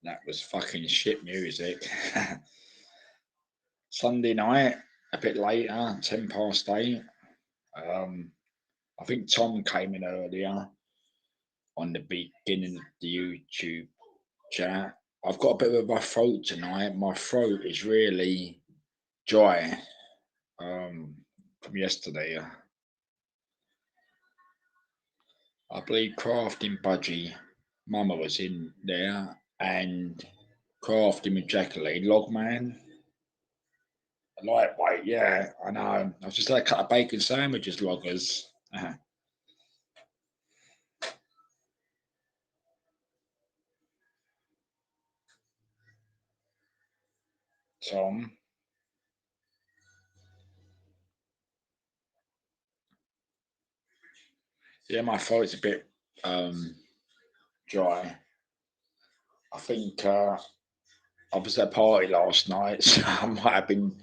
That was fucking shit music. Sunday night, a bit later, 8:10. I think Tom came in earlier on the beginning of the YouTube chat. I've got a bit of a rough throat tonight. My throat is really dry from yesterday. I believe Crafting Budgie, Mama was in there, and Crafting with Jacqueline, Logman, lightweight. Yeah, I know. I was just had a cut of bacon sandwiches, loggers. Tom. Yeah, my throat's a bit dry. I think I was at a party last night, so I might have been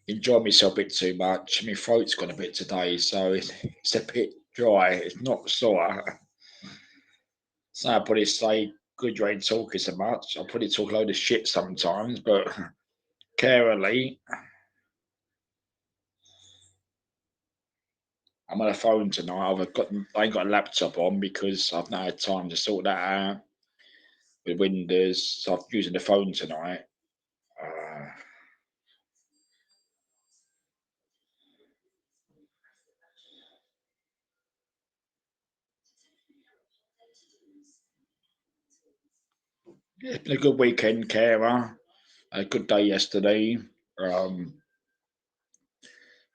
enjoying myself a bit too much. My throat's gone a bit today, so it's a bit dry. It's not sore. So I probably say good you ain't talking so much. I probably talk a load of shit sometimes, but carefully, I'm on the phone tonight. I ain't got a laptop on because I've not had time to sort that out with Windows. So I'm using the phone tonight. Uh, yeah, it's been a good weekend, Kara. A good day yesterday. Um,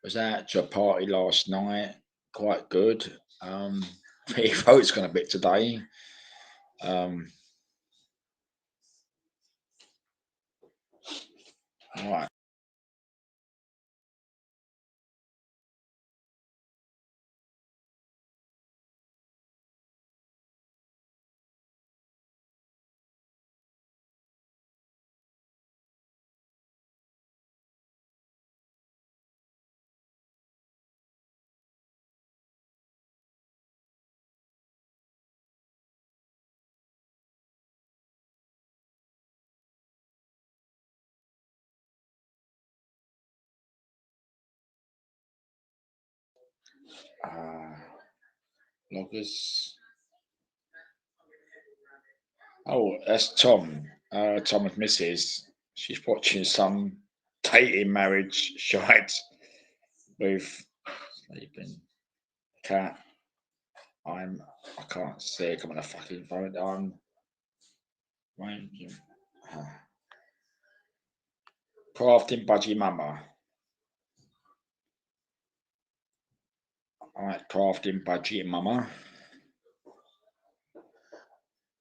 was out to a party last night. Quite good. My throat's gone a bit today. Um, right. Uh, loggers. Oh, that's Tom. Tom's missus. She's watching some dating marriage shite with sleeping cat. I can't see it. I'm on a fucking phone. Ranging. Crafting Budgie Mama. Right, crafting budget, mama.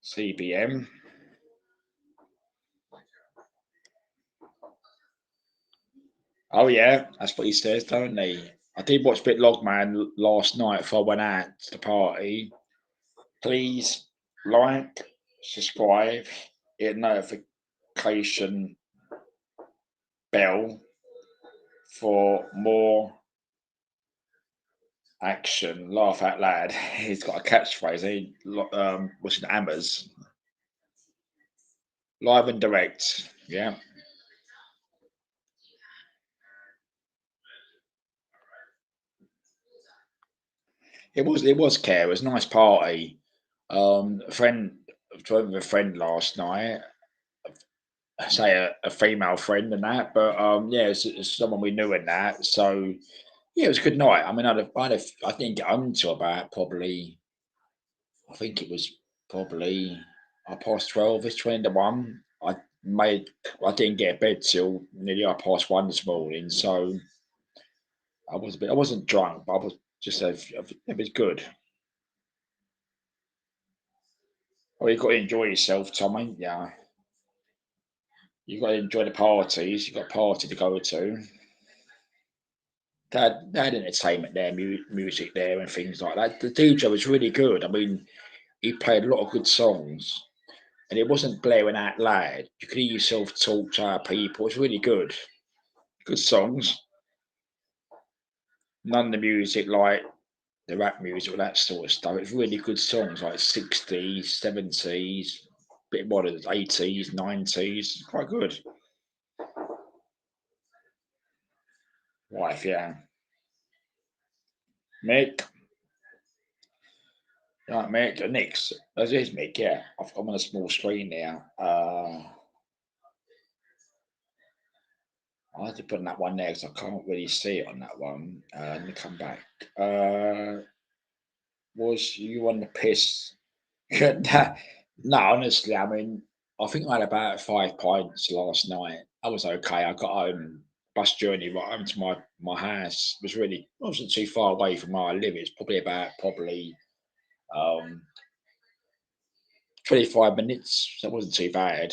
CBM. Oh yeah, that's what he says, don't he? I did watch Bit Logman last night before I went out to the party. Please like, subscribe, hit notification bell for more action. Laugh out loud. He's got a catchphrase. What's it? Hammers. Live and direct. Yeah. It was care. It was a nice party. A friend drove with a friend last night. I say a female friend and that, but yeah, it's someone we knew in that. So yeah, it was a good night. I mean, I didn't get home till about probably. I think it was probably 12:30, it's 20 to 1. Made I didn't get to bed till nearly 1:30 this morning, so I wasn't drunk, but I was just it was good. Well, you've got to enjoy yourself, Tommy. Yeah, you've got to enjoy the parties. You've got a party to go to. They had entertainment there, music there, and things like that. The DJ was really good. I mean, he played a lot of good songs, and it wasn't blaring out loud. You could hear yourself talk to other people. It's really good. Good songs. None of the music like the rap music or that sort of stuff. It's really good songs like 60s, 70s, bit more than 80s, 90s. Quite good. Wife, yeah. Mick, right, Mick, Nick's. As is Mick, yeah. I'm on a small screen now. I had to put that one there because I can't really see it on that one. Let me come back. Was you on the piss? No, honestly, I mean, I think I had about 5 pints last night. I was okay. I got home, bus journey right home to my house. It was really wasn't too far away from where I live. It's probably 25 minutes. So it wasn't too bad.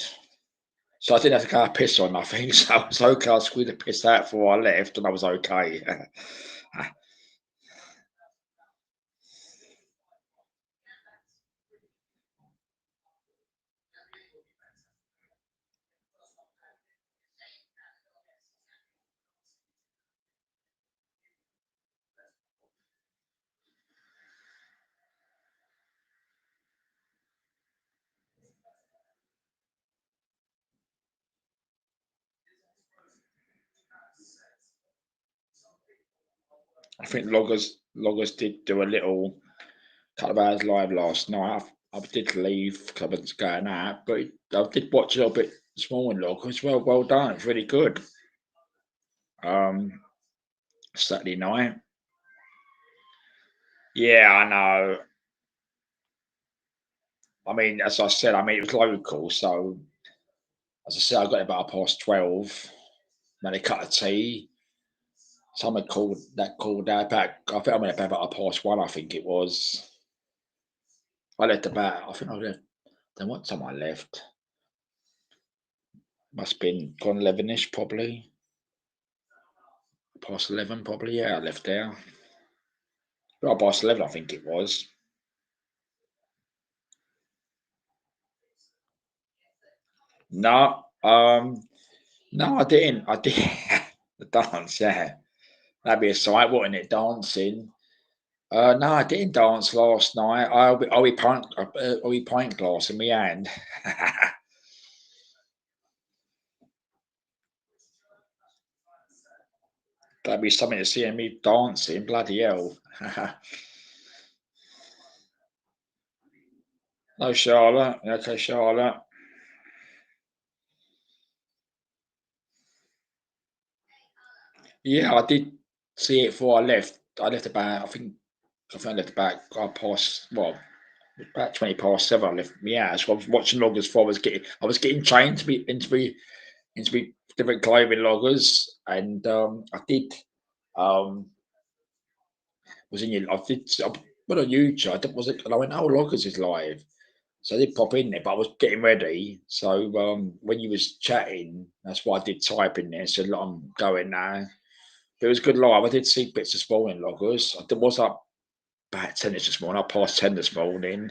So I didn't have to go piss or nothing. So I was okay. I squeezed the piss out before I left, and I was okay. I think loggers did do a little couple of hours live last night. I did leave because I was going out, but I did watch a little bit this morning, loggers. Well done. It's really good. Um, Saturday night. Yeah, I know. I mean, as I said, I mean it was local, so as I said, I got about 12:30. Then a cut of tea. Someone called out back. I think I went about 1:30. I think it was. I left about. I think I left. Then what time I left? Must have been gone 11ish, probably. Past 11, probably. Yeah, I left there. Well, past 11, I think it was. No, no, I didn't. I did the dance. Yeah, that'd be a sight, wouldn't it? Dancing. No, I didn't dance last night. I'll be pint glass in my hand. That'd be something to see me dancing. Bloody hell. No, Charlotte. Okay, Charlotte. Yeah, I did see it before I left. I left about, I think I left about about 20 past 7. I left my house. So I was watching loggers before I was getting trained into be different climbing loggers, and I did um was in your. I did. I went on YouTube. Was it? And I went, "Oh, Loggers is live." So I did pop in there, but I was getting ready. So when you was chatting, that's why I did type in there. So "Look, I'm going now." But it was good live. I did see bits this morning, Loggers. I was up about 10 this morning. I passed 10 this morning.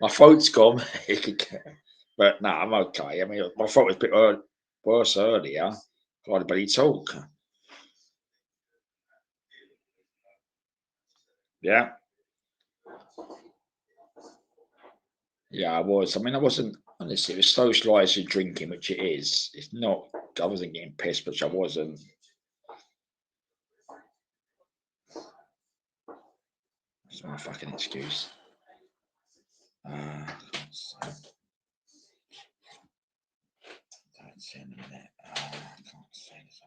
My throat's gone. But no, I'm okay. I mean, my throat was a bit worse earlier. I had a bloody talk. Yeah. Yeah, I was. I mean, I wasn't, honestly, it was socialising drinking, which it is. It's not, I wasn't getting pissed, which I wasn't. That's my fucking excuse. Don't see in a minute. I can't see this.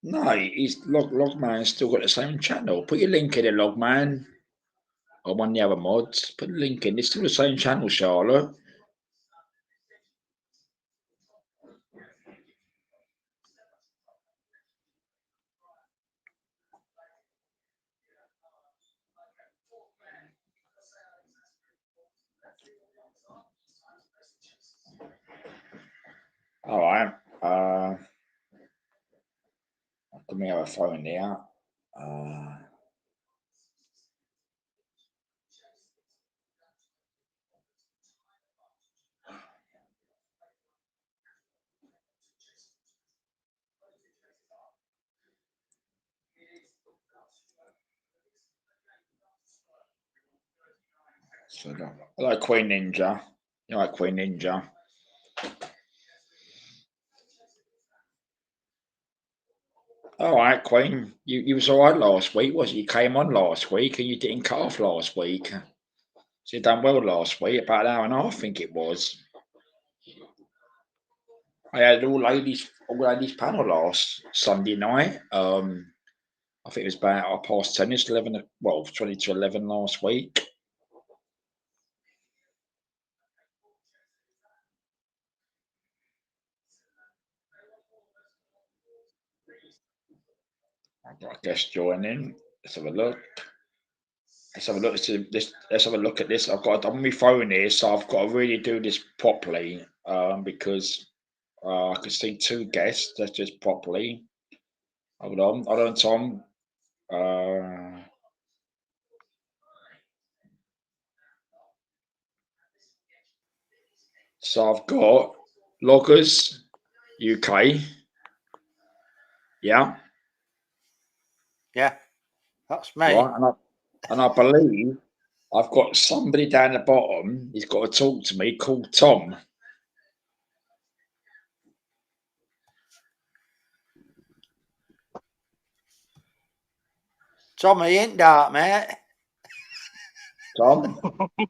No, he's Logman's still got the same channel. Put your link in it, Logman. Or one of the other mods. Put the link in. It's still the same channel, Charlotte. All right. Let me have a phone there. So, I like Queen Ninja. You like Queen Ninja? All right, Queen. You was all right last week, was it? You came on last week and you didn't cut off last week. So you done well last week, about an hour and a half, I think it was. I had all ladies panel last Sunday night. I think it was about 10:30. It's 11. Well, 20 to 11 last week. I've got a guest joining. Let's have a look. Let's have a look. Let's have a look at this. I'm on my phone here, so I've got to really do this properly because I can see two guests. That's just properly. Hold on, Tom. So I've got Loggers UK. Yeah. Yeah, that's me. Right, and I believe I've got somebody down the bottom. He's got to talk to me called Tom. Tommy ain't dark, mate. Tom. I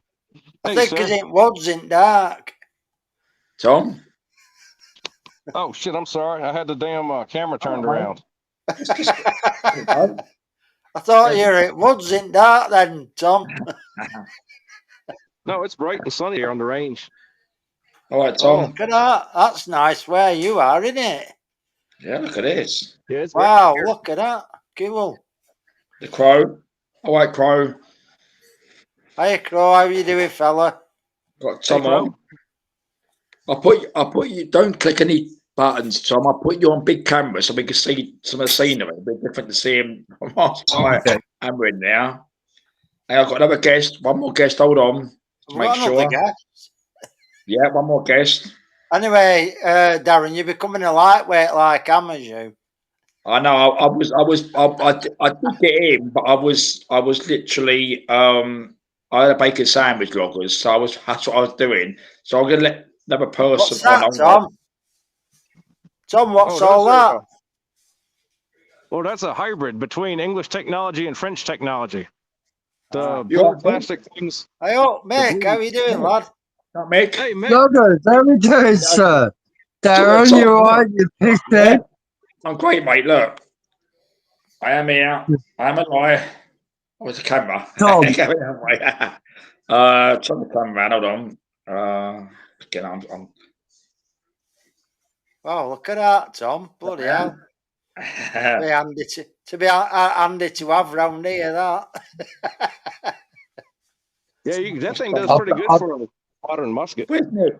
Hey, think sir. because it was in dark. Tom. Oh shit! I'm sorry. I had the damn camera turned around. I thought it was in dark then, Tom. No, it's bright and sunny here on the range. All right, Tom. Look at that. That's nice where you are, isn't it? Yeah, look at this. Yeah, it's wow, look at that. Cool. The Crow. All right, Crow. Hey, Crow, how you doing, fella? Got Tom hey, on. I'll put you. Don't click any buttons, Tom. I'll put you on big camera so we can see some of the scenery. It'll be different to see him from last time. Camera in there. And I've got another guest. One more guest. Hold on. To make sure. Yeah, one more guest. Anyway, Darren, you're becoming a lightweight like Hammers, you. I know. I did get in, but I was literally. I had a bacon sandwich, Loggers. So that's what I was doing. So I'm gonna let another person What's that, on. Tom? Tom, what's all that? Well, that's a hybrid between English technology and French technology. The You blue are, plastic things. Hey, oh, Mick, how you doing, lad? Not Mick. Hey, Mick. Loggers, how we doing, sir? Darren, you alright? You pissed Yeah. I'm great, mate. Look, I am here. I am alive. Where's the camera? Tom. Turn the camera around. Hold on. Again, I'm Oh, look at that, Tom. Bloody hell. Be handy to be handy to have round here, that. Yeah, that thing does I've, pretty good I've, for a modern musket. Where's Nick?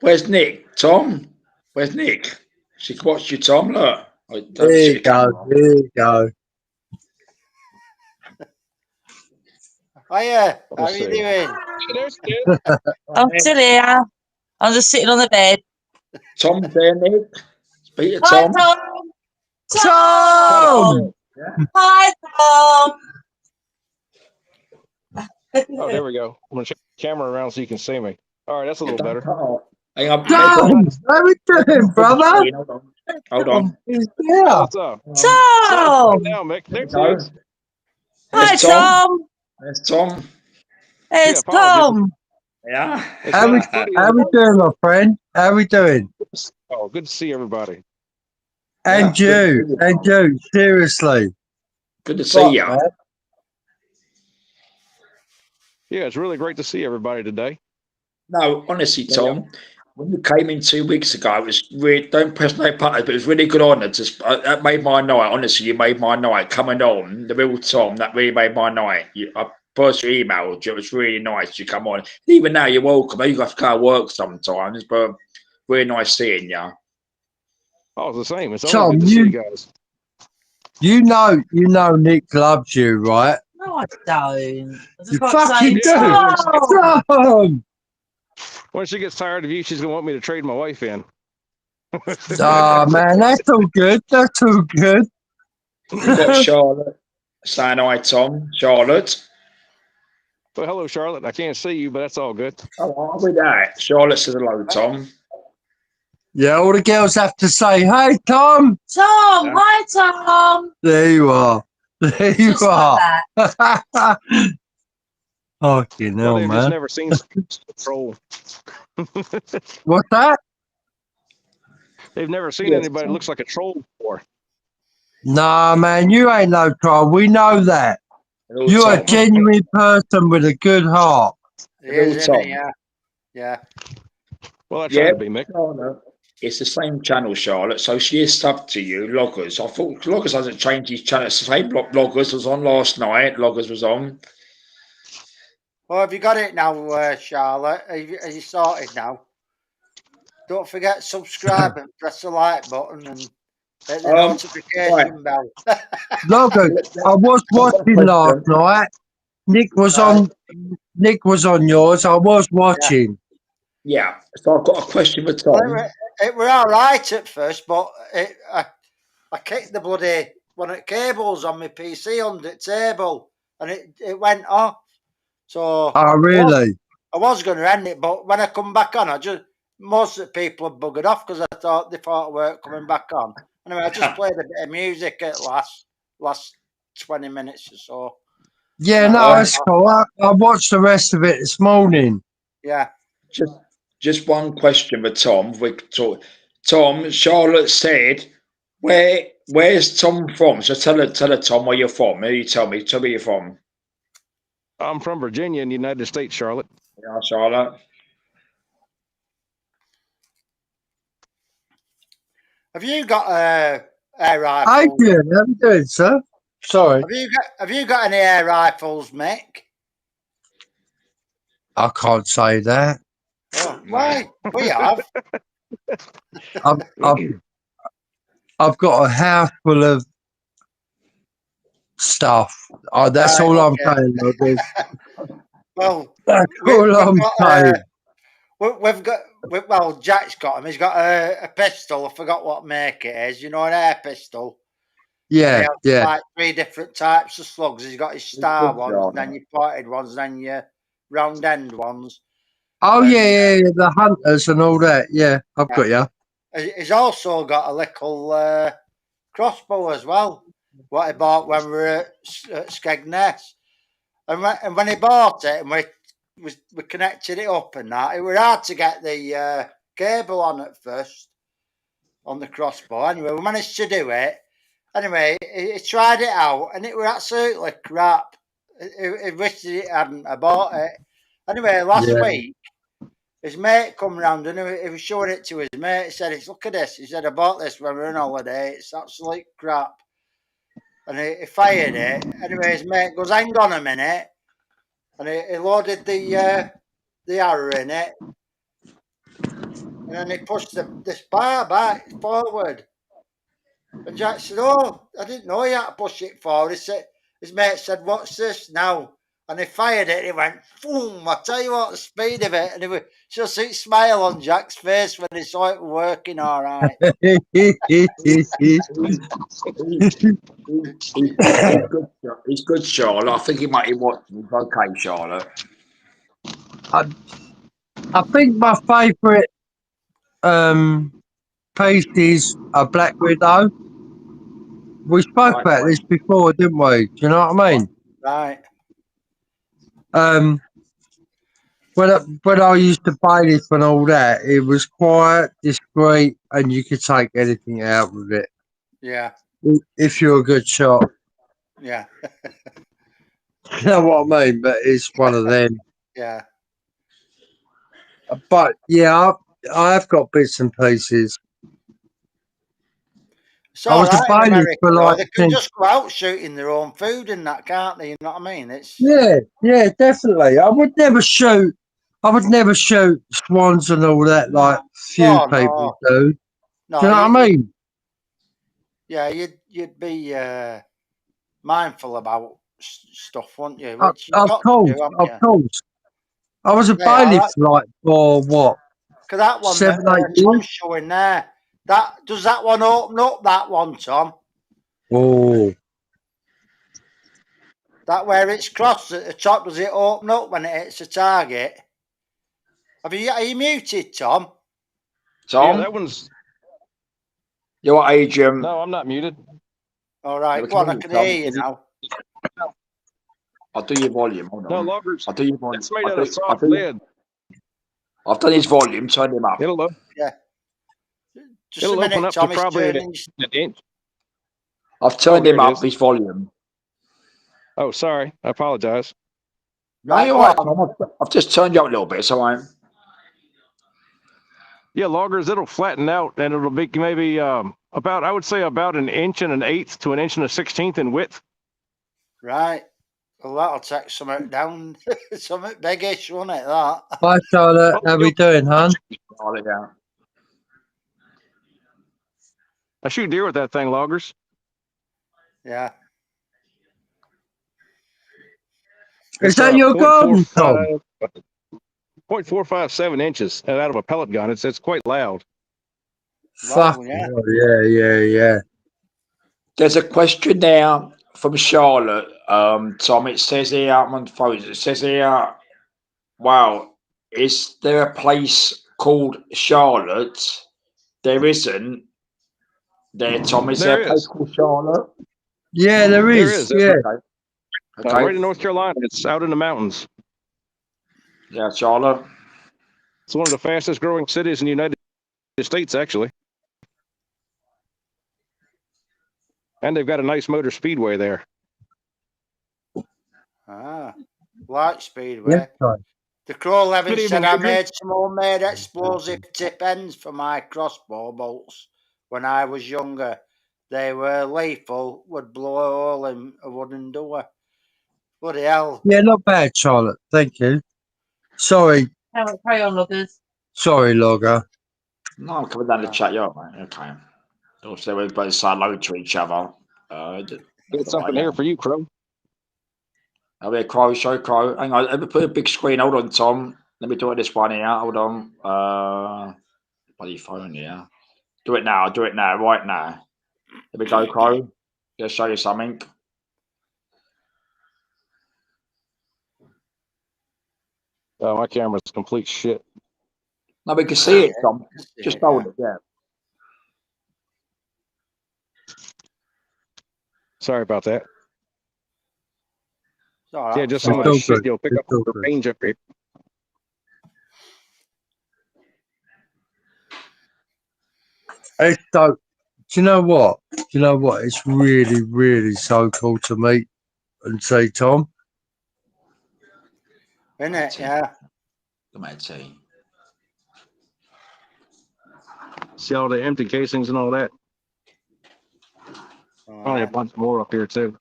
Where's Nick? Tom? Where's Nick? She can watch you, Tom. Look. I don't there see you the go. camera. There you go. Hiya, how Let's are you see. doing? There's good. I'm still here. I'm just sitting on the bed. Tom's there, Nick. Speak to Hi, Tom. Tom. Oh, Tom. Hi, Tom. oh, there we go. I'm gonna check the camera around so you can see me. All right, that's a little Don't better. cut off. Hang on. Tom, how we doing, brother? Hold on. Hold on. He's Oh, here. what's up? Tom. Now, Mick. There There we he go. is. Hi, There's Tom. Tom. There's Tom. It's apologies. Tom. Yeah. It's How not we, as pretty how as- we doing, my friend? How we doing? Oh, good to see everybody. And Yeah, good to you, see you, and Tom. you, seriously. Good to see Fuck, you. man. Yeah, it's really great to see everybody today. No, honestly, Tom, when you came in 2 weeks ago, it was really, don't press no buttons, but it was really good honour. That made my night. Honestly, you made my night. Coming on, the real Tom, that really made my night. I personally emailed you. It was really nice you come on. Even now, you're welcome. You have to go to work sometimes, but really nice seeing you. Oh, it's the same. It's Tom, always good to see you guys. You know Nick loves you, right? No, I don't. I just You like fucking saying, do. Tom. Tom! When she gets tired of you, she's gonna want me to trade my wife in. Oh, man, that's all good. That's all good. We've got Charlotte saying hi, Tom. Charlotte. Well, hello, Charlotte. I can't see you, but that's all good. Oh, I'll be that. Charlotte says hello, Tom. Yeah, all the girls have to say, hey, Tom. Tom. Yeah. Hi, Tom. There you are. There you Just are. like that. Fucking Well, hell, they've just man. never seen troll. What's that? They've never seen Yes, anybody that Tom. looks like a troll before. Nah, man, you ain't no troll. We know that. Hello, You're a Tom. genuine person with a good heart. He is, Tom. isn't he? Yeah. Yeah. Well, I try Yeah. to be, Mick. No. It's the same channel, Charlotte. So she is subbed to you, Loggers. I thought Loggers hasn't changed his channel. It's the same Loggers was on last night. Loggers was on. Well, have you got it now, Charlotte? Are you sorted now? Don't forget subscribe and press the like button and hit the notification bell. Logan, I was watching last night. Nick was on yours. I was watching. Yeah. So I've got a question for Tom. Well, it were all right at first, but I kicked the bloody one of the cables on my PC under the table and it went off. So Oh, really? I was going to end it, but when I come back on, most of the people have buggered off because they thought we weren't coming back on. Anyway, I just played a bit of music at last 20 minutes or so. Yeah, no, that's cool. I watched the rest of it this morning. Yeah. Just one question for Tom. Tom, Charlotte said, where's Tom from? So tell her, Tom, where you're from. You tell me where you're from. I'm from Virginia in the United States, Charlotte. Yeah, Charlotte. Have you got air rifles? How you doing, sir? Sorry. Have you got any air rifles, Mick? I can't say that. Oh, why? We have. I've got a house full of stuff. That's Right, all okay. I'm saying, Logan. Well, That's all I'm saying. we've got. Well, Jack's got him. He's got a pistol. I forgot what make it is. You know, an air pistol. Yeah, yeah. Like 3 different types of slugs. He's got his star ones, and then your pointed ones, and then your round end ones. Oh, yeah, the hunters and all that. Yeah, I've got you. He's also got a little crossbow as well. What he bought when we were at Skegness. And when he bought it, and we connected it up and that, it was hard to get the cable on at first on the crossbow. Anyway, we managed to do it. Anyway, he tried it out, and it was absolutely crap. He wished he hadn't. I bought it. Anyway, last week, his mate come round and he was showing it to his mate. He said, look at this. He said, I bought this when we were on holiday. It's absolute crap. And he fired it. Anyway, his mate goes, hang on a minute. And he loaded the arrow in it. And then he pushed this bar back forward. And Jack said, oh, I didn't know you had to push it forward. His mate said, what's this now? And he fired it. And he went, boom. I tell you what, the speed of it. And he was just a smile on Jack's face when he saw it working all right. He's good, Charlotte. I think he might be watching. He's okay, Charlotte. I think my favourite piece is a Black Widow. We spoke about this before, didn't we? Do you know what I mean? Right. When I used to bailiff and all that, it was quiet, discreet, and you could take anything out with it. Yeah. If you're a good shot. Yeah. You know what I mean? But it's one of them. Yeah. But yeah, I've got bits and pieces. It's all right in America, for like they can just go out shooting their own food and that, can't they? You know what I mean? It's yeah, definitely. I would never shoot swans and all that like few people do. No, do you know what I mean? Yeah, you'd be mindful about stuff, wouldn't you? Of course. I was a bailiff for what? Because that one 7, 8 years. Tom's showing there. Does that one open up? That one, Tom? Oh, that where it's crossed at the top. Does it open up when it hits a target? Are you muted, Tom? Tom, Yeah, that one's. You're what age? No, I'm not muted. All right, go on. I can hear you now. I'll do your volume. Hold on. No, loggers. I'll do your volume. It's made out of soft lead. I've done his volume. Turn him up. It'll open. Yeah. Just It'll a minute, open up Tom. to probably an inch. I've turned him up. His volume. Oh, sorry. I apologize. No, you're right. I've just turned you up a little bit, so I'm. Yeah, loggers. It'll flatten out, and it'll be maybe about, I would say, about 1 1/8 to 1 1/16 in width. Right. Well, that'll take something down. Something biggish, won't it? That. Hi, Charlotte. How we doing, hon? I shoot deer with that thing, loggers. Yeah. Is that your garden, Tom? 0.457 inches out of a pellet gun. It's quite loud. Fuck. Yeah. Yeah. There's a question there from Charlotte. Tom, it says here on phones. It says here, wow, is there a place called Charlotte? There isn't. There, Tom, is there a place called Charlotte? Yeah, there is. Yeah. Okay. Right in North Carolina. It's out in the mountains. Yeah, Charlotte. It's one of the fastest growing cities in the United States, actually. And they've got a nice motor speedway there. Light speedway. Yeah, The Crow 11 said I made some homemade explosive tip ends for my crossbow bolts when I was younger. They were lethal, would blow a hole in a wooden door. Bloody hell. Yeah, not bad, Charlotte. Thank you. Sorry. Carry on, loggers. Sorry, logger. No, I'm coming down to chat you up, mate. Okay. Also, we both say hello to each other. Got something here for you, Crow. Oh, yeah, Crow, show Crow. Hang on, let me put a big screen. Hold on, Tom. Let me do it this one here. Hold on. Bloody phone here. Do it now, right now. Here we go, Crow. Gonna show you something. Oh, my camera's complete shit. No, we can see it, Tom. Just hold it, yeah. Sorry about that. Right. Yeah, just some of the shit you'll pick up the range up here. It's dope. Do you know what? It's really, really so cool to meet and see Tom. Isn't it? Yeah. Come on, tea. See all the empty casings and all that. Probably a bunch more up here too.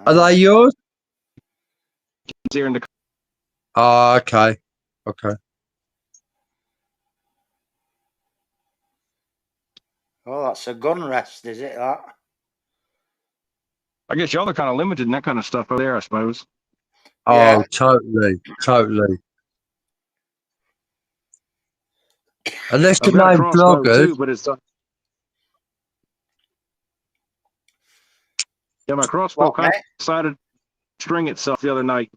Are they yours? Here in the Oh, okay. Okay. Oh, that's a gun rest, is it? That? I guess y'all are kind of limited in that kind of stuff over there, I suppose. Oh, Yeah. totally. Totally. Unless I've the got a name's crossbow bloggers. too, but it's yeah, my crossbow What, kind of mate? decided to string itself the other night.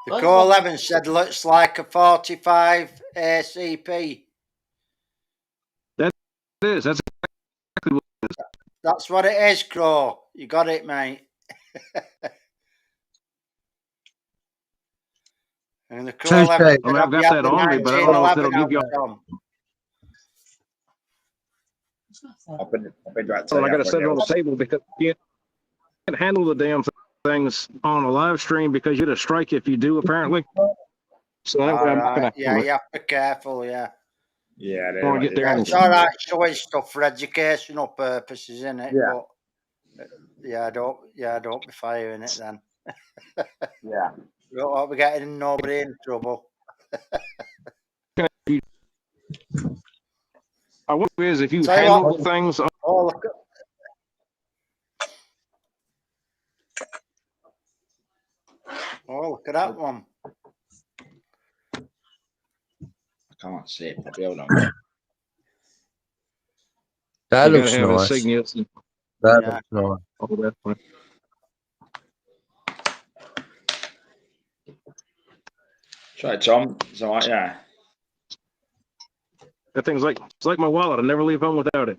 The Core 11 said looks like a 45 ACP. It is. That's exactly what it is. That's what it is, Crow. You got it, mate. And the Core Two 11 seconds. I mean, said, I've got that on me, but I don't know if that'll give you. I've been right Well, I got to set it on the table because you can't handle the damn things on a live stream because you get a strike if you do, apparently. So that way I'm not going to. Yeah, you have to be careful, yeah. Yeah, Or get there. It's all right showing stuff for educational purposes, isn't it? Yeah. But don't be firing it then. Yeah. You don't want to be getting nobody in trouble. I would is if you Tell you handle what. things. Oh, look at. Oh, look at that one. I can't see it. But hold on. That You looks gotta have nice. insignias and That Yeah. looks nice. all that. Try it, Tom. It's all right, yeah. That thing's like it's like my wallet. I never leave home without it.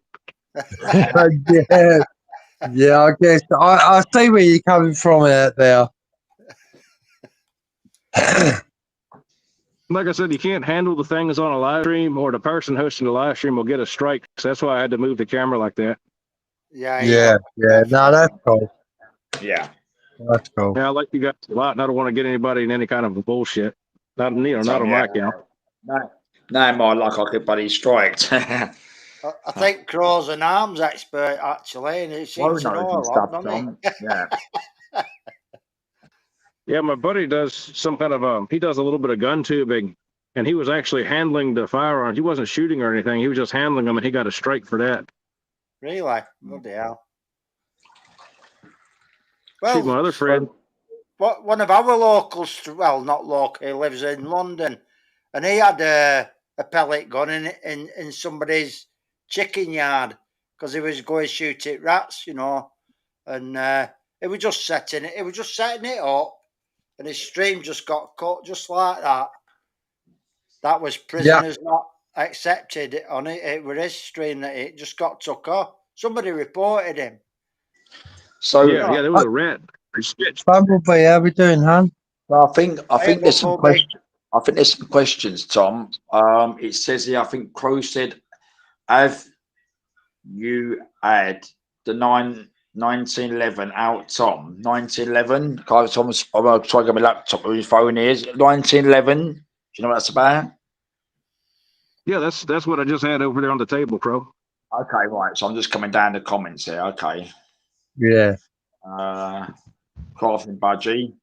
Yeah. Yeah, I guess. I see where you're coming from out there. Like I said, you can't handle the things on a live stream, or the person hosting the live stream will get a strike. So that's why I had to move the camera like that. Yeah. No, that's cool. Yeah. That's cool. Yeah, I like you guys a lot, and I don't want to get anybody in any kind of bullshit. Not on my account. No, more like I could buddy striked. I think Crow's an arms expert, actually, and he seems to know a lot, doesn't he? Yeah. Yeah, my buddy does some kind of he does a little bit of gun tubing, and he was actually handling the firearms. He wasn't shooting or anything. He was just handling them, and he got a strike for that. Really? Bloody hell. Shoot, my other friend. One of our locals, well, not local, he lives in London, and he had a pellet gun in somebody's chicken yard because he was going to shoot at rats, you know, and he was just setting it up, and his stream just got cut just like that. That was prisoners not accepted on it. It was his stream that it just got took off. Somebody reported him. So Yeah, there was a rat. Bumblebee, how we doing, hon? I think there's some questions. I think there's some questions, Tom. It says here, I think Crow said, have you had the 1911 out, Tom? 1911? Tom's, I'm going to try to get my laptop where his phone is. 1911? Do you know what that's about? Yeah, that's what I just had over there on the table, Crow. Okay, right. So I'm just coming down the comments here. Okay. Yeah. Crafting Budgie.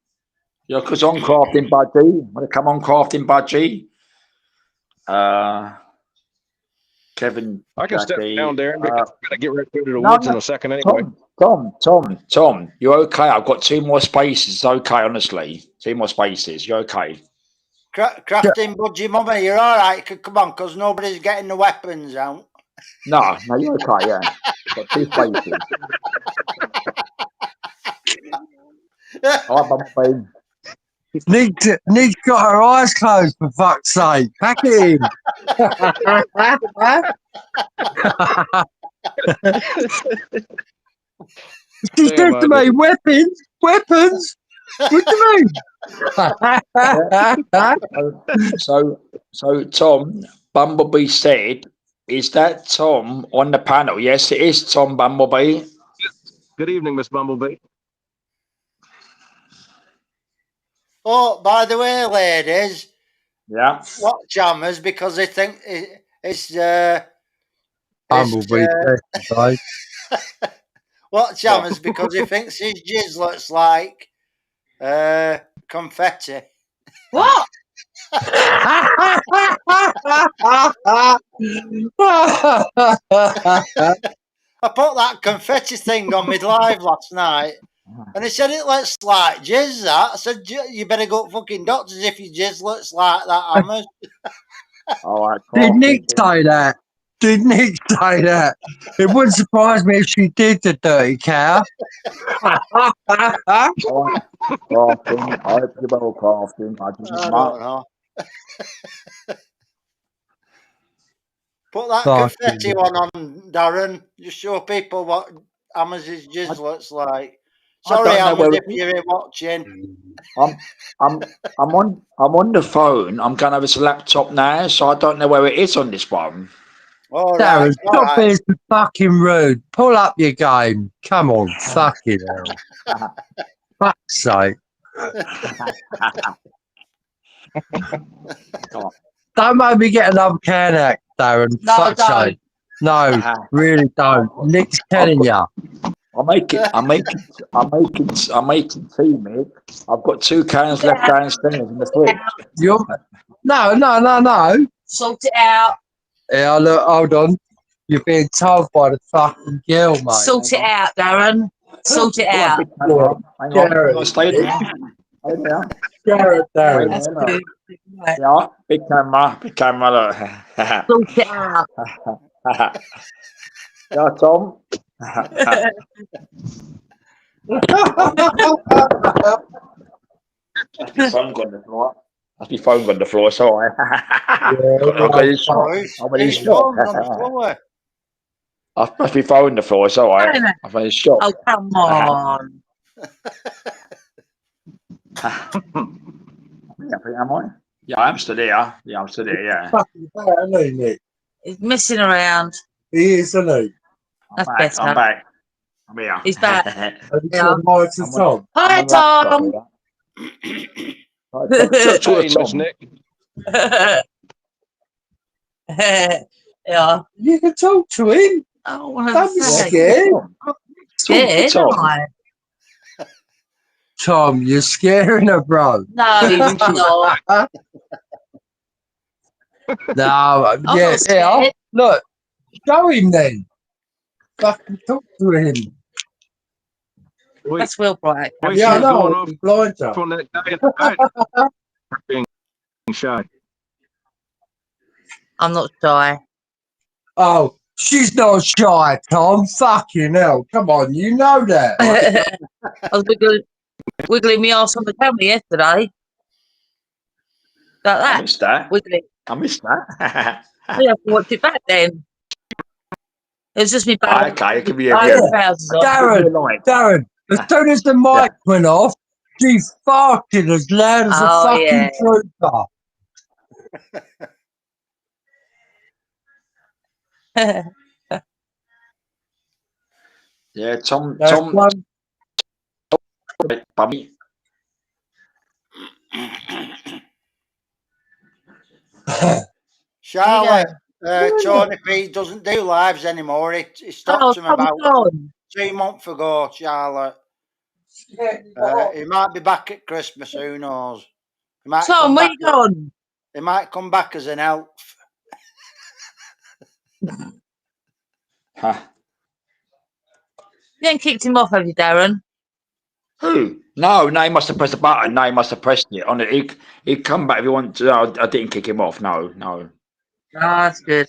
Yeah, because on Crafting Budgie. Want to come on Crafting Budgie? Kevin. I can step Jackie, down there and get right into the woods in a second anyway. Tom, you're okay. I've got 2 more spaces. It's okay, honestly. 2 more spaces. You're okay. Crafting Budgie, mummy, you're all right. Come on, because nobody's getting the weapons out. No, you're okay, yeah. Got 2 spaces. All right, babe. Nick's got her eyes closed, for fuck's sake. Pack it in. She said to me, weapons? Weapons? What do you mean? So Tom, Bumblebee said Is that Tom on the panel? Yes, it is Tom Bumblebee. Good evening, Miss Bumblebee. Oh, by the way, ladies, Yeah. watch Hammers because they think it's Bumblebee, right? watch Hammers because he thinks his jizz looks like confetti. What? I put that confetti thing on mid live last night, and he said it looks like jizz. That I said you better go to fucking doctors if your jizz looks like that, Hammers. All right. Did Nick say that? Did Nick say that? It wouldn't surprise me if she did, the dirty cow. Crafting. I hope you're well crafting. I just I don't know. Put that confetti one on, Darren. Just show people what Hammers' jizz looks like. Sorry, don't know Hammers, where if you're watching. I'm on the phone. I'm going over to the laptop now, so I don't know where it is on this one. All Darren, right, all stop right. being so fucking rude. Pull up your game. Come on, fucking hell. Fuck's sake. Don't make me get another Canac, Darren. No, Fuck's don't. sake. No, really don't. Nick's telling you. I'm making tea, mate. I've got 2 cans left downstairs in the fridge. You're... No. Sort it out. Yeah, look, hold on. You're being told by the fucking girl, mate. Sort it out, Darren. Sort it out. Hang on. Stay there. Stay there. Darren. That's good. Yeah, big camera, look. Sort it out. Yeah, Tom. That's my phone on the floor. That's my phone on the floor, so I got his shot. His phone on the floor. I've put my phone on the floor, so I've had his shot. Oh, come on. Am I? Yeah, I'm still here. Yeah, I'm still here, yeah. Fucking bad, isn't he, Nick? He's messing around. He is, isn't he? That's I'm better. back. I'm here. He's back. Have you Yeah. said hi to Tom? Hi, Tom. Hey, Miss Nick. Yeah. You can talk to him. Oh, Don't be scared. Scared, Tom. am I? Tom, you're scaring her, bro. No, he's not. No, I'm yeah, not scared. look, show him then. Fucking talk to him. That's Will Bright. Wait, Yeah, I she's going know. off He's blind to. on that day and night. Being shy. I'm not shy. Oh, she's not shy, Tom. Fucking hell. Come on, you know that. I was wiggling my arse on the camera yesterday. Like I that. missed that. Wiggling. I missed that. I have to watch it back then. It was just me back. Okay, it can be a I had the trousers on. Darren, as soon as the mic went off, she farted as loud as Oh, a fucking yeah. trooper. Yeah, Tom, That's Tom, one. Bummy. Charlotte, Tony P doesn't do lives anymore. He stopped Oh, him come about on. 2 months ago, Charlotte. He might be back at Christmas, who knows? He might Tom, come where back, you gone? he might come back as an elf. Huh. You ain't kicked him off, have you, Darren? Who? No, he must have pressed the button. No, he must have pressed it. On it, he'd come back if he wanted to. No, I didn't kick him off. No. Oh, that's good.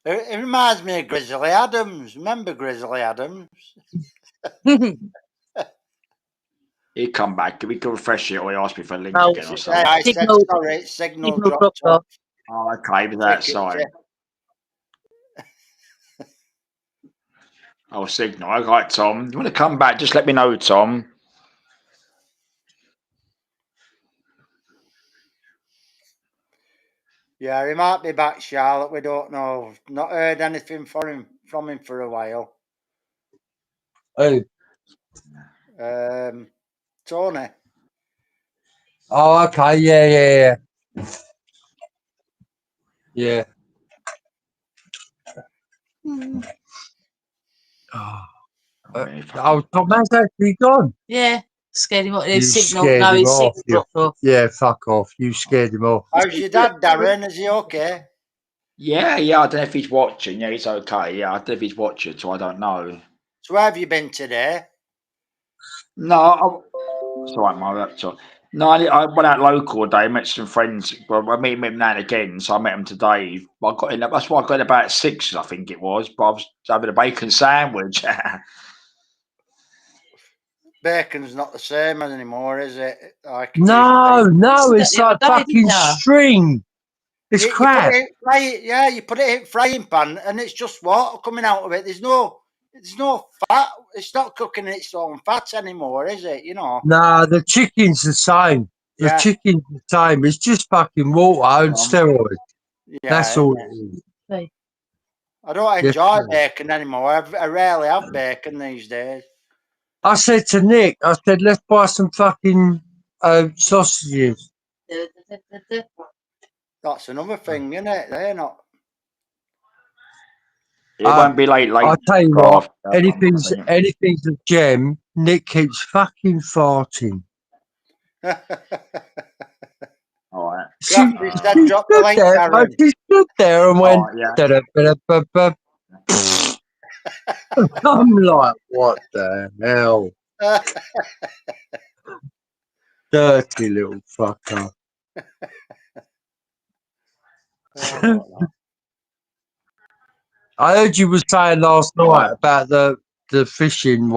It reminds me of Grizzly Adams. Remember Grizzly Adams? He'd come back. We could refresh it, or he asked me for a link Oh, again or something. I said Signal- sorry, signal Signal dropped off. Oh, okay, with that side. Oh, signal. All right, Tom. You want to come back? Just let me know, Tom. Yeah, he might be back, Charlotte. We don't know. Not heard anything from him for a while. Who? Tony. Oh, okay. Yeah. Yeah. Oh, Tom has actually gone. Yeah, scared him off. You His signal. scared No, him his off. signal dropped off. Yeah, fuck off. You scared him off. How's your dad, Darren? Is he okay? Yeah. I don't know if he's watching. Yeah, he's okay. Yeah, I don't know if he's watching, so I don't know. So where have you been today? No, it's all right, my laptop. No, I went out local today, met some friends. Well, I meet them now and again, so I met them today. I got in. That's why I got in about 6, I think it was. But I was having a bacon sandwich. Bacon's not the same anymore, is it? Like it No, used to be. no, it's Yeah, like I don't fucking know. string. It's You put crap. it in you put it in frying pan, and it's just water coming out of it. There's no fat. It's not cooking its own fat anymore, is it? You know. No, the chicken's the same. The Yeah. chicken's the same. It's just fucking water and steroids. Yeah. That's all it is. I don't enjoy bacon anymore. I rarely have bacon these days. I said to Nick, I said, let's buy some fucking sausages. That's another thing, isn't it? They're not. It won't be late. I'll tell you what, Craft. anything's a gem. Nick keeps fucking farting. All right. She Crafty said drop the link, Darren. she stood there and went, Oh, yeah. "Da-da-ba-da-ba-ba." I'm like, what the hell? Dirty little fucker. I heard you were saying last night about the fishing.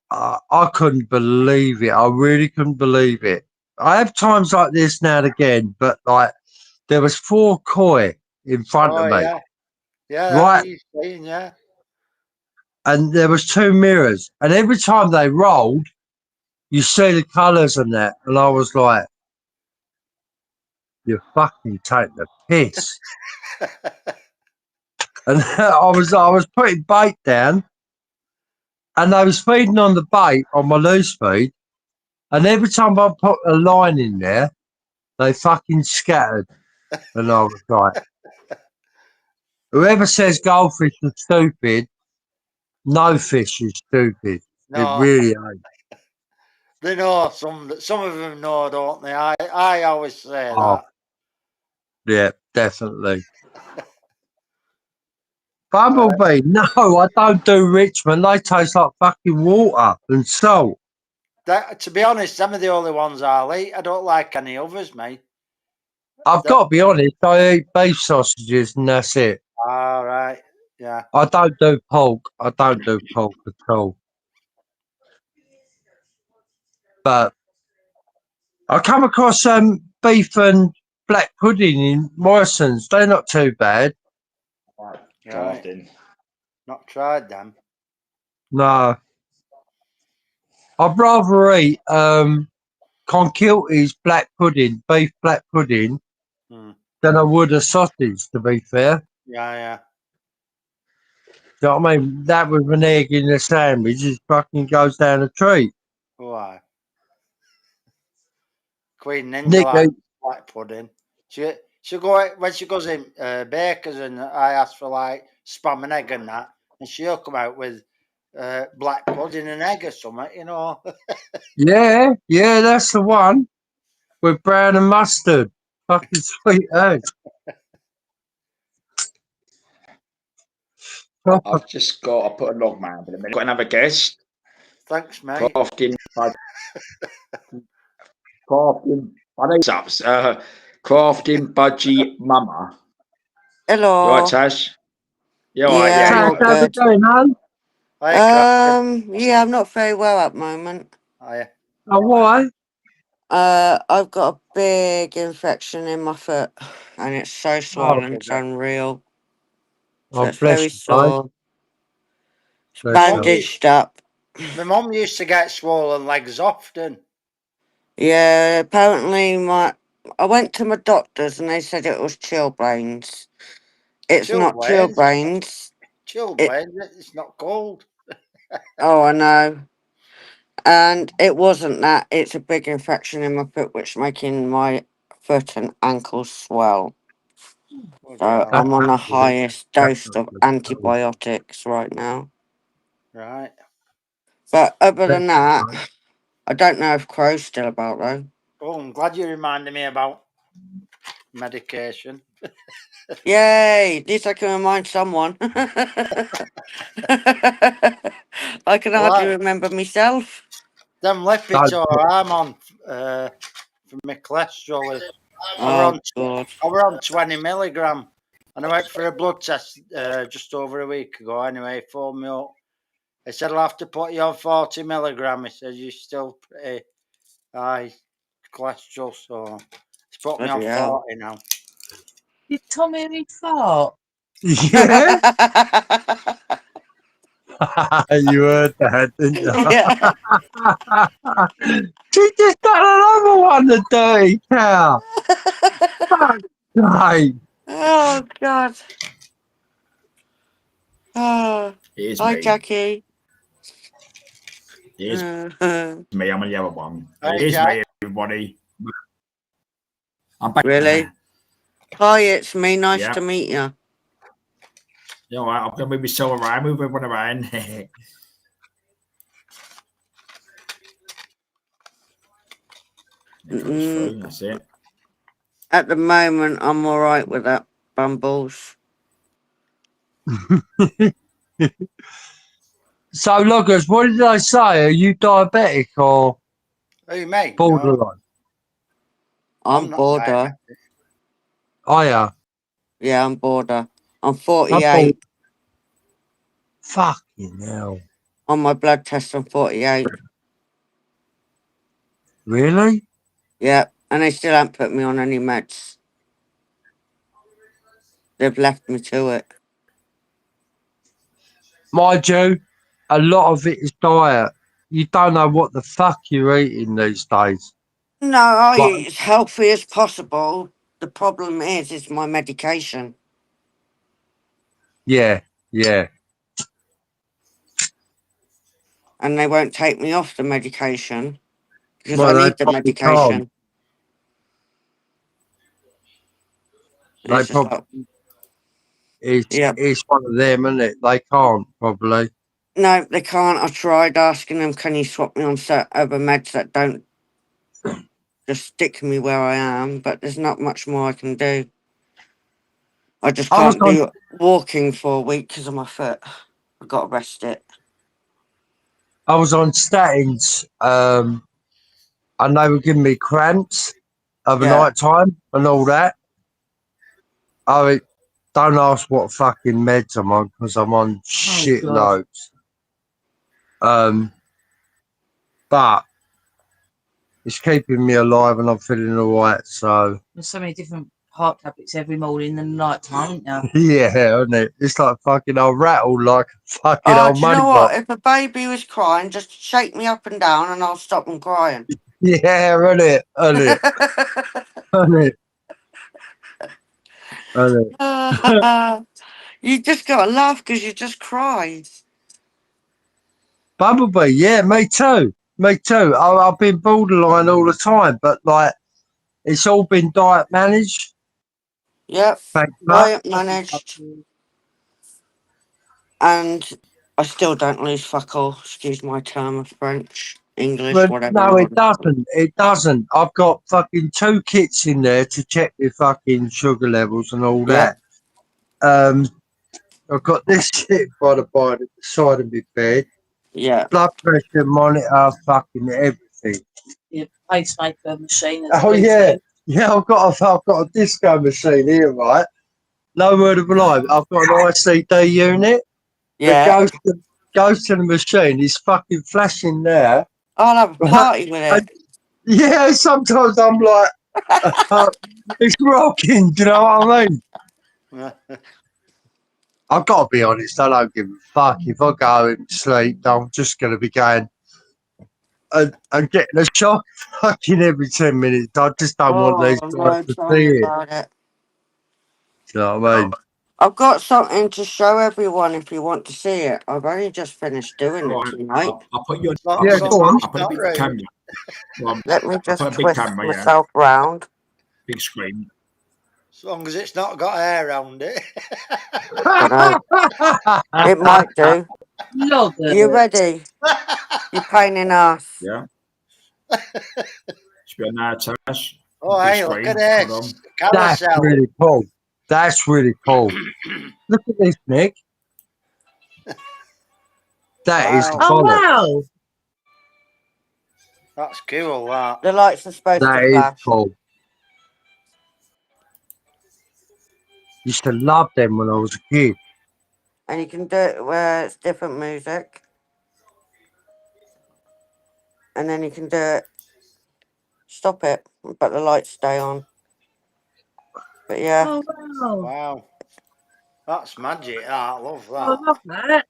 I couldn't believe it. I really couldn't believe it. I have times like this now and again, but like there was 4 koi in front of me, Yeah, right? that's what he's saying, yeah. And there was 2 mirrors, and every time they rolled, you see the colours and that, and I was like, "You fucking take the piss." And I was putting bait down, and they was feeding on the bait on my loose feed, and every time I put a line in there, they fucking scattered. And I was like, whoever says goldfish are stupid, no fish is stupid. No, It really ain't. they know some of them know, don't they? I always say Oh, yeah, definitely. Bumblebee, no, I don't do Richmond. They taste like fucking water and salt. To be honest, them are the only ones I'll eat. I don't like any others, mate. I've got to be honest, I eat beef sausages and that's it. All right, yeah. I don't do pork. I don't do pork at all. But I come across beef and black pudding in Morrison's. They're not too bad. Right. Crafting. Not tried them. No. I'd rather eat Conkilty's black pudding, beef black pudding, than I would a sausage, to be fair. Yeah. Do you know what I mean? That with an egg in a sandwich just fucking goes down a treat. Why? Queen Ninja Nick, likes black pudding. She go when she goes in Baker's, and I ask for like spam and egg and that, and she'll come out with black pudding and egg or something, you know. yeah, that's the one with brown and mustard. Fucking sweet egg. I've just got. I put a log man in a minute. Got another guest. Thanks, mate. Crafting Budgie Mama. Hello. You alright, Tash? You alright? Yeah, Yeah. I'm How's all it going, hon? Yeah, I'm not very well at the moment. Oh, why? I've got a big infection in my foot, and it's so swollen, it's unreal. So it's very sore. It's bandaged up. My mum used to get swollen legs often. Yeah, apparently I went to my doctors and they said it was chilblains. It's not Chilblains? chilblains. Chilblains, it's not cold. Oh, I know. And it wasn't that. It's a big infection in my foot, which making my foot and ankles swell. Bloody So hell. I'm on the That's not good. highest That's dose not of good. antibiotics right now. Right. But other That's than not that, good. I don't know if Crow's still about though. Oh, I'm glad you reminded me about medication. Yay! At least I can remind someone. I can hardly Well, remember myself. them Don't Lipitor put- I'm on for my cholesterol is Oh God. I were on 20 milligram, and I went for a blood test just over a week ago. Anyway, he phoned me up. He said I'll have to put you on 40 milligram. He said you're still pretty high cholesterol, so he's put me on Bloody hell. 40 now. Did Tommy hear me fart? Yeah, you heard that, didn't you? Yeah. She just got another one, the dirty cow. Fuck's sake. Oh God. Oh, Here's hi me. Jackie. Here's Uh, me. I'm on the other one. Hey, Here's Jack. me, everybody. I'm back. really? Hi, it's me. Nice Yeah. to meet you. You know what? I'm going to move myself around, move everyone around. It goes through. That's it. At the moment, I'm all right with that, Bumbles. So, Loggers, what did I say? Are you diabetic or Who, me? No, borderline? I'm not border. diabetic. Oh, yeah. Yeah, I'm border. I'm I'm 48. Fucking hell. On my blood test, I'm 48. Really? Yeah, and they still haven't put me on any meds. They've left me to it. Mind you, a lot of it is diet. You don't know what the fuck you're eating these days. No, I Like, eat as healthy as possible. The problem is my medication. yeah, yeah. And they won't take me off the medication because Well, I they need the probably can't. medication. And They it's just probably, like, yeah. it's one of them, isn't it? They can't, probably. No, they can't. I tried asking them, can you swap me on other meds that don't just stick me where I am? But there's not much more I can do. I just I was can't do walking for a week because of my foot. I've got to rest it. I was on statins, and they were giving me cramps overnight time and all that. I don't ask what fucking meds I'm on because I'm on shit God. loads. But it's keeping me alive and I'm feeling all right. So There's so many different heart tablets every morning and night time, isn't there? yeah, isn't it? It's like fucking I'll rattle like a fucking Oh, old do you money know box. what? If a baby was crying, just shake me up and down and I'll stop them crying. Yeah, isn't it? Isn't it? Isn't it? Isn't it? You just got to laugh because you just cried. Bumblebee, yeah, me too. Me too. I've been borderline all the time, but like it's all been diet managed. Yep, Thanks, Mark. diet managed. And I still don't lose fuck all. Excuse my term of French, English, But whatever no, you it want to call it. doesn't. It doesn't. I've got fucking 2 kits in there to check my fucking sugar levels and all Yep. that. I've got this shit by the side of my bed. Yeah. Blood pressure monitor, fucking everything. Your pacemaker machine. Oh yeah, yeah. I've got a disco machine here, right? No word of a lie. I've got an ICD unit. Yeah. It goes to the machine. It's fucking flashing there. I'll have a party with it. Yeah, sometimes I'm like, it's rocking. Do you know what I mean? I've got to be honest. I don't give a fuck if I go and sleep. I'm just going to be going. and getting a shot fucking every 10 minutes. I just don't want these Oh, guys no, to tell see me it. about it. Do you know what I mean? I've got something to show everyone if you want to see it. I've only just finished doing it Right, tonight. I'll put you on. Not Yeah, so go on. much, I'll put a not big rude. camera. Well, Let me I'll just put a big twist camera, yeah. myself round. Big screen. As long as it's not got hair around it. Dunno. It might do. Love You it. ready? You pain in ass. Yeah. Should be on now, Tash. Oh, Big hey, look screen. at Hold this. on. That's Carousel. really cool. That's really cool. Look at this, Nick. That is Wow. Oh, solid. wow. That's cool, that. The lights are supposed That to is flash. cool. Used to love them when I was a kid. And you can do it where it's different music. And then you can do it. Stop it, but the lights stay on. But yeah, Oh, wow. Wow. That's magic, that. I love I that. love that.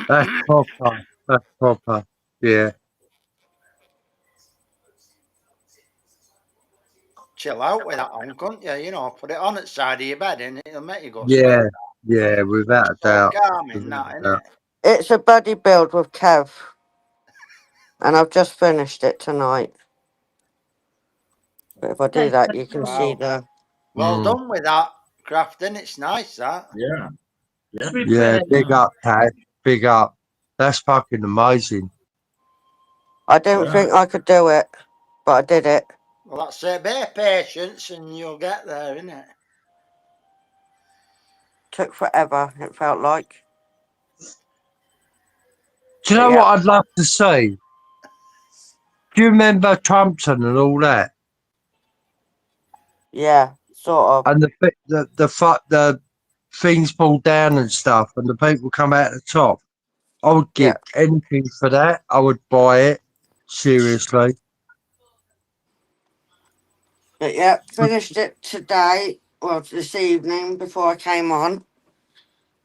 That's proper. That's proper. Yeah. Chill out with that on, couldn't you? You know, put it on at the side of your bed and it'll make you go Yeah. sleep. Yeah, without a So doubt. calming, that, Without a isn't doubt. it? it's a buddy build with Kev. And I've just finished it tonight. But if I do that, you can see Wow. the. Well Mm. done with that crafting. It's nice, that. Yeah. Yeah. Yeah, big up, Tad. Big up. That's fucking amazing. I didn't Yeah. think I could do it, but I did it. Well, that's it. Be patience and you'll get there, innit? Took forever, it felt like. Do you know Yeah. what I'd love to see? Do you remember Trumpton and all that? Yeah, sort of. And the things fall down and stuff, and the people come out the top. I would give anything for that. I would buy it. Seriously. But yeah, finished it today, well, this evening before I came on.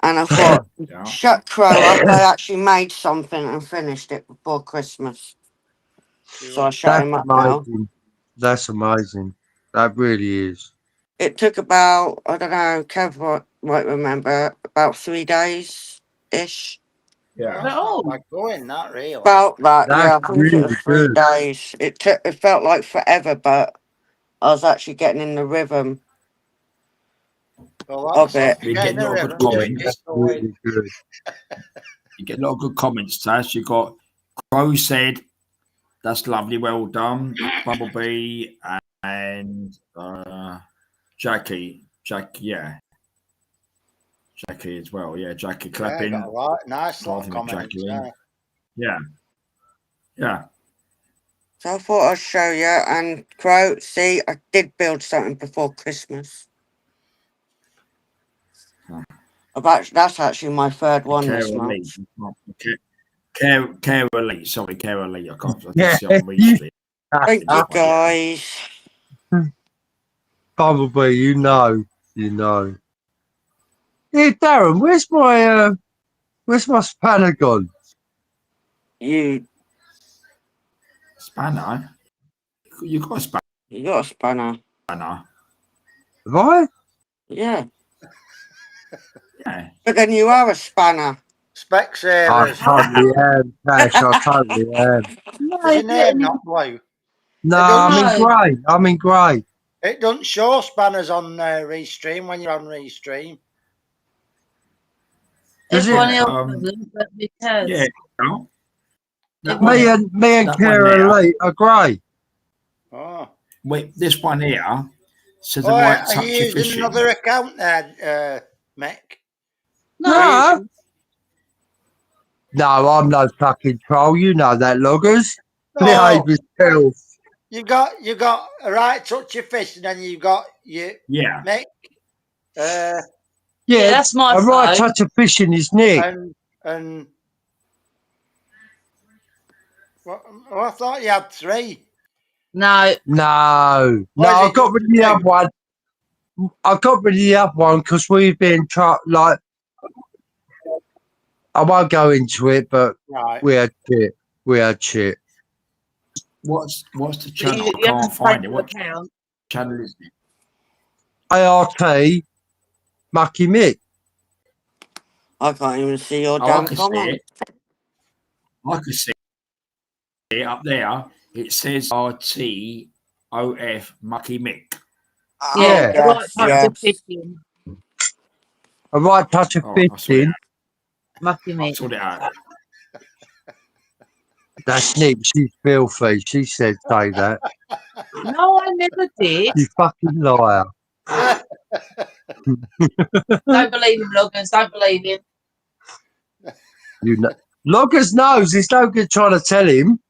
And I thought, Yeah. shut Crow up. I actually made something and finished it before Christmas. So I'll show That's him up now. amazing. That's amazing. That really is. It took about, I don't know, Kev might remember, about 3 days-ish. Yeah. That's not bad going, that, really. About that, yeah, I That's think it was really 3 good. days. It felt like forever, but I was actually getting in the rhythm Well, of it. You get a lot of good Yeah, comments. that's really good. You get a lot of good comments, Tash. You got Crow said, "That's lovely, well done." Bumblebee and Jackie, yeah, Jackie as well. Yeah, Jackie clapping. Yeah, got a lot, nice lot of Laughing at comments. Jacqueline. Yeah. Yeah. So I thought I'd show you. And Crow, see, I did build something before Christmas. That's actually my third one this month. Cara Lee. Sorry, Cara Lee. I can't Yeah. see on Reed Thank you, guys. Bumblebee, you know. Yeah, Darren, where's my spanner gone? You Spanner. You got a spanner. You got a spanner. Have I? Yeah. Yeah. But then you are a spanner. I Specsavers. totally am, Cash. I totally am. Is your name not blue? No, don't I'm in grey. It doesn't show spanners on Restream when you're on Restream. Does Everyone it? else doesn't, but because Yeah. No. That Me one, Me and that one Kara there. Lee are grey. Oh. wait, this one here says Oh, I might are touch you your using fishing. another account there, Mick? No. No, I'm no fucking troll. You know that, loggers. No, Behave yourself. you got a right touch your fish, and then you got your Yeah. Mick. yeah, Yeah, that's my a right phone. touch of fish in his neck. And well, I thought you had 3. No, No, Why is I it got rid of the two? other one. I got rid of the other one because we've been like. I won't go into it, but Right. we had shit. We had shit. What's the channel? You I can't haven't find paid it. your What account. channel is it? ART Mucky Mick. I can't even see your Oh, I damn can see comment. it. I can see it up there. It says RTOF Mucky Mick. Oh, Yeah, the right yes, touch yes. of fishing. A right touch of Oh, I saw it. fishing. Mucky I me. sorted it out. That's Nick. She's filthy. She said say that. No, I never did. You fucking liar. Don't believe him, Loggins. Don't believe him. You know. Loggers knows. It's no good trying to tell him.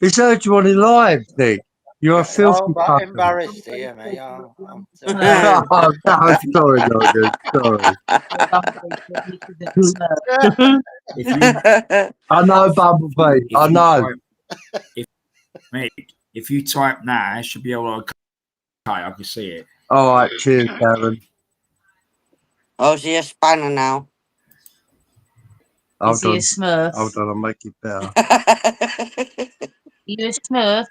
He's heard you on his live, Nick. You're a filthy Oh, but fucker. embarrassed here, mate. I'm Oh, no, sorry, Loggers. Sorry. I know, Bumblebee. I know. If you type now, it should be able to. Okay, I can see it. All right, cheers, Darren. Oh, is he a spanner now? Is he a Smurf? Hold on, I'll make it better. You a Smurf?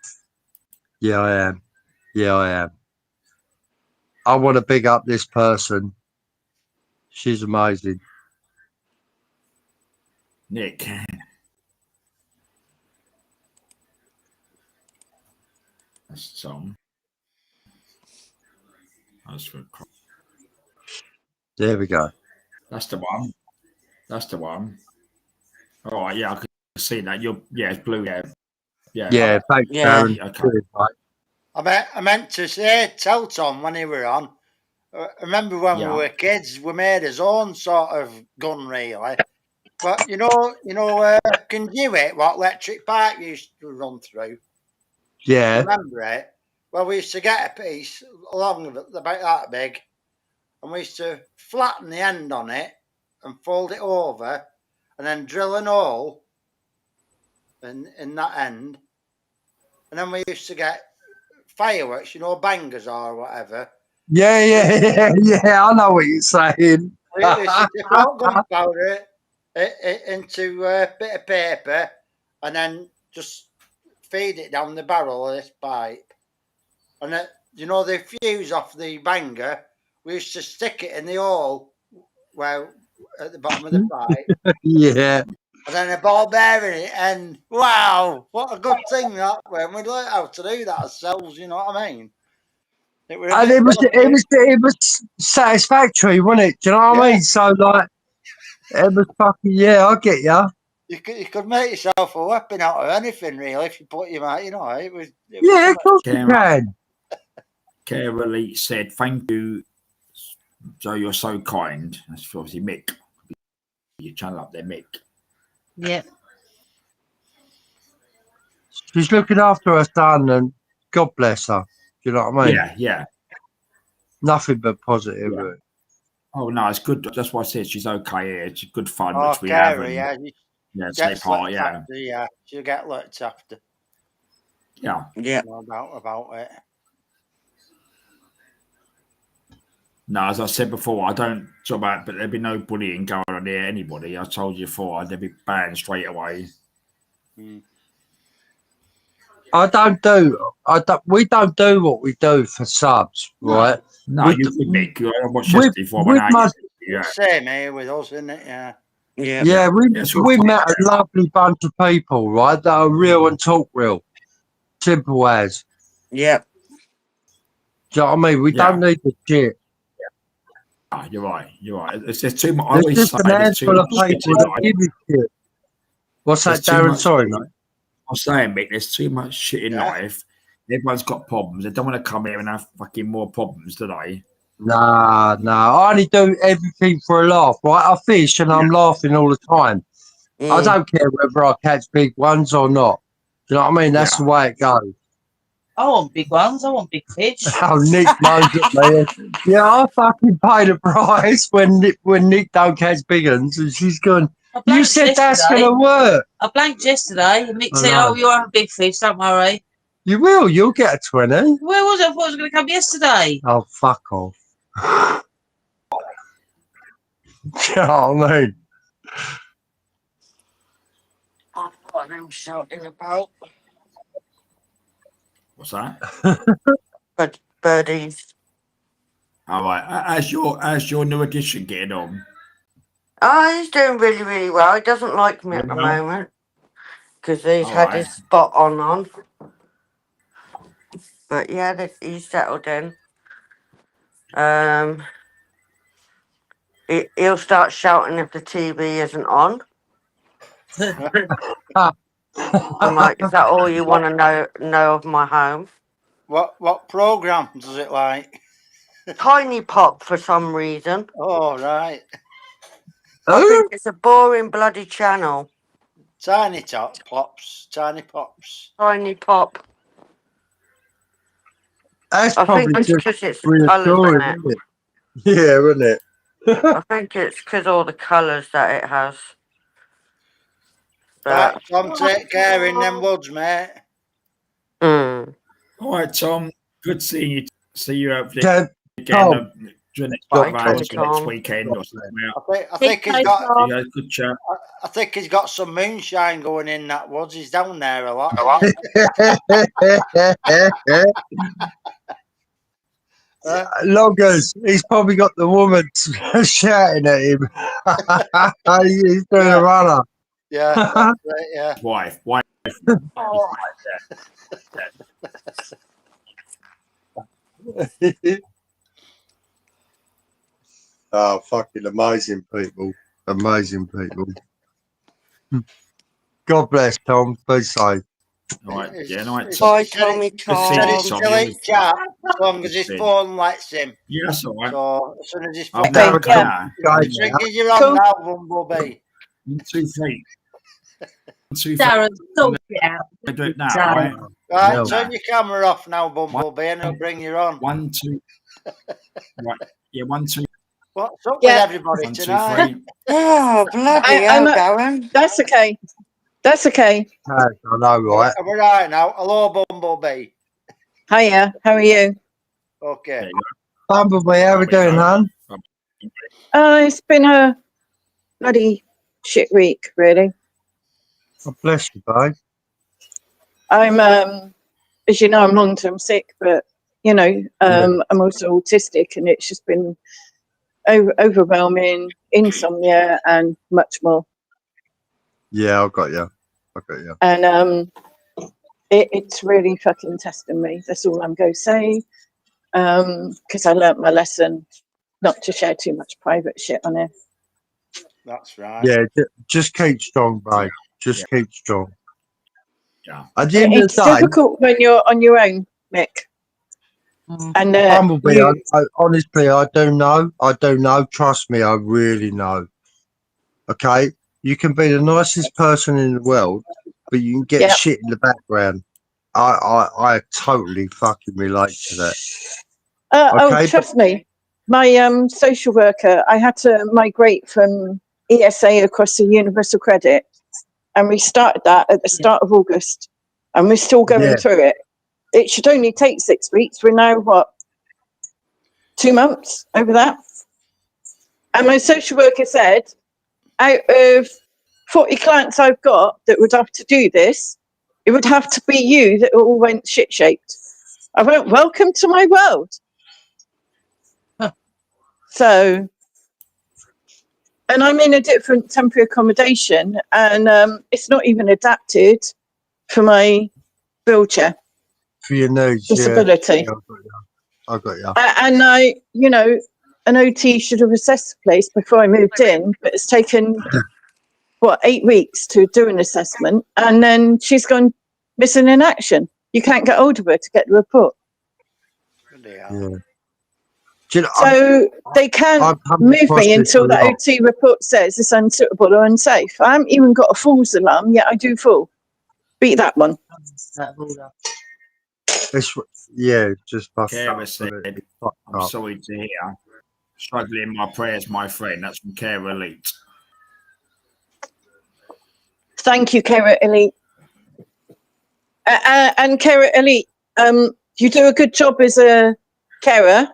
Yeah, I am. Yeah, I am. I want to big up this person. She's amazing. Nick. That's Tom. That's for. There we go. That's the one. That's the one. All right, yeah, I can see that. It's blue. Yeah, thanks, Yeah. Darren. Okay. Cheers, mate. I meant to say, tell Tom when he were on. I remember when we were kids, we made his own sort of gun, really. But can you it what electric pipe used to run through? Yeah. Remember it? Well, we used to get a piece along of it, about that big, and we used to flatten the end on it and fold it over, and then drill an hole in that end. And then we used to get fireworks, bangers or whatever. Yeah. I know what you're saying. We used to take out gunpowder into a bit of paper and then just feed it down the barrel of this pipe. And the fuse off the banger, we used to stick it in the hole at the bottom of the pipe. Yeah. And then a ball bearing it, and wow, what a good thing that when we learned how to do that ourselves, you know what I mean? And it was satisfactory, wasn't it? Do you know what I mean? So like, it was fucking I get ya. You could make yourself a weapon out of anything, really, if you put your mind. It was. Of course you can. Care Elite said, "Thank you, Joe. You're so kind." That's obviously Mick. Your channel up there, Mick. Yep. She's looking after her son, and God bless her. Do you know what I mean? Yeah. Nothing but positive. Yeah. Oh no, it's good. That's why I said she's okay here. It's good fun, Oh, which we have. Take part. Yeah, she'll get looked after. Yeah. No doubt about it. No, as I said before, I don't talk about, but there'd be no bullying going on here. Anybody, I told you before, they'd be banned straight away. We don't do what we do for subs, right? No, you could make. I watched yesterday before I went out. Same here with us, isn't it? Yeah. Yeah, we met a lovely bunch of people, right? That are real and talk real. Simple as. Yep. Do you know what I mean? We don't need the shit. Oh, you're right. There's too much. There's just an handful of people that give a shit. What's that, Darren? Sorry, mate. I'm saying, Mick, there's too much shit in life. Everyone's got problems. They don't want to come here and have fucking more problems, do they? Nah. I only do everything for a laugh, right? I fish and I'm laughing all the time. I don't care whether I catch big ones or not. Do you know what I mean? That's the way it goes. I want big ones. I want big fish. Oh, Nick moans at me. Yeah, I fucking pay the price when Nick don't catch big ones, and she's going, you said that's going to work. I blanked yesterday, and Nick said, "Oh, you'll have a big fish. Don't worry." You will. You'll get a 20. Where was it? I thought it was going to come yesterday. Oh, fuck off. You know what I mean? What are them shouting about? What's that? But birdies. All right. How's your new addition getting on? Oh, he's doing really, really well. He doesn't like me at the Well, moment because he's all had right. his spot on. But yeah, he's settled in. He'll start shouting if the TV isn't on. I'm like, is that all you want to know of my home? What program does it like? Tiny Pop for some reason. Oh, right. I think it's a boring bloody channel. Tiny Pops. Tiny Pop. That's I probably think it's just because it's the colours reassuring, in it. isn't it? Yeah, isn't it? I think it's because all the colours that it has. Right, But, Tom, take care in them woods, mate. All right, Tom. Good seeing you. See you hopefully Tom, again during the next Bye, 12 hours or Tom. next weekend or something. I think he's got. Yeah, good chat. I think he's got some moonshine going in that woods. He's down there a lot. Loggers, he's probably got the woman shouting at him. He's doing a runner. Yeah, that's it, yeah. Wife. Oh, fucking amazing people. Amazing people. God bless, Tom. Be safe. All right. Yeah, all right. Bye, He said Tommy He said Tom. he's still ain't chat as long as his phone lets him. Yeah, that's all right. So as soon as his I'll phone never lets come him, now. Guys, ringing you on Cool. now, Bumblebee. 1, 2, 3. 1, 2, 3. Darren, sort it out. I do it now, Darren. right? Right, No. turn your camera off now, Bumblebee, and he'll bring you on. 1, 2. Right. Yeah, 1, 2. What's up Yeah. with everybody 1, 2, tonight? 3. Oh, bloody I'm hell, a- Darren. That's okay. That's okay. I know, right? Am I right now? Hello, Bumblebee. Hiya. How are you? Okay. There you Bumblebee, how we doing, hon? It's been a bloody shit week, really. God bless you, babe. I'm, as you know, I'm long-term sick, but you know, I'm also autistic, and it's just been overwhelming, insomnia, and much more. Yeah, I got you. And it's really fucking testing me. That's all I'm going to say. Because I learnt my lesson not to share too much private shit on it. That's right. Yeah, just keep strong, babe. Just keep strong. Yeah. At the end of It's the day, difficult when you're on your own, Mick. And Bumblebee, I honestly, I don't know. I don't know. Trust me, I really know. Okay? You can be the nicest person in the world, but you can get Yep. shit in the background. I totally fucking relate to that. Okay, trust me. My social worker, I had to migrate from ESA across to Universal Credit, and we started that at the start of August, and we're still going through it. It should only take 6 weeks. We're now, 2 months over that? And my social worker said, out of 40 clients I've got that would have to do this, it would have to be you that all went shit-shaped. I went, welcome to my world. So, and I'm in a different temporary accommodation, and it's not even adapted for my wheelchair for your needs, disability. Yeah, I got you. And I, you know, an OT should have assessed the place before I moved in, but it's taken, 8 weeks to do an assessment, and then she's gone missing in action. You can't get hold of her to get the report. Yeah. Do you know, So they can't I've come move across me this until a the lot. OT report says it's unsuitable or unsafe. I haven't even got a fool's alarm, yet I do fool. Beat that one. It's, just fucked Kara up. said, Fucked I'm up. sorry to hear. Struggling in my prayers, my friend. That's from Kara Elite. Thank you, Kara Elite. And Kara Elite, you do a good job as a carer.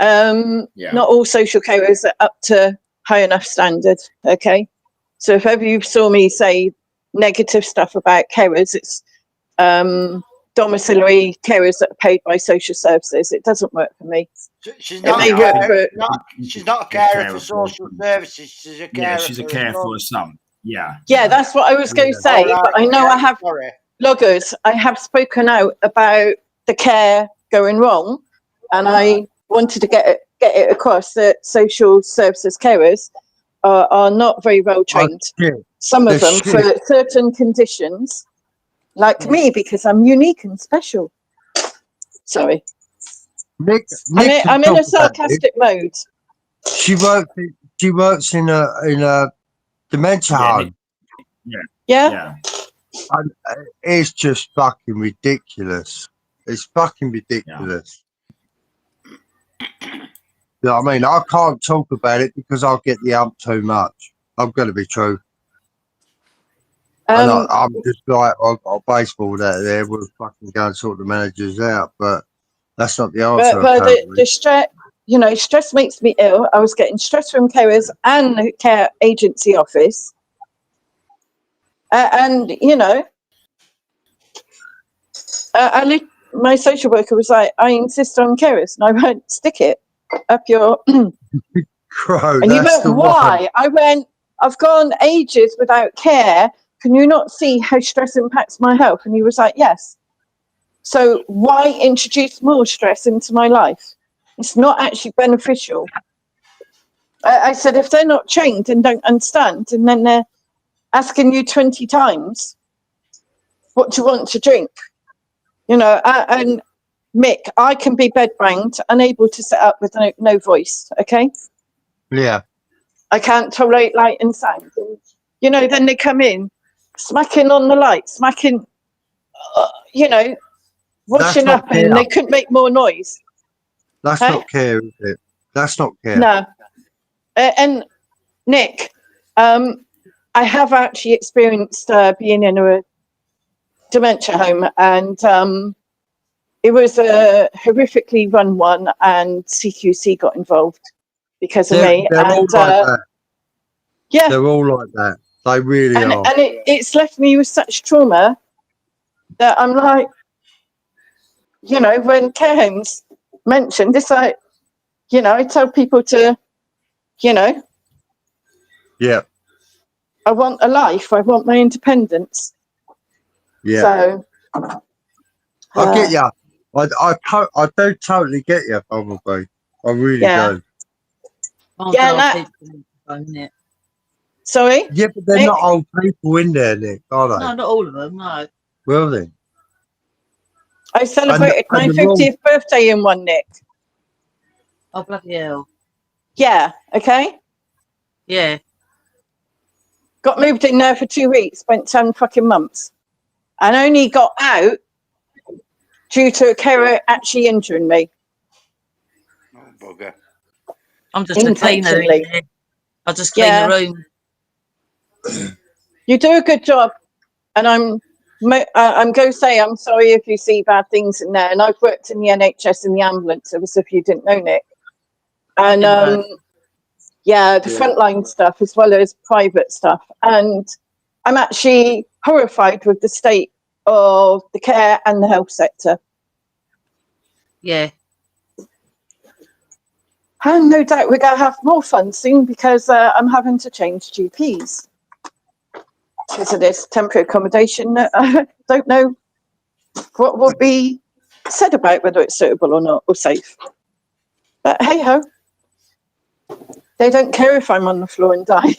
Not all social carers are up to high enough standard, okay? So if ever you saw me say negative stuff about carers. It's domiciliary carers that are paid by social services. It doesn't work for me. She's It not, may a work carer, for she's not a carer for social services. She's a carer Yeah, she's a for carer son. for her son. Yeah. yeah, that's what I was going to say. All But I right, know yeah, I have sorry. loggers. I have spoken out about the care going wrong, and I wanted to get it across that social services carers are not very well trained. Some of them for certain conditions, like me, because I'm unique and special. Sorry, Nick I'm in a sarcastic mode. She works in a dementia home. Yeah. And it's just fucking ridiculous. It's fucking ridiculous. You know what I mean? I can't talk about it because I'll get the ump too much. I'm going to be true. And I'm just like, I've got a baseball out there. We'll fucking go and sort the managers out. But that's not the answer. But the stress, stress makes me ill. I was getting stress from carers and the care agency office. My social worker was like, I insist on carers. And I went, stick it up your... Crow, and you went, why? I went, I've gone ages without care. Can you not see how stress impacts my health? And he was like, yes. So why introduce more stress into my life? It's not actually beneficial. I said, if they're not trained and don't understand, and then they're asking you 20 times, what do you want to drink? And Mick, I can be bed-banged, unable to sit up with no voice, okay? Yeah. I can't tolerate light and sound. And, then they come in, smacking on the light, smacking, washing up, and they couldn't make more noise. That's not care, is it? That's not care. No. And Nick, I have actually experienced being in a dementia home, and it was a horrifically run one, and CQC got involved because of me. They're all like that. Yeah. They're all like that. They really are. And it's left me with such trauma that I'm like, when care homes mentioned, it's like, I tell people to, yeah, I want a life. I want my independence. Yeah. So I get you. I do totally get you, probably. I really do. Sorry? Yeah, but they're not old people in there, Nick, are they? No, not all of them, no. Well then. I celebrated my 50th birthday in one, Nick. Oh, bloody hell. Yeah, okay? Yeah. Got moved in there for 2 weeks, spent 10 fucking months. And only got out due to a carer actually injuring me. Oh, bugger. I'm just a cleaner. I just clean the room. You do a good job. And I'm going to say I'm sorry if you see bad things in there. And I've worked in the NHS in the ambulance service, if you didn't know, Nick. And the frontline stuff as well as private stuff. And I'm actually horrified with the state of the care and the health sector. Yeah. And no doubt we're going to have more fun soon because I'm having to change GPs. Because of this temporary accommodation, I don't know what will be said about whether it's suitable or not, or safe. But hey ho, they don't care if I'm on the floor and die.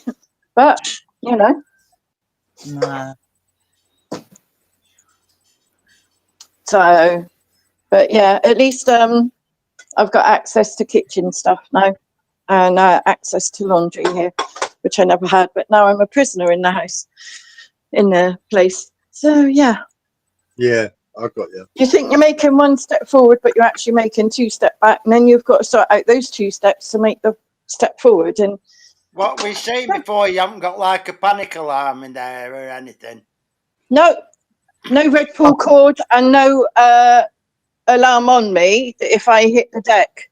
But, No. So, but yeah, at least I've got access to kitchen stuff now and access to laundry here, which I never had. But now I'm a prisoner in the house, in the place. So, yeah. Yeah, I got you. You think you're making one step forward, but you're actually making 2 steps back. And then you've got to sort out those 2 steps to make the step forward. And what we say before, you haven't got like a panic alarm in there or anything? No red pull cord and no alarm on me that if I hit the deck,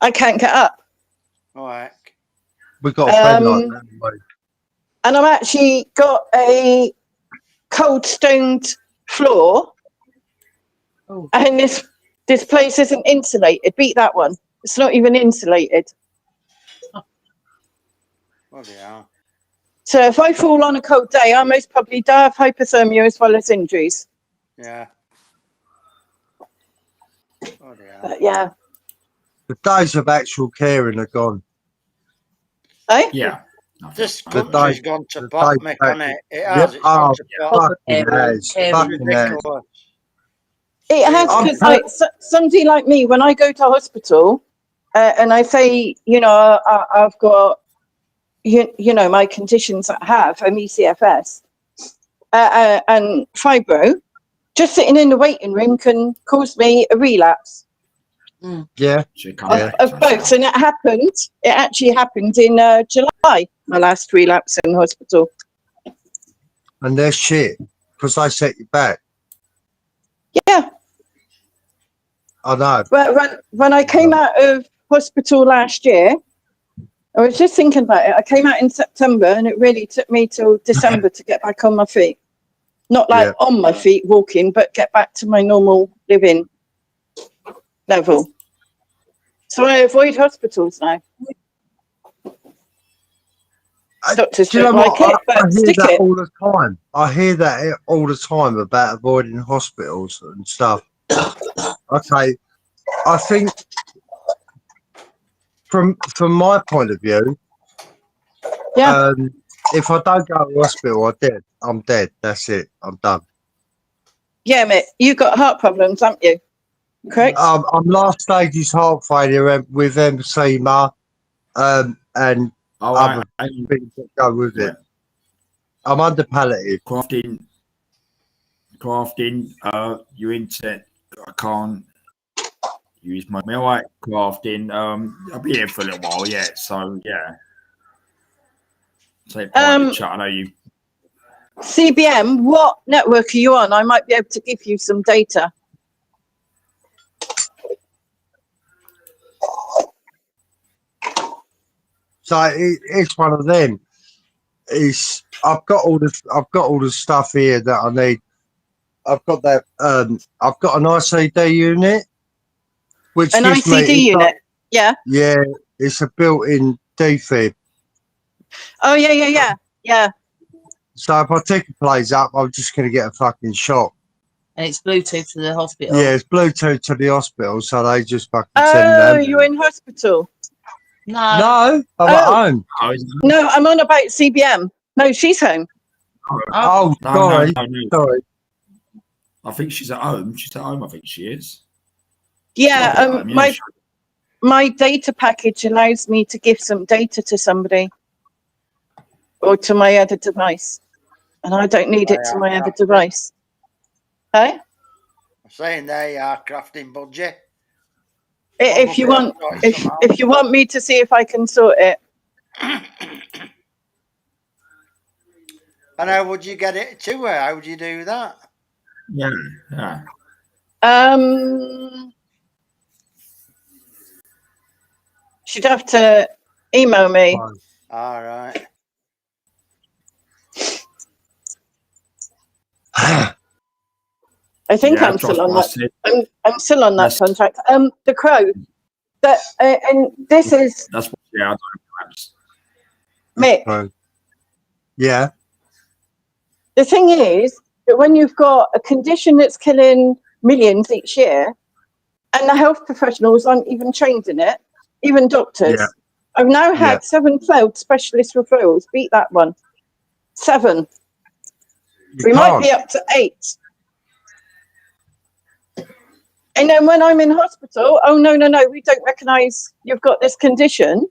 I can't get up. All right. We've got a friend like that. And I've actually got a cold stoned floor, and this place isn't insulated. Beat that one. It's not even insulated. Oh, yeah. So if I fall on a cold day, I most probably die of hypothermia as well as injuries. Yeah. Oh, yeah. But yeah. The days of actual caring are gone. Eh? Yeah. This The country's day- gone to the pot, day Mick, back- hasn't it? It has. It's Oh, gone to pot. fucking has. It's Fucking has. ridiculous. It has, I'm because like somebody like me, when I go to hospital and I say, you know, I've got, you know, my conditions that I have, I'm ECFS and fibro, just sitting in the waiting room can cause me a relapse Yeah. of both. And it actually happened in July, my last relapse in hospital. And they're shit because they set you back. Yeah. I know. But when I came out of hospital last year, I was just thinking about it. I came out in September and it really took me till December to get back on my feet. Not like on my feet walking, but get back to my normal living level. So I avoid hospitals now. Doctors Do you know don't like what? it, but I hear stick that it. all the time. I hear that all the time about avoiding hospitals and stuff. Okay, I think from my point of view, Yeah. if I don't go to hospital, I'm dead. That's it. I'm done. Yeah, mate. You got heart problems, haven't you? Correct? I'm last stages heart failure with emphysema, and other things that go with it. I'm under palliative. Crafting, your internet, I can't use my mail. Right, crafting. I'll be here for a little while yet, so yeah. Say chat. I know you. CBM, what network are you on? I might be able to give you some data. So it's one of them. I've got all the stuff here that I need. I've got that. I've got an ICD unit, which An gives ICD me unit. Yeah. Yeah, it's a built-in defib. Oh yeah. So if I take a plays up, I'm just going to get a fucking shot. And it's Bluetooth to the hospital. Yeah, it's Bluetooth to the hospital, so they just fucking send Oh, them. you're in hospital. No, I'm at home. No, I'm on about CBM. No, she's home. Oh, sorry. Sorry. I think she's at home. She's at home. I think she is. Yeah, my data package allows me to give some data to somebody or to my other device, and I don't need it to my other device. Hey? I'm saying they are crafting budget. If you want me to see if I can sort it. And how would you get it to her? How would you do that? Yeah. She'd have to email me. All right. I think I'm still on that. I'm still on that contract. The Crow. That and this is. That's what. Yeah. Mick. Yeah. The thing is that when you've got a condition that's killing millions each year, and the health professionals aren't even trained in it, even doctors. Yeah. I've now had 7 failed specialist referrals. Beat that one. 7. We might be up to 8. And then when I'm in hospital, oh, no, we don't recognise you've got this condition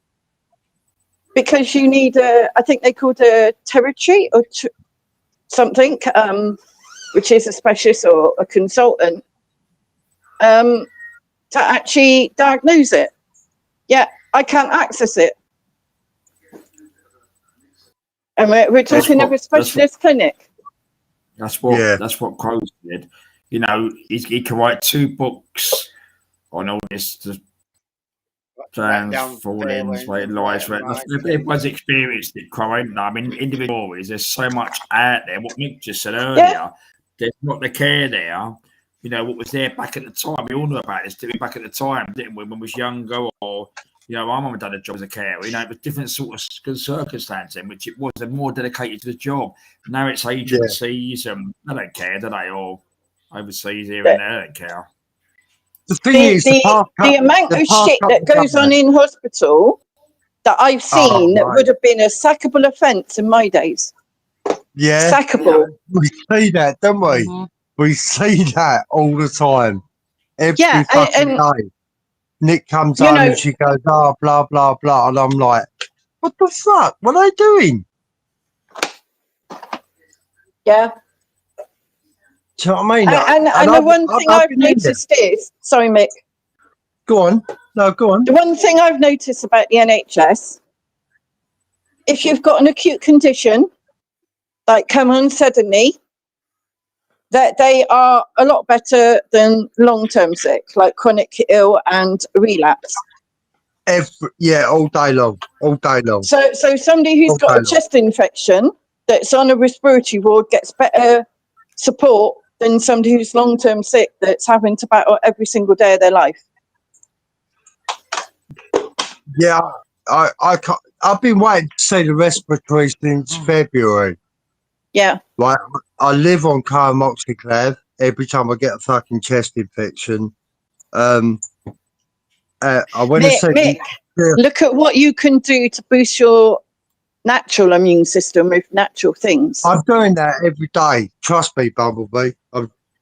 because you need I think they called a territory or something, which is a specialist or a consultant, to actually diagnose it. Yeah, I can't access it. And we're talking of a specialist clinic. That's what Crows did. You know, he can write 2 books on all this Trans, fall-ins, weight lies. Everyone's experienced it, Corinne. I mean, individuals, there's so much out there. What Nick just said earlier, there's not the care there. You know, what was there back at the time. We all knew about this back at the time, didn't we, when we was younger, or, you know, my mum had done a job as a carer. You know, it was different sort of circumstances in which it was. They're more dedicated to the job. Now it's agencies, they don't care, do they? Or overseas here and there, they don't care. The thing is, the amount of shit that goes on in hospital that I've seen would have been a sackable offence in my days. Yeah. Sackable. We see that, don't we? Mm-hmm. We see that all the time. Every fucking day. Nick comes home and she goes, blah, blah, blah. And I'm like, what the fuck? What are they doing? Yeah. Do you know what I mean? And the one thing I've noticed is, sorry, Mick. Go on. No, go on. The one thing I've noticed about the NHS, if you've got an acute condition, like come on suddenly, that they are a lot better than long-term sick, like chronic ill and relapse. All day long. So somebody who's got a chest infection that's on a respiratory ward gets better support than somebody who's long-term sick that's having to battle every single day of their life. Yeah, I've been waiting to see the respiratory since February. Yeah. Like, I live on Comoxiclav every time I get a fucking chest infection. I went Mick, look at what you can do to boost your natural immune system with natural things. I'm doing that every day. Trust me, Bumblebee.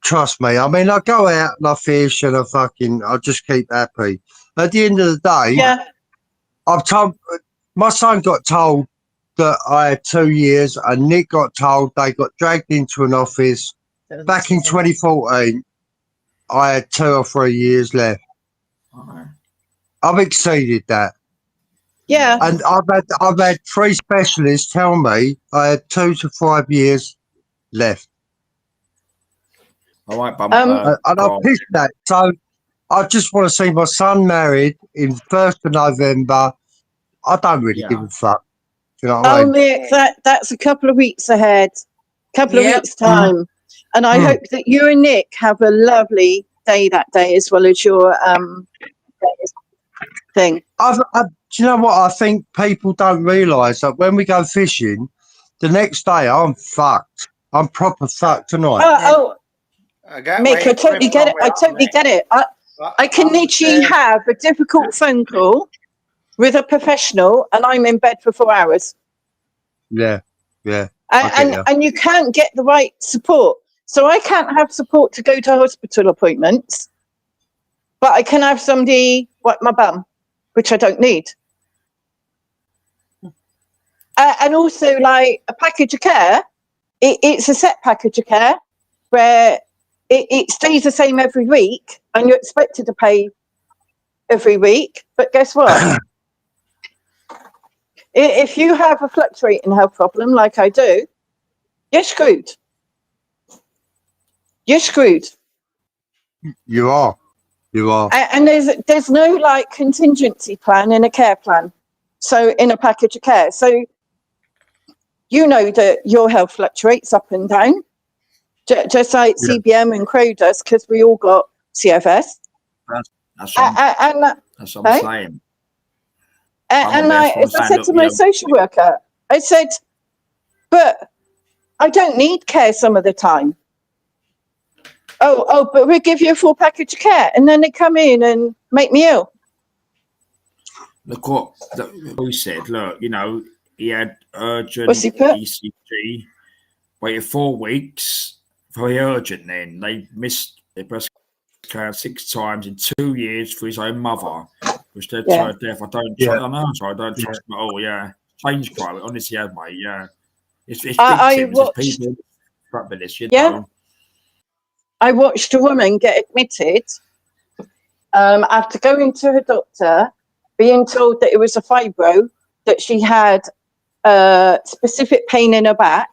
Trust me. I mean, I go out and I fish and I just keep happy. At the end of the day, my son got told that I had 2 years, and Nick got told they got dragged into an office back in 2014. I had 2 or 3 years left. I've exceeded that. Yeah. And I've had 3 specialists tell me I had 2 to 5 years left. All right, and I pissed that. So I just want to see my son married in 1st of November. I don't really give a fuck. You know what I mean? Mick, that's a couple of weeks ahead. Couple of weeks time. And I hope that you and Nick have a lovely day that day, as well as your thing. Do you know what? I think people don't realise that when we go fishing, the next day I'm fucked. I'm proper fucked tonight. Mick, I totally get it. I totally get it. I can literally have a difficult phone call with a professional and I'm in bed for 4 hours. Yeah. And you can't get the right support. So I can't have support to go to hospital appointments, but I can have somebody wipe my bum, which I don't need. And also, like, a package of care, it's a set package of care where it stays the same every week and you're expected to pay every week. But guess what? If you have a fluctuating health problem like I do, you're screwed. You're screwed. You are. And there's no like contingency plan in a care plan. So in a package of care. So you know that your health fluctuates up and down, just like CBM and Crow does, because we all got CFS. That's what I'm saying. And as I said to my social worker, I said, but I don't need care some of the time. Oh, but we'll give you a full package of care. And then they come in and make me ill. Look what we said. Look, you know, he had urgent ECG, waited 4 weeks, very urgent then. They missed their breast cancer 6 times in 2 years for his own mother, which led to her death. I don't trust him at all, Changed quite, honestly, mate, It's victims, it's people struck with this, you know. I watched a woman get admitted after going to her doctor, being told that it was a fibro, that she had specific pain in her back.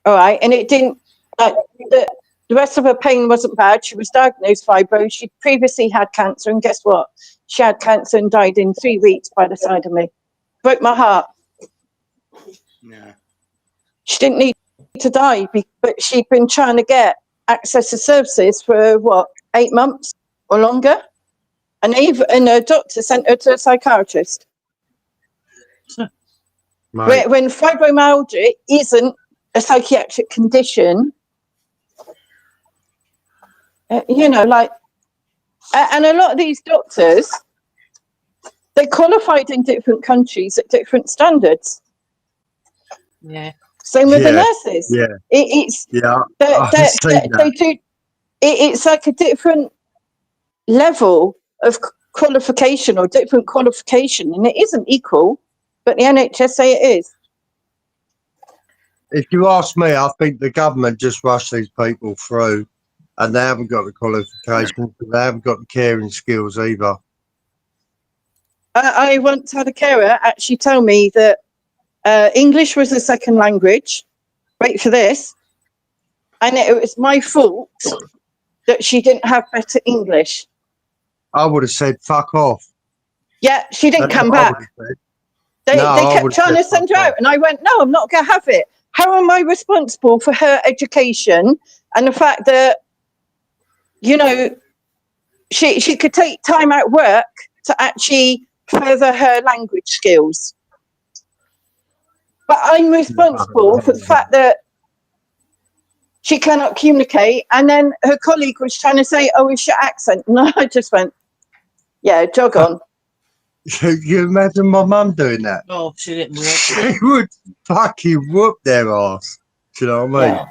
All right. And it didn't, the rest of her pain wasn't bad. She was diagnosed fibro. She'd previously had cancer. And guess what? she had cancer and died in 3 weeks by the side of me. Broke my heart. Yeah. She didn't need to die, but she'd been trying to get access to services for, 8 months or longer? And a doctor sent her to a psychiatrist. Mate, When fibromyalgia isn't a psychiatric condition, and a lot of these doctors, they're qualified in different countries at different standards. Yeah. Same with the Yeah, nurses. yeah. It's yeah, I've seen they that. do. It's like a different level of qualification or different qualification, and it isn't equal. But the NHS say it is. If you ask me, I think the government just rushed these people through, and they haven't got the qualifications, but they haven't got the caring skills either. I once had a carer actually tell me that English was a second language. Wait for this. And it was my fault that she didn't have better English. I would have said, fuck off. Yeah, she didn't That's come what I back. would have said. They No, I kept would've trying to said send her fuck out. And I went, no, I'm not going to have it. How am I responsible for her education and the fact that, she could take time out work to actually further her language skills? But I'm responsible for the fact that she cannot communicate. And then her colleague was trying to say, oh, it's your accent. And I just went, yeah, jog on. You imagine my mum doing that? Oh, she didn't work. She would fucking whoop their ass. Do you know what I mean? Yeah.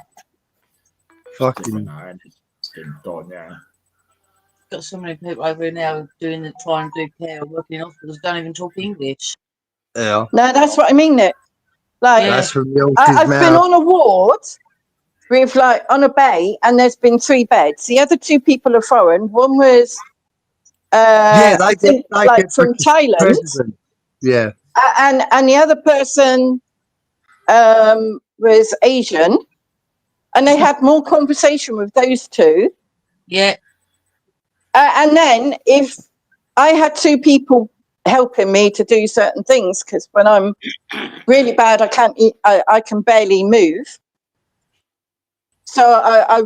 Fucking. It's been done, yeah. Got so many people over here now trying to do care, working in hospitals, don't even talk English. Yeah. No, that's what I mean, Nick. Like, Yeah. That's from the I've horse's been mouth. on a ward with on a bay, and there's been 3 beds. The other 2 people are foreign. One was Yeah, I they think, get from British Thailand, president. Yeah. and the other person was Asian, and they had more conversation with those 2. Yeah. And then if I had 2 people helping me to do certain things, because when I'm really bad, I can't eat, I can barely move. So I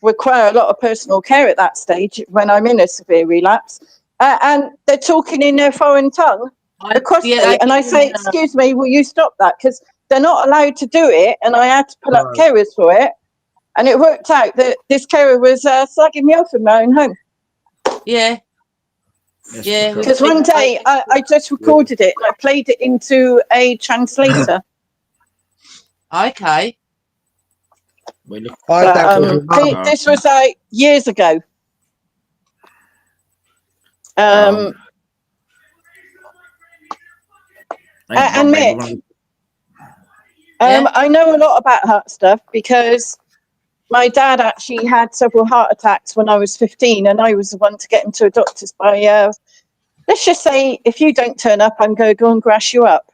require a lot of personal care at that stage when I'm in a severe relapse. And they're talking in their foreign tongue across me. And I say, excuse me, will you stop that? Because they're not allowed to do it. And I had to pull up carers for it. And it worked out that this carer was slagging me off in my own home. Yeah. Yes, Yeah, for sure. Because one day I just recorded it and I played it into a translator. Okay. We look, I had that with But, my mum. this was years ago. Um, and maybe Mick, Yeah. I know a lot about heart stuff because my dad actually had several heart attacks when I was 15, and I was the one to get him to a doctor's by, let's just say, if you don't turn up, I'm going to go and grass you up.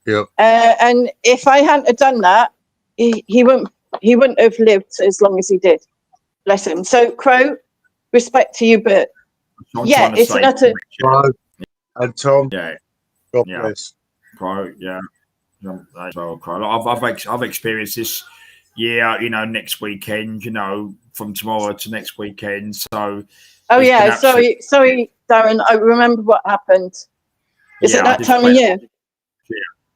Yep. And if I hadn't have done that, he wouldn't have lived as long as he did. Bless him. So, Crow, respect to you, but I'm yeah, trying to it's say, another. Bro. And Tom, Yeah, God Yeah. bless. Pro, yeah. Well, Pro. I've experienced this year, next weekend, from tomorrow to next weekend. So Oh it's yeah, been sorry, Darren. I remember what happened. Is it that this time of year?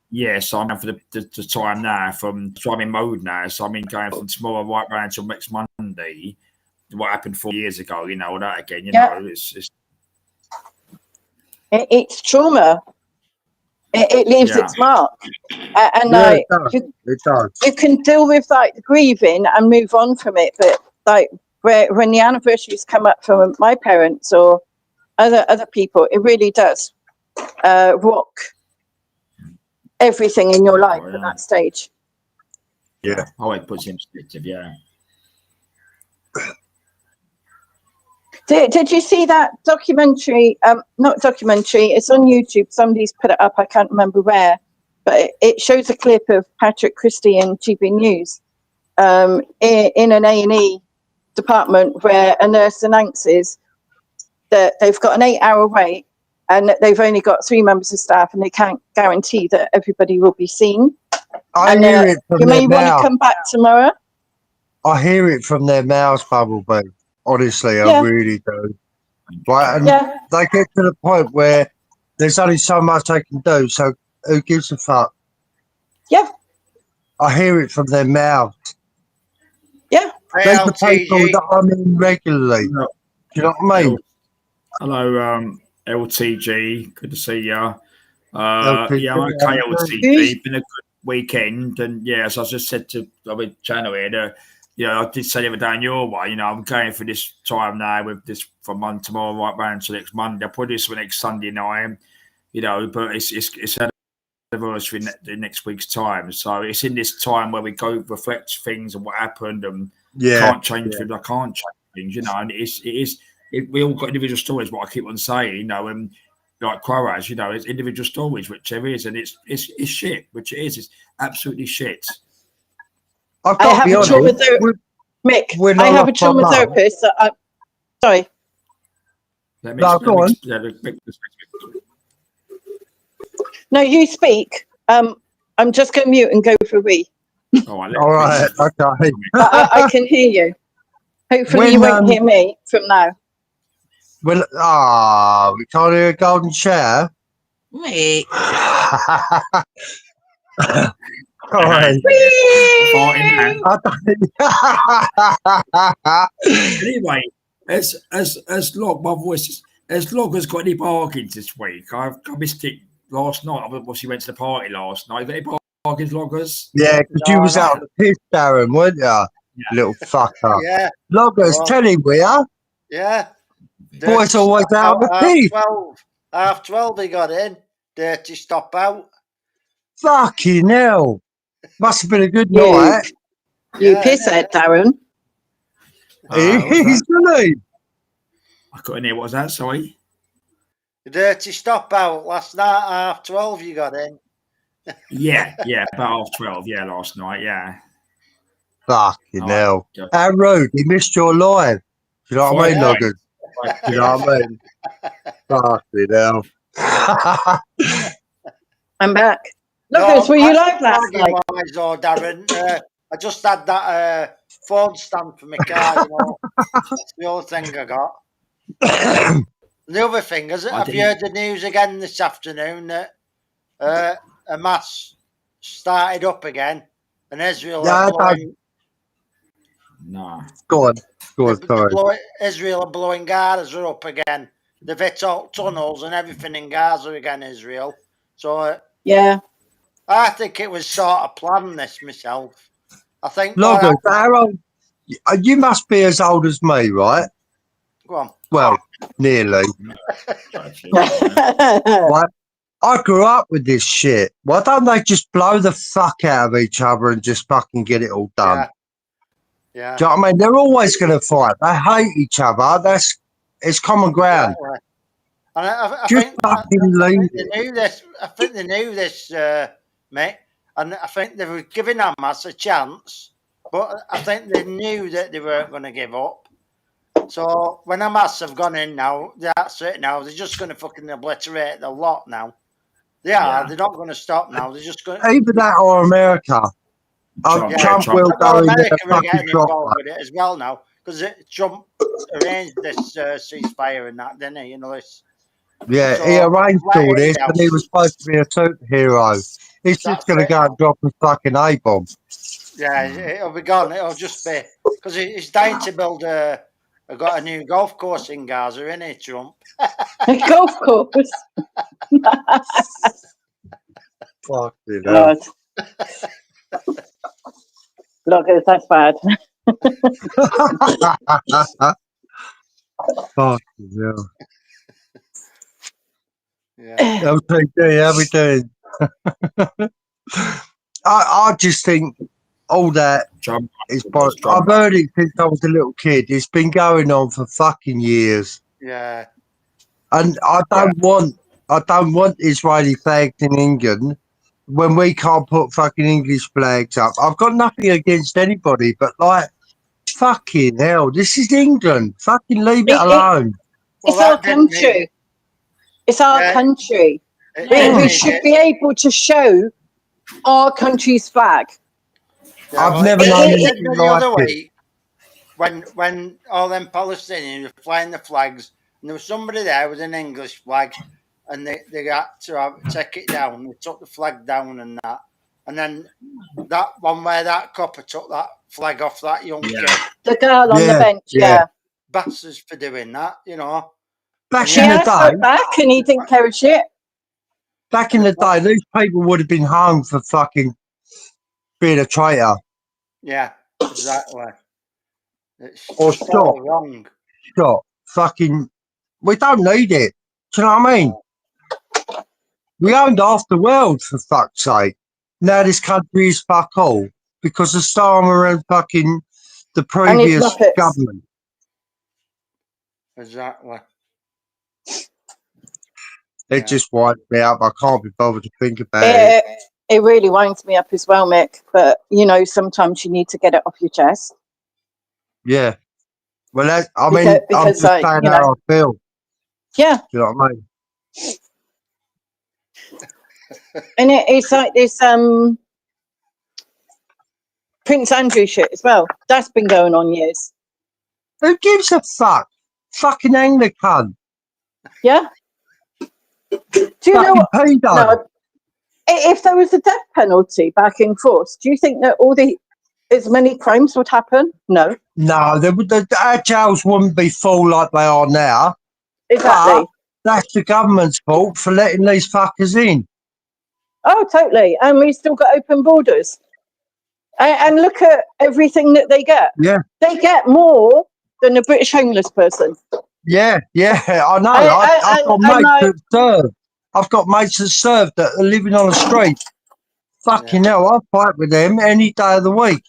Yeah, so I'm for the time now so I'm in mode now. So I'm going from tomorrow right round till next Monday. What happened 4 years ago, all that again, Yeah. it's It's trauma. It leaves Yeah. its mark, and Yeah, like it does. It does. you can deal with like the grieving and move on from it, but like when the anniversaries come up from my parents or other people, it really does rock everything in your life at that stage. Yeah. Oh, it puts it in perspective, yeah. Did you see that documentary? Not documentary. It's on YouTube. Somebody's put it up. I can't remember where, but it shows a clip of Patrick Christie in GB News in an A&E department where a nurse announces that they've got an 8-hour wait and that they've only got 3 members of staff and they can't guarantee that everybody will be seen. I And hear it from you may their want to mouth. come back tomorrow. I hear it from their mouths, Bumblebee. Honestly, I Yeah. really do. Right, and Yeah. they get to the point where there's only so much they can do. So who gives a fuck? Yeah. I hear it from their mouths. Yeah. These are people LTG. that I'm in regularly. No. Do you know what I mean? Hello, LTG. Good to see you. LTG, Yeah, I'm okay, how you LTG. Been a good weekend, and yeah, as I just said to Channel here, I did say the other day in your way, I'm going for this time now with this from Monday tomorrow right round to next Monday. I'll put this for next Sunday night, but it's anniversary in next week's time. So it's in this time where we go reflect things and what happened, and can't change things. I can't change things, and we all got individual stories. What I keep on saying, and like Quaraz, it's individual stories, which there is, and it's shit, which it is. It's absolutely shit. I've I got to have be a honest. trauma therapist. Mick, when I I have a lost my trauma mum- therapist. Sorry. No, go on. No, you speak. I'm just going to mute and go for a wee. All right, okay. I can hear you. Hopefully you won't hear me from now. Well, we can't hear a golden shower. Mick. All right. Anyway, as Log, my voice, as Log has got any bargains this week. I missed it last night. I obviously went to the party last night. Got any bargains, Loggers? Yeah, because you was out on the piss, Darren, weren't you? Little fucker. Yeah. Loggers, tell him we are. Yeah. Boys always out on the piss. 12 he got in. Dirty stop out. Fucking hell. Must have been a good night. You pisshead, Darren. He's really. I couldn't hear. What was that? Sorry. The dirty stop out last night, 12 you got in. Yeah, about 12. Yeah, last night. Yeah. Fucking hell. How rude. He missed your live. Do you know what I mean, Loggers? Do you know what I mean? Fucking hell. I'm back. Loggers, were you live last night? Darren, I just had that phone stand for my car, That's the only thing I got. The other thing is, have you heard the news again this afternoon that Hamas started up again and Israel are blowing... No. Go on, sorry. Israel are blowing Gaza up again. They've hit all tunnels and everything in Gaza again, Israel. So... yeah. I think it was sort of planned this myself. I think... Loggers, how old... You must be as old as me, right? Go on. Well, nearly. Right? I grew up with this shit. Why don't they just blow the fuck out of each other and just fucking get it all done? Yeah. Do you know what I mean? They're always going to fight. They hate each other. It's common ground. And I just think, fucking leave they knew this. I think they knew this, mate. And I think they were giving Hamas a chance, but I think they knew that they weren't going to give up. So when Hamas have gone in now, that's it now. They're just going to fucking obliterate the lot now. They are. Yeah. They're not going to stop now. They're just going. Either that or America. Trump will go in America there are getting involved with it as well now because Trump arranged this ceasefire and that, didn't he? This. Yeah, so, he arranged all this, and he was supposed to be a superhero. He's just going to go and drop a fucking A-bomb. Yeah, it'll be gone. It'll just be because he's dying to build got a new golf course in Gaza, isn't he, Trump? A golf course. Fucking hell. Loggers, that's bad. Fucking hell. Yeah. LTG, how we doing? I just think all that is. I've heard it since I was a little kid. It's been going on for fucking years. Yeah. And I don't want Israeli flags in England when we can't put fucking English flags up. I've got nothing against anybody, but fucking hell, this is England. Fucking leave it alone. It's that our didn't need country. it. It's our Yeah. country. It We didn't we need should it. be able to show our country's flag. Yeah, I've well, never it known it- did anything the like other it. week when all them Palestinians were flying the flags, and there was somebody there with an English flag, and they got to take it down. They took the flag down and that, and then that one where that copper took that flag off that young kid. The girl on the Yeah, bench, yeah. yeah. Bastards for doing that, you know. Back She in the asked for day, it back and he didn't care a shit. these people would have been hung for fucking being a traitor Yeah, exactly. It's or just all wrong. shot. Fucking, we don't need it. Do you know what I mean? We owned half the world, for fuck's sake. Now this country is fuck all because of Starmer and fucking the And his previous Muppets. government. Exactly. It Yeah. just wiped me out. I can't be bothered to think about it. It really winds me up as well, Mick. But, you know, sometimes you need to get it off your chest. Yeah. Well, I'm Because, just saying you how know, I feel. yeah. Do you know what I mean? And it's like this Prince Andrew shit as well. That's been going on years. Who gives a fuck? Fucking Anglican. Yeah. Do you know Fucking what? pedo. No, if there was a death penalty back in force, do you think that as many crimes would happen? No. No, our jails wouldn't be full like they are now. Exactly. But that's the government's fault for letting these fuckers in. Oh, totally. And we've still got open borders. And look at everything that they get. Yeah. They get more than a British homeless person. Yeah, I know. I've got mates that serve. I've got mates that serve that are living on the street. Fucking hell, I'll fight with them any day of the week.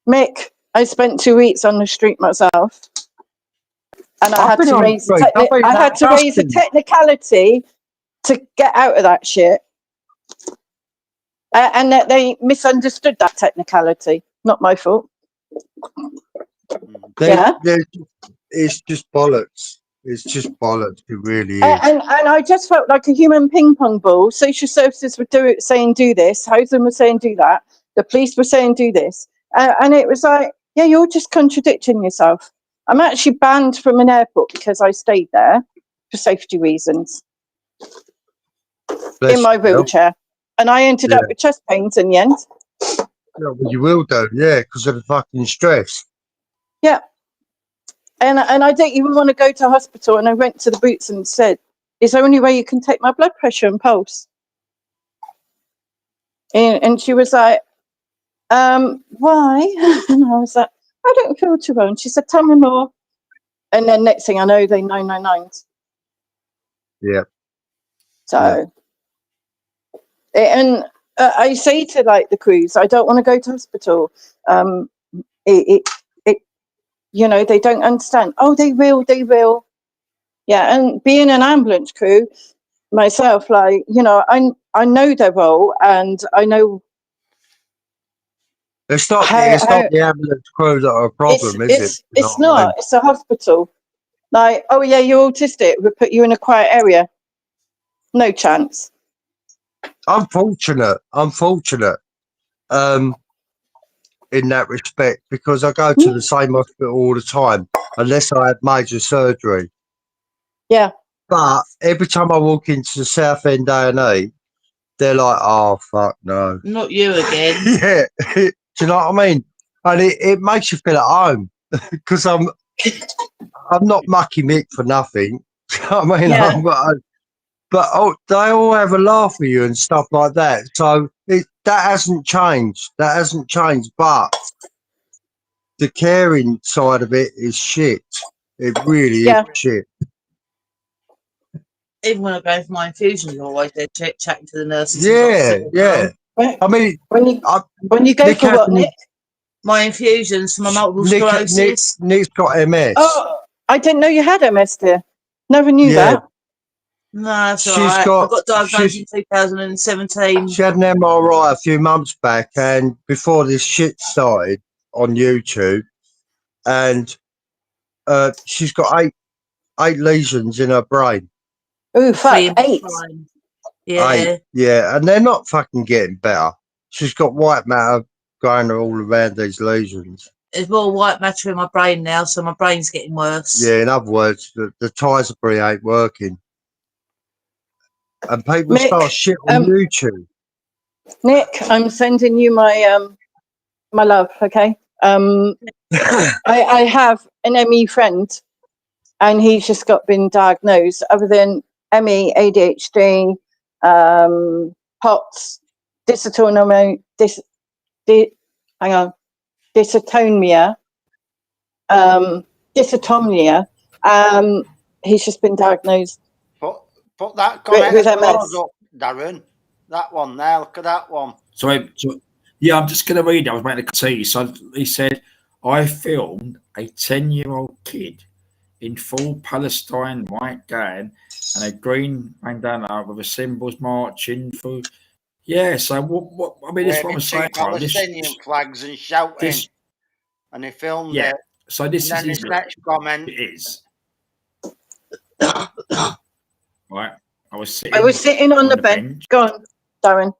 Mick, I spent 2 weeks on the street myself. And I had to raise a technicality to get out of that shit. And that they misunderstood that technicality. Not my fault. It's just bollocks. It's just bollocks. It really is. And I just felt like a human ping pong ball. Social services were saying do this. Housing were saying do that. The police were saying do this. And it was like, yeah, you're just contradicting yourself. I'm actually banned from an airport because I stayed there for safety reasons. In my wheelchair. And I ended up with chest pains in the end. Yeah, well, you will do, because of the fucking stress. Yeah. And I didn't even want to go to hospital. And I went to the Boots and said, is there any way you can take my blood pressure and pulse? And she was like, why? And I was like, I don't feel too well. And she said, tell me more. And then next thing I know, they 999'd. Yeah. So, and I say to like the crews, I don't want to go to hospital. You know, they don't understand. Oh, they will. Yeah, and being an ambulance crew myself, like, you know, I know their role and I know. It's not the ambulance crew that are a problem, is it? It's not. It's a hospital. Like, oh yeah, you're autistic. We'll put you in a quiet area. No chance. I'm fortunate. In that respect, because I go to the same hospital all the time, unless I had major surgery. Yeah. But every time I walk into the Southend A&E, they're like, "Oh fuck no, not you again." Yeah, do you know what I mean? And it makes you feel at home because I'm not mucky Mick for nothing. Do you know what I mean? Yeah. But they all have a laugh with you and stuff like that. So that hasn't changed. But the caring side of it is shit. It really is shit. Even when I go for my infusions, I'm always there chatting to the nurses. Yeah. I mean, when you go for what, Nick? My infusions for my multiple sclerosis. Nick's got MS. Oh, I didn't know you had MS, dear. Never knew that. No, that's all right. I got diagnosed in 2017. She had an MRI a few months back, and before this shit started on YouTube, and she's got 8 lesions in her brain. Ooh, fuck, Three in my 8. brain. Yeah. 8, yeah, and they're not fucking getting better. She's got white matter going all around these lesions. There's more white matter in my brain now, so my brain's getting worse. Yeah, in other words, the Tisbury ain't working. And people Mick, start shit on YouTube. Nick, I'm sending you my my love, okay? I have an ME friend, and he's just been diagnosed. Other than ME, ADHD, POTS, dysautonomia, dysautonomia, he's just been diagnosed. Put that With comment MS. up, Darren. That one there. Look at that one. So yeah, I'm just going to read it. I was making a tea. So he said, I filmed a 10-year-old kid in full Palestine white gown and a green bandana with the symbols marching through. Yeah, so what I mean, this what I'm saying. Palestinian flags and shouting. And he filmed it. So this and then is his next comment. It is. Right. I was sitting on the bench. Go on, Darren.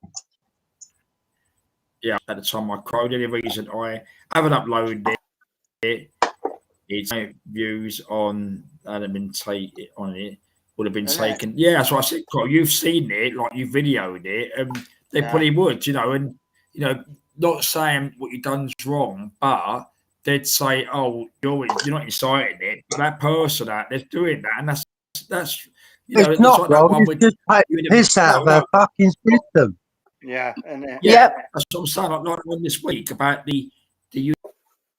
Yeah, at the time I cried. The only reason I haven't uploaded it, it's my views on that have been taken on it would have been taken. Yeah, so I said, Carl, you've seen it, like you videoed it, and they probably would, and not saying what you've done's wrong, but they'd say, "Oh, you're not inciting it." But that person they're doing that, and that's it's not, bro. It's just take the piss out of our fucking system. Yeah, that's what I'm saying. Like one this week about the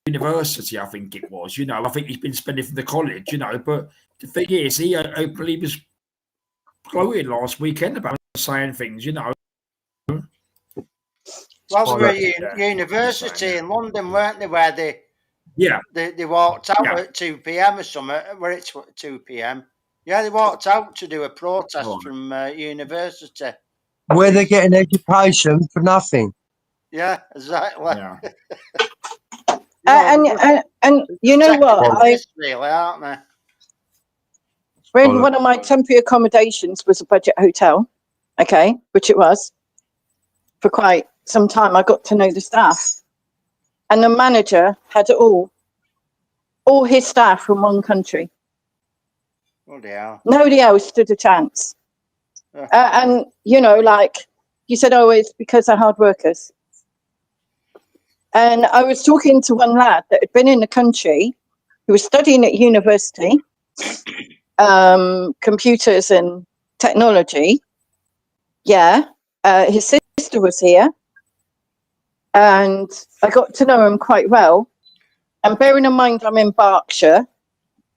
university, I think it was. I think he's been spending from the college. But the thing is, he openly was gloating last weekend about saying things. Well, they were at university in London, weren't they? Where they walked out at 2 p.m. or something. Where it's 2 p.m. Yeah, they walked out to do a protest from university. Where they're getting education for nothing. Yeah, exactly. Yeah. And you know what? Really, aren't they? One of my temporary accommodations was a budget hotel, okay, which it was for quite some time. I got to know the staff, and the manager had all his staff from one country. Oh dear. Nobody else stood a chance. And like you said, it's because they're hard workers. And I was talking to one lad that had been in the country, who was studying at university, computers and technology. Yeah, his sister was here, and I got to know him quite well. And bearing in mind I'm in Berkshire,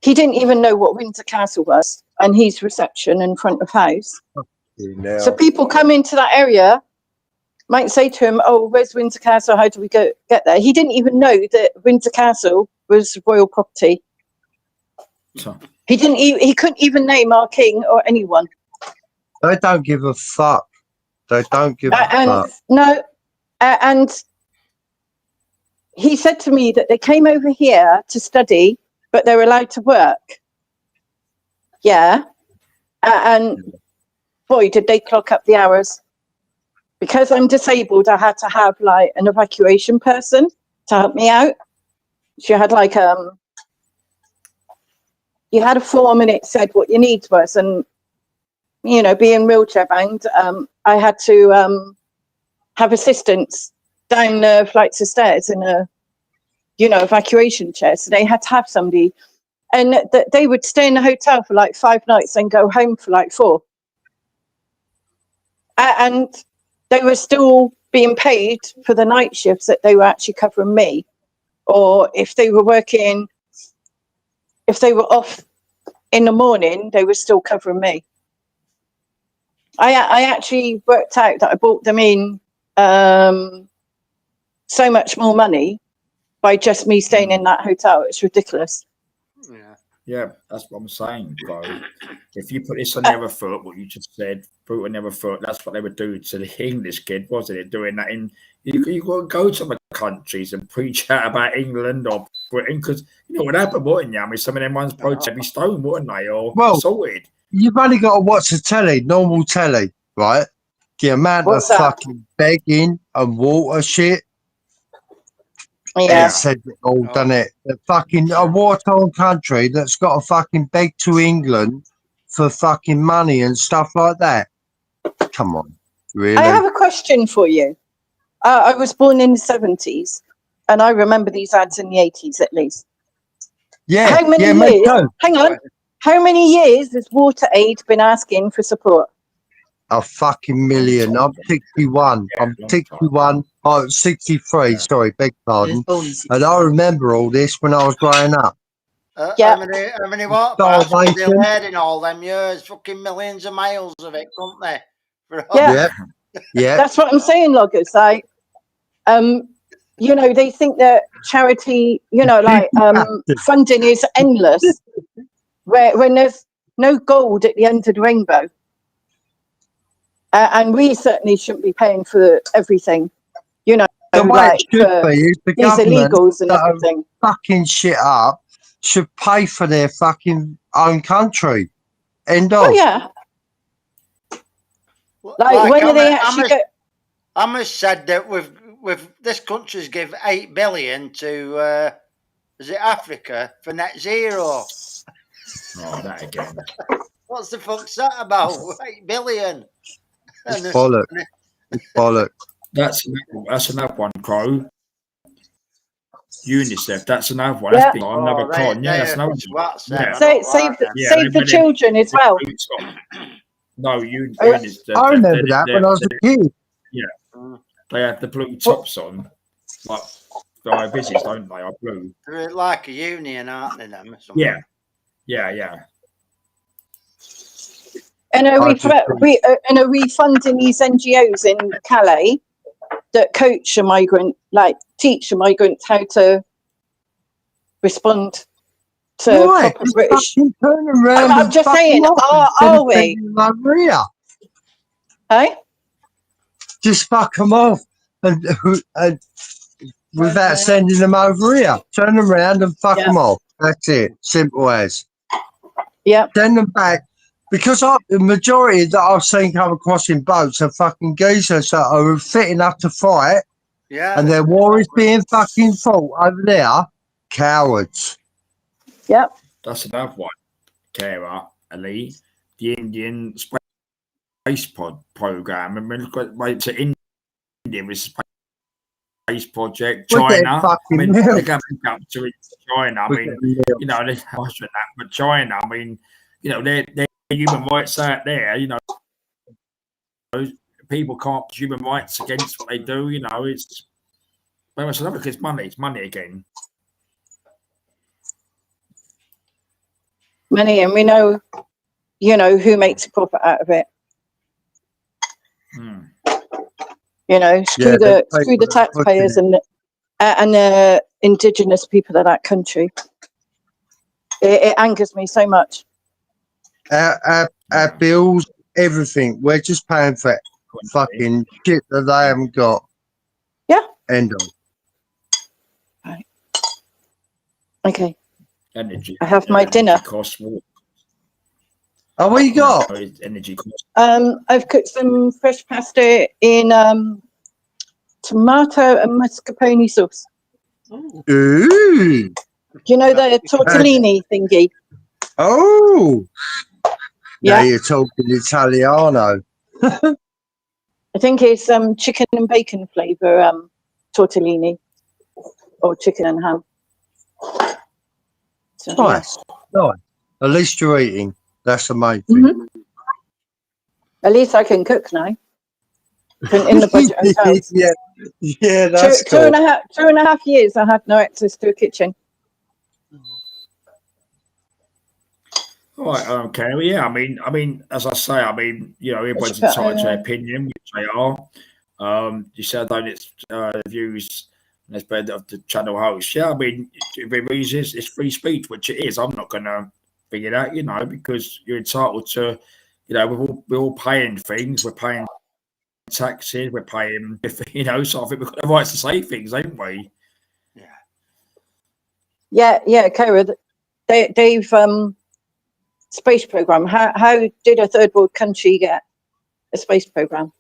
he didn't even know what Windsor Castle was, and he's reception and front of house. So people come into that area, might say to him, "Oh, where's Windsor Castle? How do we get there?" He didn't even know that Windsor Castle was royal property. So. He couldn't even name our king or anyone. They don't give a fuck. They don't give a fuck. No, and he said to me that they came over here to study, but they're allowed to work. Yeah. And boy, did they clock up the hours. Because I'm disabled, I had to have like an evacuation person to help me out. She had like you had a form and it said what your needs was, and being wheelchair bound, I had to have assistance down the flights of stairs in a evacuation chair. So they had to have somebody, and they would stay in the hotel for like 5 nights and go home for like 4. And they were still being paid for the night shifts that they were actually covering me, or if they were off in the morning, they were still covering me. I actually worked out that I bought them in so much more money by just me staying in that hotel. It's ridiculous. Yeah. Yeah, that's what I'm saying, bro. If you put this on the other foot, what you just said, put it on the other foot, that's what they would do to the English kid, wasn't it? Doing that in, you got to go to other countries and preach out about England or Britain, because you know what happened, wouldn't you? I mean, some of them ones protest be stoned, wouldn't they, or assaulted? You've only got to watch the telly, normal telly, right? The amount What's of that? fucking begging and water shit. Yeah. It said it all, done it? The fucking a war-torn country that's got to fucking beg to England for fucking money and stuff like that. Come on, really? I have a question for you. I was born in the 70s, and I remember these ads in the 80s at least. Yeah, How many yeah, me years? too. Hang on. How many years has WaterAid been asking for support? A fucking million. I'm 61. I'm 61. Oh, 63. Sorry, beg pardon. And I remember all this when I was growing up. How many water parks were Starvation. delayed in all them years? Fucking millions of miles of it, couldn't they? Yeah. Yeah. That's what I'm saying, loggers. Like, you know, they think that charity, you know, like funding is endless, when there's no gold at the end of the rainbow. And we certainly shouldn't be paying for everything, you know. The way like, it should be is the these government illegals and that are everything. fucking shit up should pay for their fucking own country. End of. Oh yeah. Like when are they actually go? Amos said that with this country's give 8 billion to is it Africa for net zero? Oh, that again. What's the fuck's that about? 8 billion. It's bollocks. It's bollocks. That's another one, Crow. UNICEF, that's another one. That's another con. Yeah, that's another one. Save the children as well. No, UNICEF. I remember that when I was a kid. Yeah. They had the blue tops on. Like the business, don't they? Are blue. They're like a union, aren't they, them? Yeah. Yeah. And are we funding these NGOs in Calais that coach a migrant, like teach a migrant how to respond to proper British? I'm just saying, are we? Maria. Hey? Just fuck them off and without sending them over here. Turn them around and fuck them off. That's it. Simple as. Yeah. Send them back. Because the majority that I've seen come across in boats are fucking geezers that are fit enough to fight. Yeah. And their war is being fucking fought over there. Cowards. Yep. That's another one, Kara, Ali. The Indian space pod program. And look to India with space project. China. I mean, they're going up to China. I mean, you know, there's much of that. But China, I mean, you know, they're human rights out there, you know. People can't put human rights against what they do, you know. It's very much another because it's money again. Money, and we know, you know, who makes a profit out of it. You know, screw the taxpayers and the indigenous people of that country. It angers me so much. Our bills, everything. We're just paying for fucking shit that they haven't got. Yeah. End of. Right. Okay. Energy. I have my dinner. Costs more. Oh, what you got? Energy costs. I've cooked some fresh pasta in tomato and mascarpone sauce. Ooh. Do you know the tortellini thingy? Oh. Yeah. Now you're talking Italiano. I think it's chicken and bacon flavour tortellini or chicken and ham. So, Nice. Nice. At least you're eating. That's the main thing. At least I can cook now. In the budget hotels. Yeah, that's cool. 2.5 years I had no access to a kitchen. All right, okay. Well, yeah, I mean, as I say, I mean, you know, everybody's entitled to their opinion, which they are. You said I don't views as being the channel host. Yeah, I mean, it's free speech, which it is. I'm not going to figure that, you know, because you're entitled to, you know, we're all paying things. We're paying taxes. We're paying, you know, so I think we've got the right to say things, haven't we? Yeah, Kara, they've space program. How did a third world country get a space program?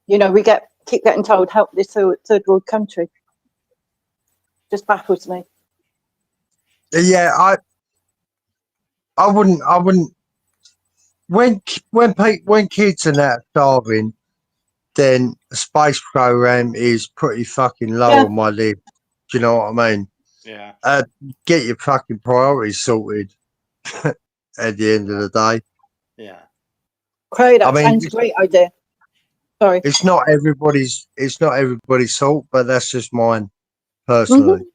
You know, we keep getting told help this third world country. Just baffles me. Yeah, I wouldn't. When kids are now starving, then the space program is pretty fucking low on my list. Do you know what I mean? Yeah. Get your fucking priorities sorted at the end of the day. Yeah. Craig, that sounds a great idea. Sorry. It's not everybody's fault, but that's just mine personally.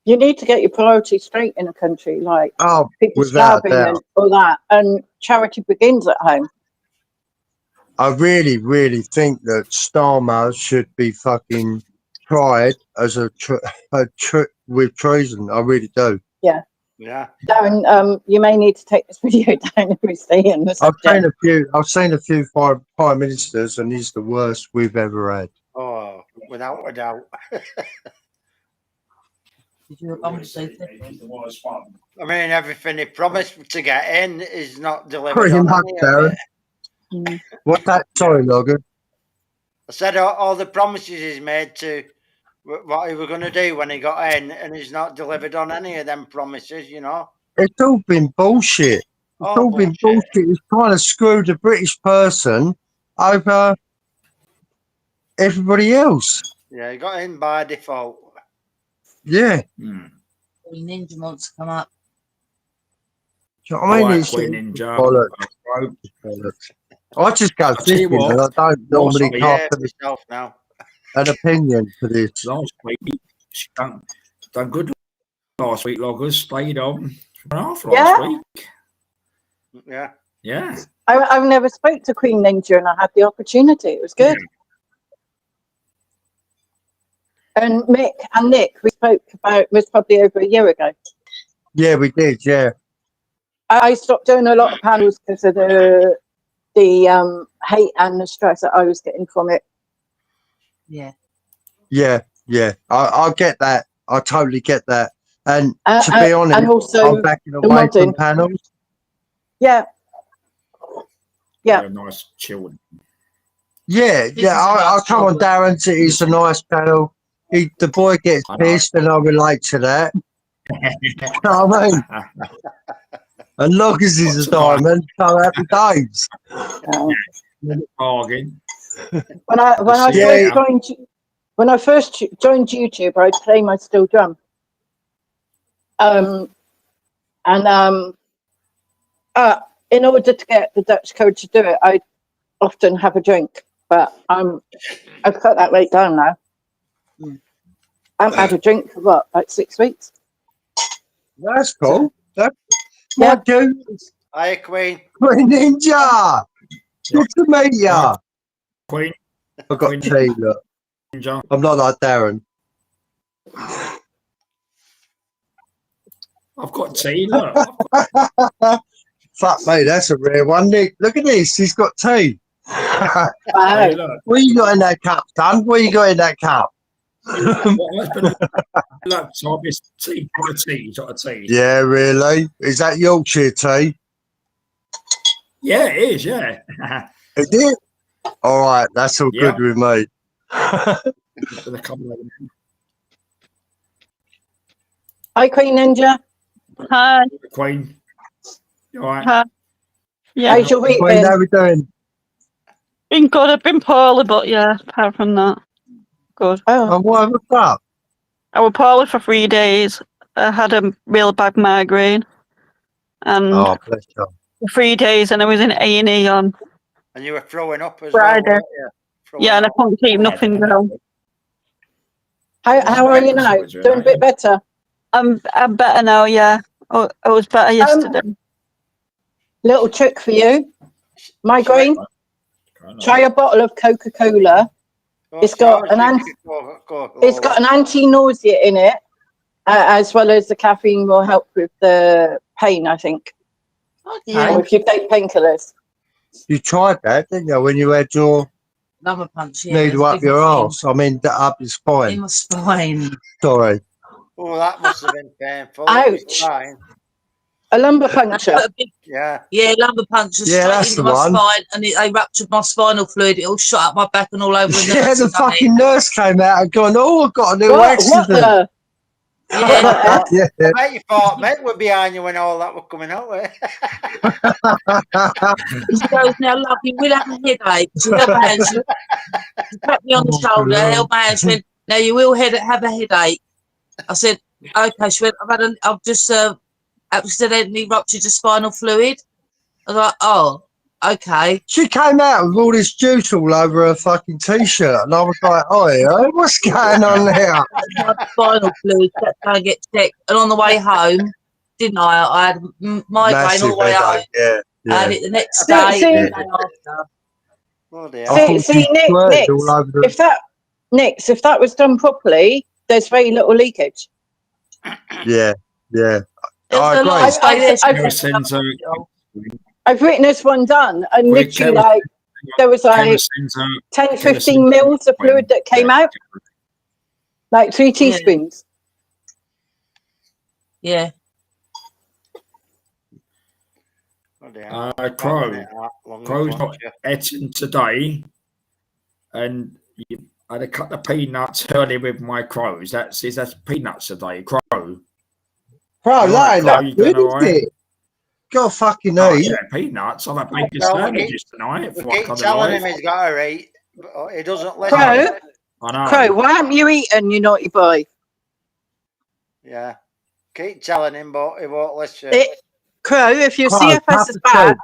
You need to get your priorities straight in a country, like people without starving doubt. and all that, and charity begins at home. I really, really think that Starmer should be fucking tried as with treason. I really do. Yeah. Yeah. Darren, you may need to take this video down if we stay in the subject. I've seen a few prime ministers, and he's the worst we've ever had. Oh, without a doubt. Did you want to say I mean, everything he promised to get in is not delivered. Pretty on much, any of Darren. it. What's that? Sorry, Logan. I said all the promises he's made to what he was going to do when he got in, and he's not delivered on any of them promises, you know. It's all been bullshit. It's all been bullshit. He's trying to screw the British person over everybody else. Yeah, he got in by default. Yeah. Ninja wants to come up. Do you know what I mean? It's bollocks. I just go fishing, and I don't normally cast now. an opinion to this. Last week, she done good last week, Loggers. Stayed on for an half last week. Yeah. Yeah. I've never spoke to Queen Ninja, and I had the opportunity. It was good. And Mick and Nick, we spoke about, was probably over a year ago. Yeah, we did. Yeah. I stopped doing a lot of panels because of the hate and the stress that I was getting from it. Yeah. Yeah. I get that. I totally get that. And to be honest, and also I'm backing away from panels. Yeah. Nice, chill. Yeah. I come on, Darren. It's a nice panel. The boy gets pissed, and I relate to that. You know what I mean? And Loggers is a diamond, so happy days. Bargain. When I first joined YouTube, I'd play my steel drum. In order to get the Dutch code to do it, I often have a drink. But I've cut that weight down now. I haven't had a drink for like 6 weeks. That's cool. What dude? Hi, Queen. Queen Ninja. Good to meet ya. Queen. I got tea. Look, Ninja. I'm not like Darren. I've got tea. Look. Fuck me, that's a rare one, Nick. Look at this. He's got tea. Wow. What you got in that cup, son? What you got in that cup? Laptop is tea. Got a tea. Yeah, really? Is that Yorkshire tea? Yeah, it is. Yeah. Is it? All right, that's all good with me. Hi, Queen Ninja. Hi. Queen. You all right? Hi. Yeah. How's your week Queen, been? how we doing? Been good. I've been poorly, but yeah, apart from that, good. Oh, what's up? I was poorly for 3 days. I had a real bad migraine, and Oh, bless you. for 3 days, and I was in A&E on And you were throwing up as Friday. well. Weren't you? Yeah, and I couldn't keep nothing down. How are you now? Doing a bit better? I'm better now. Yeah, I was better yesterday. Little trick for you. Migraine. Try a bottle of Coca-Cola It's got an it's got an anti-nausea in it, as well as the caffeine will help with the pain, I think. Okay. If you take painkillers. You tried that, didn't you, when you had your Lumbar punch, yeah. needle up your arse? I mean, up your In spine. my spine. Sorry. Oh, that must have been painful. Ouch. A lumbar puncture. Yeah. Yeah, lumbar puncture Yeah, straight that's into the my one. spine, and they ruptured my spinal fluid. It all shot up my back and all over the Yeah, nurse. the fucking nurse came out and gone, oh, I've got a new What accident. the? Yeah. Yeah. I bet you thought Mick were behind you when all that was coming out with. She goes, now, love, you will have a headache. She held my hand, she tapped me on the shoulder, held my hand, she went, now you will have a headache. I said, okay. She went, I've just accidentally ruptured your spinal fluid. I was like, oh, okay. She came out with all this juice all over her fucking t-shirt, and I was like, "Oh, what's going on there?" My spinal fluid, kept trying to get checked. And on the way home, didn't I? I had migraine all the way home. Yeah, I had it the next See- day, see- the day after. Oh, I thought See, she Nick, squirted all over the... if that was done properly, there's very little leakage. Yeah. There's I a agree. lot of stay there. I've witnessed one done, and Quick, literally, Kevin. like, there was like Kerosene 10, Kerosene 15 mils of fluid that came out, like 3 teaspoons. Yeah. Crow's not eating today, and you had a couple of peanuts early with my crows. That's peanuts today, Crow. Bro, Right, that ain't Crow, that you good, doing all is right? it? Got fucking Oh, eat. yeah, peanuts. I've had bacon Well, sandwiches tonight. We For I keep come telling alive. him he's got to eat, but he doesn't listen. Crow, I know. Crow, why haven't you eaten, you naughty boy? Yeah. Keep telling him, but he won't listen. Crow, if your Crow, CFS cup is of bad,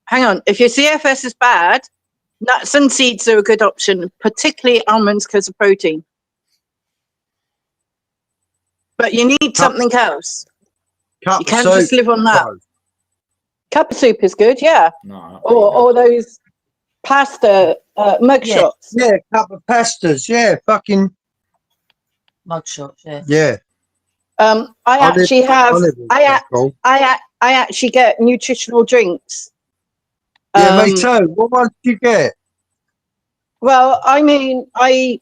hang on, if your CFS is bad, nuts and seeds are a good option, particularly almonds because of protein. But you need something else. Cup You can't of just soup, live on that. Crow. Cup of soup is good, yeah. No, Or those pasta mug Yeah. shots. Yeah, cup of pastas. Yeah, fucking... Mug shots, yeah. Yeah. I actually get nutritional drinks. Yeah, me too. What ones do you get? Well, I mean, I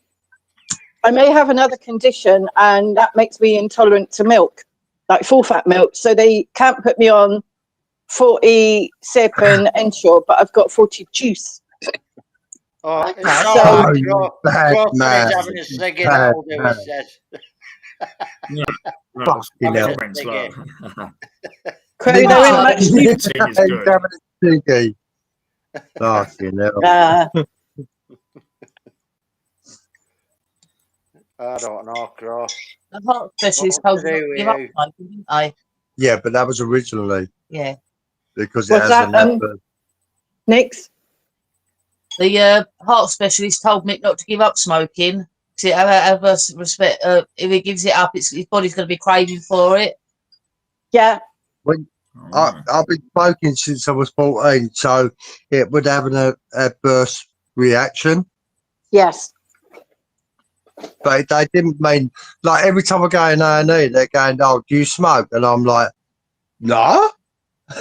may have another condition, and that makes me intolerant to milk, like full fat milk. So they can't put me on 40 sip and Ensure, but I've got 40 juice. Oh, Okay. it's So- all right. Oh, you bad Crow man. he's having a ciggy, Bad that'll do, man. he says. Fucking hell. Friends, look. Crow, Leave there it ain't to- much Tea is He's good. having a ciggy. Fucking hell. I don't know, Crow. The heart specialist What told to me do not to with give up you? smoking, didn't they? Yeah, but that was originally Yeah. because it What's hasn't that, happened. Nix? The heart specialist told Mick not to give up smoking. See, have a respect. If he gives it up, his body's going to be craving for it. Yeah. I've been smoking since I was 14, so it would have an adverse reaction. Yes. But they didn't mean, like, every time I go in A&E, they're going, oh, do you smoke? And I'm like, no.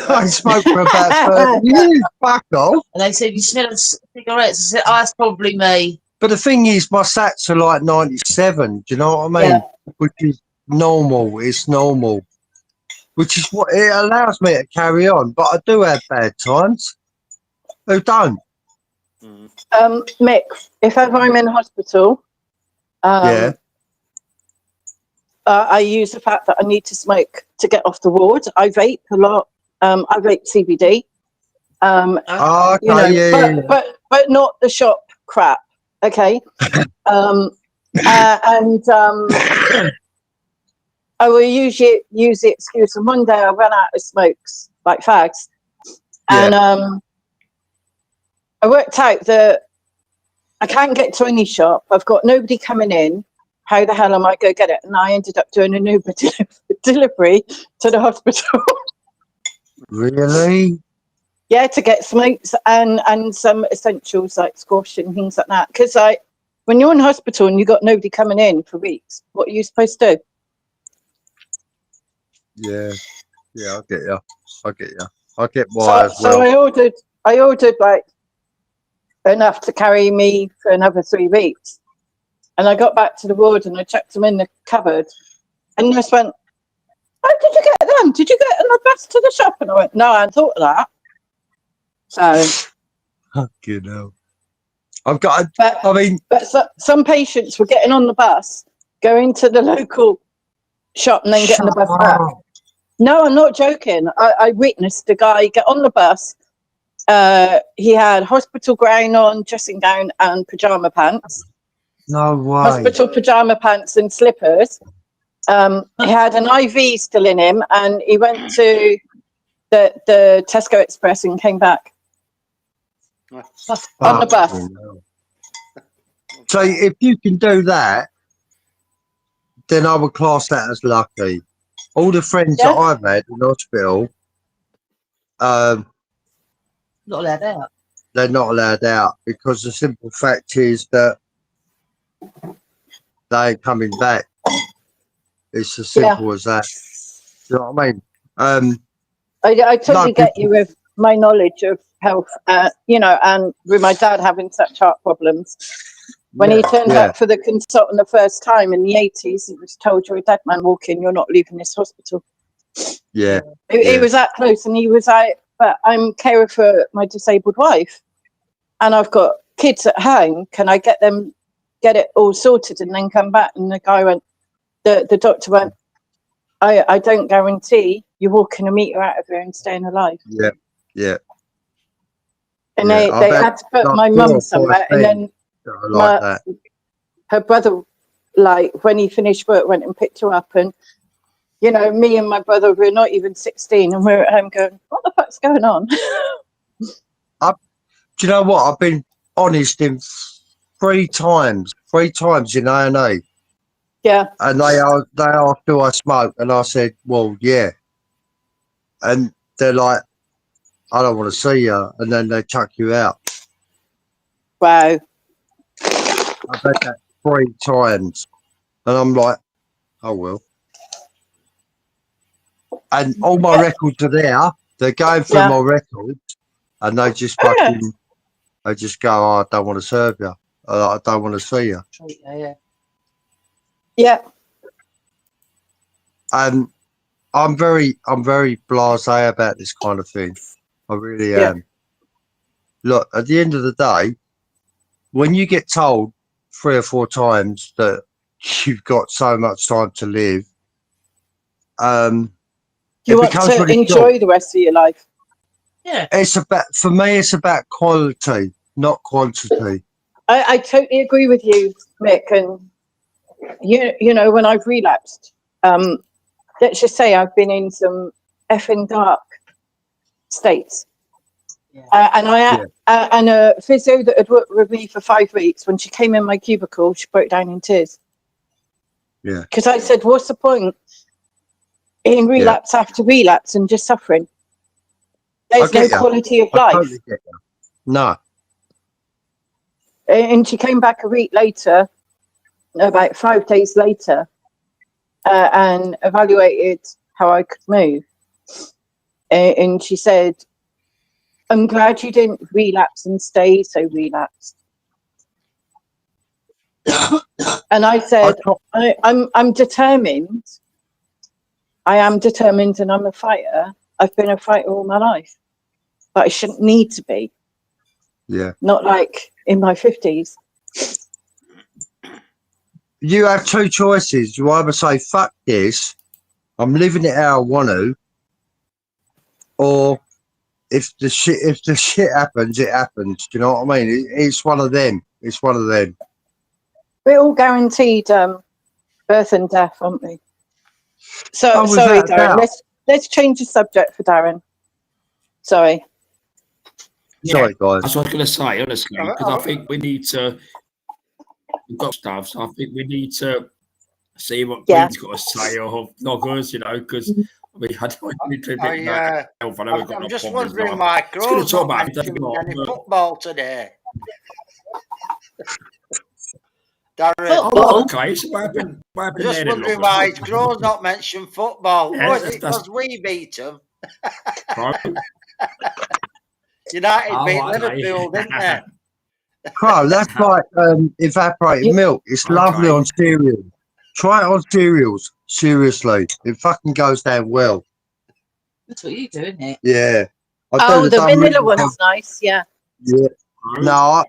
I smoked for about 30 years. Fuck off. And they said, you smell of cigarettes. I said, oh, that's probably me. But the thing is, my sats are like 97. Do you know what I mean? Yeah. Which is normal. It's normal. Which is what it allows me to carry on. But I do have bad times. Who don't? Mick, if ever I'm in hospital, Yeah. I use the fact that I need to smoke to get off the ward. I vape a lot. I vape CBD. Oh, okay, You know, yeah. but not the shop crap. Okay. I will usually use the excuse of one day I ran out of smokes, like fags. And I worked out that I can't get to any shop. I've got nobody coming in. How the hell am I going to get it? And I ended up doing an Uber delivery to the hospital. Really? Yeah, to get smokes and some essentials like squash and things like that. Because when you're in hospital and you've got nobody coming in for weeks, what are you supposed to do? Yeah, yeah, I get you. I get why as So well. I ordered like enough to carry me for another 3 weeks. And I got back to the ward and I chucked them in the cupboard. And the nurse went, "How did you get them? Did you get them the bus to the shop?" And I went, "No, I hadn't thought of that." So, Fucking hell. But some patients were getting on the bus, going to the local shop and then getting the bus back. No, I'm not joking. I witnessed a guy get on the bus. He had hospital gown on, dressing gown and pyjama pants. No way. Hospital pyjama pants and slippers. He had an IV still in him, and he went to the Tesco Express and came back on the bus. So if you can do that, then I would class that as lucky. All the friends that I've had in hospital, Not allowed out. they're not allowed out because the simple fact is that they ain't coming back. It's as simple as that. You know what I mean? I totally get you with my knowledge of health, you know, and with my dad having such heart problems. When he turned up for the consultant the first time in the 80s, he was told, "You're a dead man walking, you're not leaving this hospital." Yeah. He was that close, and he was like, "But I'm carer for my disabled wife, and I've got kids at home. Can I get it all sorted and then come back?" And the guy went, the doctor went, I don't guarantee you're walking a metre out of here and staying alive. Yeah, yeah. And they had to put my mum somewhere, and then her brother, like, when he finished work, went and picked her up. And, you know, me and my brother were not even 16, and we're at home going, "What the fuck's going on?" Do you know what? I've been honest in 3 times in A&E. Yeah. And they asked, "Do I smoke?" And I said, "Well, yeah." And they're like, "I don't want to see you," and then they chuck you out. Wow. I've had that 3 times, and I'm like, "Oh well." And all my records are there. They're going through my records, and they just fucking, they just go, "Oh, I don't want to serve you. I don't want to see you." Yeah. And I'm very blasé about this kind of thing. I really am. Look, at the end of the day, when you get told 3 or 4 times that you've got so much time to live, you want to enjoy the rest of your life. Yeah. For me, it's about quality, not quantity. I totally agree with you, Mick. And you know, when I've relapsed, let's just say I've been in some effing dark states. And and a physio that had worked with me for 5 weeks, when she came in my cubicle, she broke down in tears. Yeah. Because I said, "What's the point in relapse after relapse and just suffering? There's no quality of life." Totally get you. No. And she came back a week later, about 5 days later, and evaluated how I could move. And she said, "I'm glad you didn't relapse and stay so relapsed." And I said, I'm determined. I am determined, and I'm a fighter. I've been a fighter all my life, but I shouldn't need to be. Yeah. Not like in my 50s. You have 2 choices. You either say, "Fuck this, I'm living it how I want to," or if the shit happens, it happens. Do you know what I mean? It's one of them. It's one of them. We're all guaranteed birth and death, aren't we? So sorry, Darren. Let's change the subject for Darren. Sorry. Sorry, guys. That's what I was going to say, honestly, because I think we need to. We've got stuff, so I think we need to see what Queen's got to say, or not us, you know, because I mean, I don't need to admit that. I'm just wondering why Crow's not mentioning any football today. Darren, Football? Okay, so what happened I'm there just then, wondering Lockie? why Crow's not mentioned football. Yeah, Oh, is that's- it because we beat them? Right. United Oh, beat okay. Liverpool, didn't they? Crow, that's like evaporated milk. It's lovely Okay. on cereal. Try it on cereals. Seriously, it fucking goes down well. That's what you do, isn't it? Yeah. Oh, the vanilla really one's nice. Yeah. Yeah. No,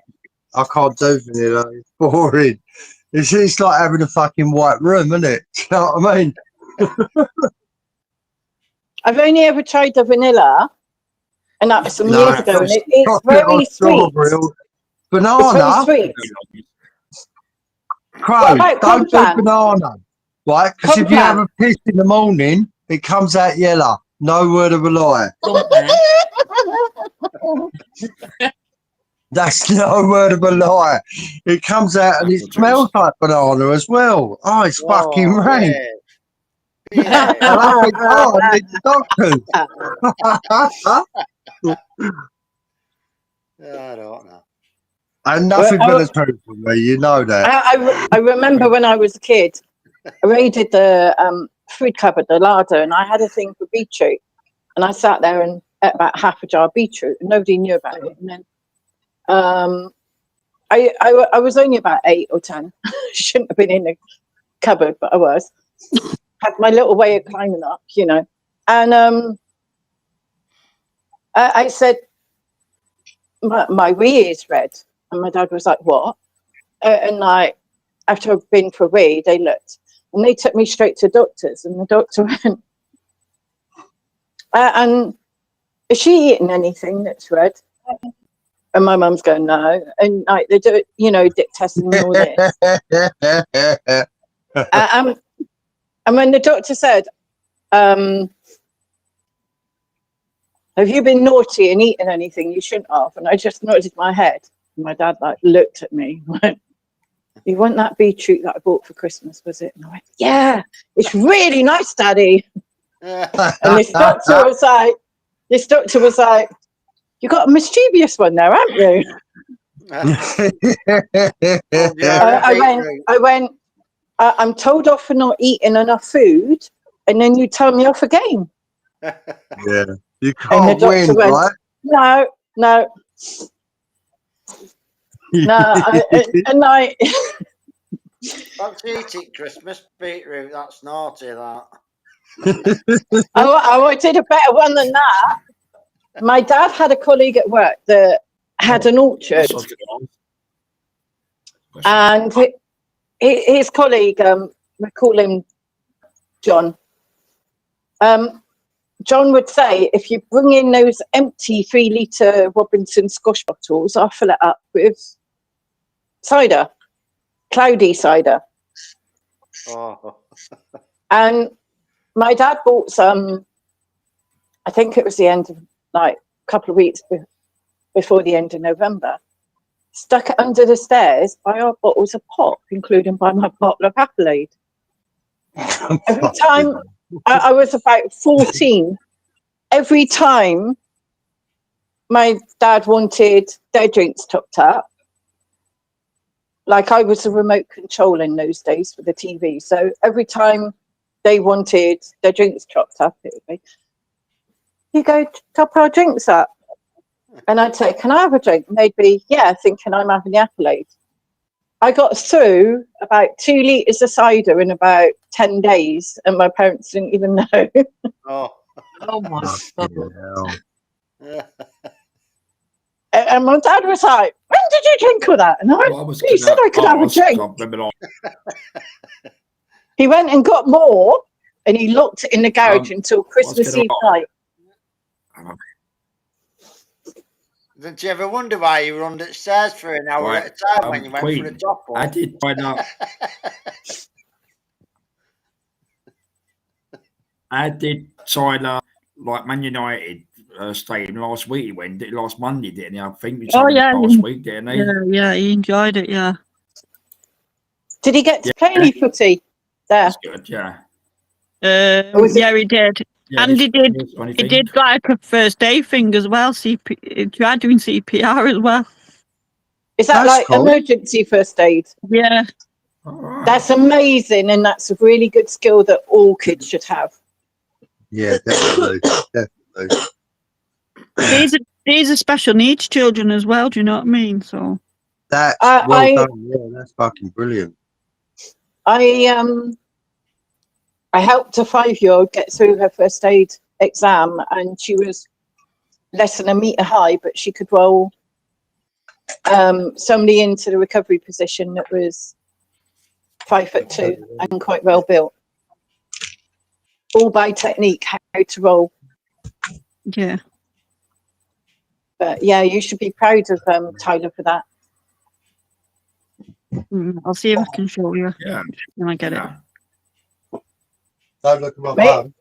I can't do vanilla. It's boring. It's like having a fucking white room, isn't it? Do you know what I mean? I've only ever tried the vanilla, and that was some No, years ago, and it's chocolate very or sweet. strawberry or banana. It's very sweet. Crow, What about don't do Complan? banana. Right? Because if you have Complan. a piss in the morning, it comes out yellow. No word of a lie. That's no word of a lie. It comes out and it smells like banana as well. Oh, it's fucking rank. Yeah. And I think, oh, I need the doctors. I don't know. And nothing Well, but the truth for me, you know that. I remember when I was a kid, I raided the food cupboard, the larder, and I had a thing for beetroot. And I sat there and ate about half a jar of beetroot, and nobody knew about it. And then I was only about 8 or 10. Shouldn't have been in the cupboard, but I was. Had my little way of climbing up, you know. And I said, my wee is red. And my dad was like, what? And like, after I'd been for a wee, they looked. And they took me straight to doctors. And the doctor went, and is she eating anything that's red? And my mum's going, no. And like, they do, you know, dick testing and all this. And when the doctor said, have you been naughty and eaten anything you shouldn't have? And I just nodded my head. And my dad like looked at me and went, you want that beetroot that I bought for Christmas, was it? And I went, yeah, it's really nice, Daddy. And this doctor was like, you got a mischievous one there, haven't you? I went, I'm told off for not eating enough food, and then you tell me off again. Yeah, you And the can't doctor win, went, right? no. And I That's eating Christmas beetroot. That's naughty, that. I did a better one than that. My dad had a colleague at work that had an orchard, and his colleague, we call him John. John would say, if you bring in those empty 3-litre Robinson Squash bottles, I'll fill it up with cider, cloudy cider. Oh. And my dad bought some, I think it was the end of, like, a couple of weeks before the end of November, stuck it under the stairs by our bottles of pop, including by my bottle of Appleade. Every time I was about 14, every time my dad wanted their drinks topped up, like I was the remote control in those days for the TV. So every time they wanted their drinks topped up, it would be, you go top our drinks up. And I'd say, can I have a drink? And they'd be, yeah, thinking I'm having the Appleade. I got through about 2 litres of cider in about 10 days, and my parents didn't even know. Oh my God. And my dad was like, when did you drink all that? And I went, you said I could have a drink. He went and got more, and he locked it in the garage until Christmas Eve night. Didn't you ever wonder why you were under the stairs for an hour at a time when you went for the top one? I did find out. I did Tyler, like Man United stadium last week. He went last Monday, didn't he? I think last week, didn't he? Yeah, he enjoyed it. Yeah. Did he get to play any footy there? That's good. Yeah. Yeah, he did. Yeah, and he did like a first aid thing as well. He tried doing CPR as well. Is that like emergency first aid? Yeah. All right. That's amazing, and that's a really good skill that all kids should have. Yeah, definitely. Definitely. These are special needs children as well. Do you know what I mean? So That's I- well I- done. Yeah, that's fucking brilliant. I helped a 5-year-old get through her first aid exam, and she was less than a metre high, but she could roll somebody into the recovery position that was 5'2" and quite well built. All by technique, how to roll. yeah. But yeah, you should be proud of Tyler for that. I'll see if I can show you Yeah. when I get it. Yeah. Don't look at my Mate. phone.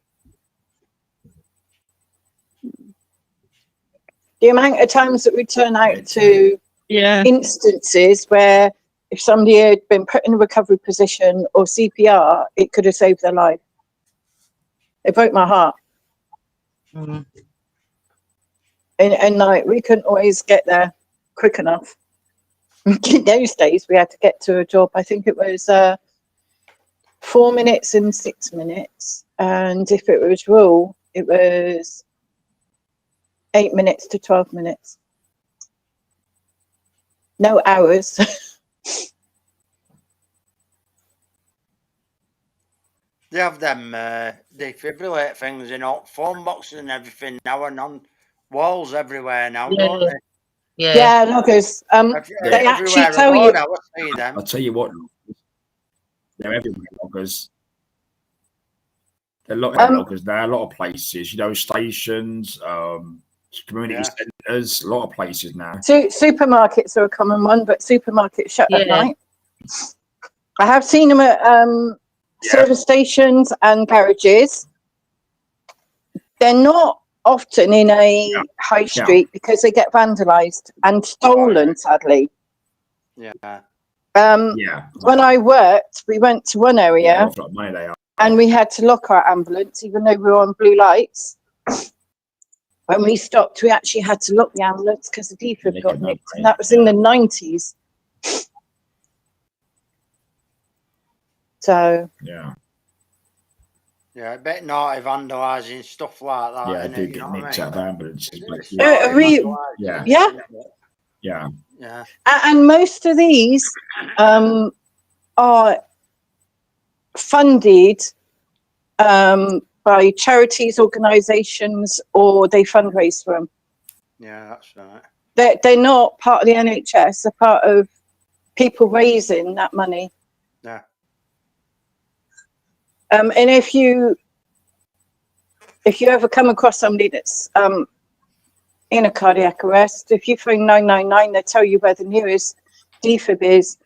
The amount of times that we turn out to Yeah. instances where if somebody had been put in a recovery position or CPR, it could have saved their life. It broke my heart. And like, we couldn't always get there quick enough. In those days, we had to get to a job. I think it was 4 minutes and 6 minutes. And if it was rural, it was 8 minutes to 12 minutes. No hours. They have them defibrillate things in all phone boxes and everything now, and on walls everywhere now, Yeah. don't they? Yeah. Yeah, loggers. They actually Everywhere tell I you. go now, I see them. I'll tell you what, they're everywhere, loggers. There are a lot of loggers. There are a lot of places, you know, stations, community centres, a lot of places now. Supermarkets are a common one, but supermarkets shut at Yeah. night. I have seen them at service stations and garages. They're not often in a high street because they get vandalised and stolen, sadly. Yeah. Yeah. When I worked, we went to one area What sort of money they are. and we had to lock our ambulance, even though we were on blue lights. When we stopped, we actually had to lock the ambulance because the defib got nicked, and that was in the 90s. So Yeah. Yeah, a bit naughty vandalising stuff like that. Yeah, innit, they do you get know what I nicked mean? out of ambulances. But It's yeah. naughty we- vandalising, Yeah. yeah. isn't it? Yeah. Yeah. And most of these are funded by charities, organisations, or they fundraise for them. Yeah, that's right. They're not part of the NHS. They're part of people raising that money. Yeah. And if you ever come across somebody that's in a cardiac arrest, if you phone 999, they tell you where the nearest defib is,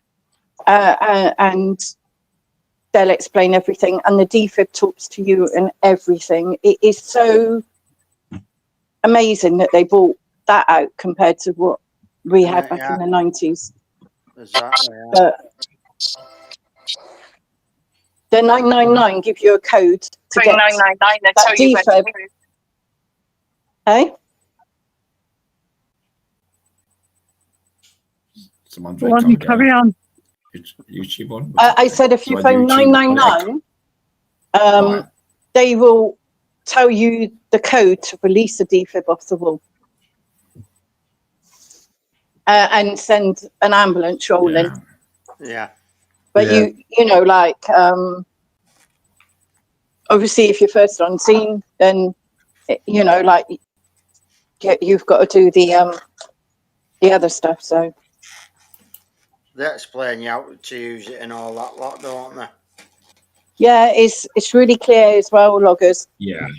and they'll explain everything. And the defib talks to you and everything. It is so amazing that they brought that out compared to what we had back in the 90s. Exactly. Yeah. But the 999 give you a code to get 999, they that tell you where to defib. move. Hey? Someone's Go on, carry on. YouTube on. I said if you So phone YouTube, 999, Right. they will tell you the code to release the defib off the wall. And send an ambulance rolling. Yeah. But you know, like, obviously if you're first on scene, then, you know, like, you've got to do the other stuff, so. They explain you how to use it and all that lot, don't they? Yeah, it's really clear as well, loggers. Yeah.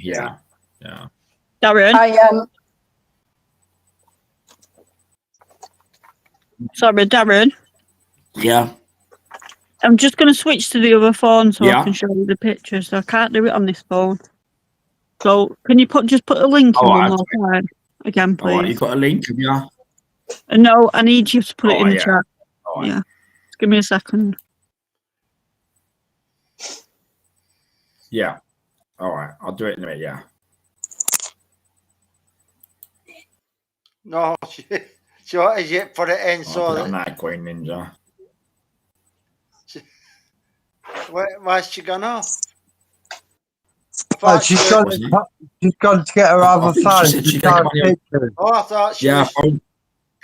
Darren, sorry, Darren. Yeah. I'm just going to switch to the other phone so Yeah. I can show you the pictures. I can't do it on this phone. So can you just put a link in Oh, one more time again, All right, please? you got a link, have you? No, I need you to put it in the yeah. chat. All right. Yeah. Just give me a second. Yeah. All right, I'll do it in a minute. Yeah. No, so is it put it in I'll so put it on that that Queen Ninja. Why's she gone off? I Oh, thought she's she gone, was, Wasn't it? she's gone to get her I other think she phone said to she try came and on. pictures. oh, I thought she Yeah, was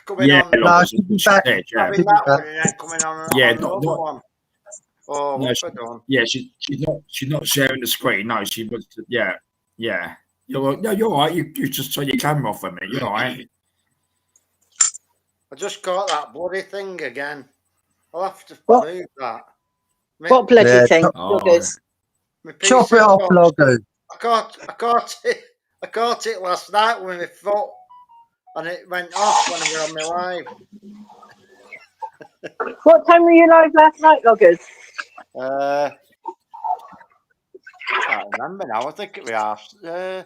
coming yeah, on, No, Loggers, she'll be she back. said, yeah. having that one and then coming on, Yeah, on not- another not- one. Oh, No, what she- we done? Yeah, she's not sharing the screen. No, she was. Yeah. You're all right. You just turn your camera off a minute. You're all right. I just got that bloody thing again. I'll have to What? move that. What bloody Yeah, thing? Oh, Loggers? My Chop PC it off, box. Loggers. I caught it last night with my foot, and it went off when I was on my live. What time were you live last night, Loggers? I can't remember now. I think it was half. I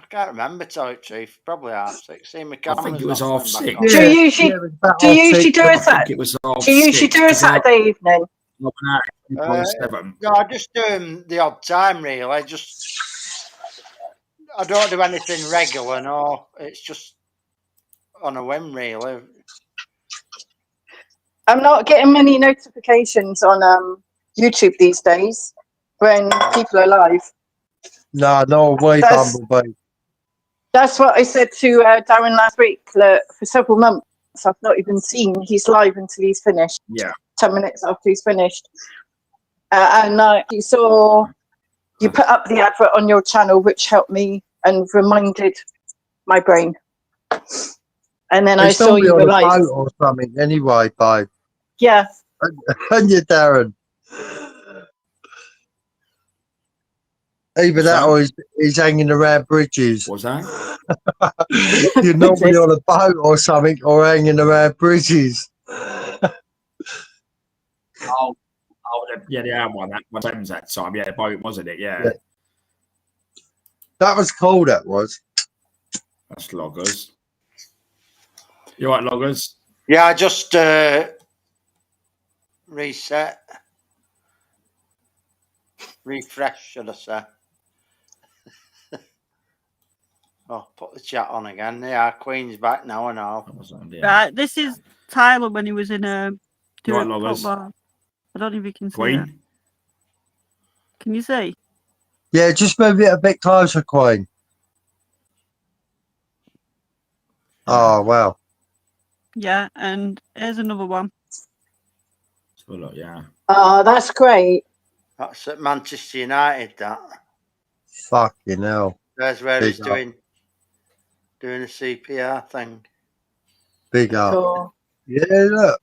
can't remember, to tell you the truth. Probably half 6. See, my I camera's think it was not half turned back 6. on. Do you usually- it was about Do you half usually six. do I a think Sat? it was half Do you usually 6, do a 'cause I- Saturday evening? No, no, 7. No, I just do them the odd time, really. I don't do anything regular, no. It's just on a whim, really. I'm not getting many notifications on YouTube these days when people are live. No way, That's- Bumblebee. That's what I said to Darren last week. That for several months, I've not even seen he's live until he's finished. Yeah. 10 minutes after he's finished. You saw, you put up the advert on your channel, which helped me and reminded my brain. And then I It's saw normally you on were a live. boat or something anyway, babe. Yeah. And you, Darren. Either What's that that? or he's hanging around bridges. What's that? You're normally on a boat or something or hanging around bridges. Oh, yeah, the other one. That was Thames that time. Yeah, boat, wasn't it? Yeah. Yeah. That was cool, that was. That's Loggers. You all right, Loggers? Yeah, I just reset. Refresh, should I say. Oh, put the chat on again. Yeah, Queen's back now and all. That was on, yeah. Right, this is Tyler when he was in You doing all right, Loggers? football. I don't know if you can see it. Queen? Can you see? Yeah, just move it a bit closer, Queen. Oh, wow. Yeah, and here's another one. So look, yeah. Oh, that's great. That's at Manchester United, that. Fucking hell. There's where Big he's up. doing a CPR thing. Big up. Cool. Yeah, look.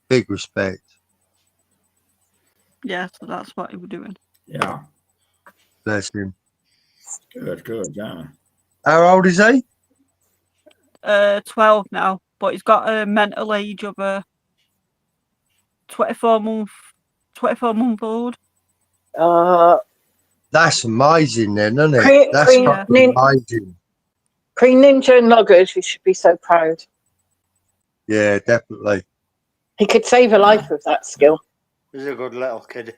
Big respect. Yeah, so that's what he was doing. Yeah. Bless him. Good, yeah. How old is he? 12 now, but he's got a mental age of a 24 month old. That's amazing then, isn't it? Queen- That's Queen- fucking Nin- amazing. Queen Ninja and Loggers, you should be so proud. Yeah, definitely. He could save a life with that skill. He's a good little kid.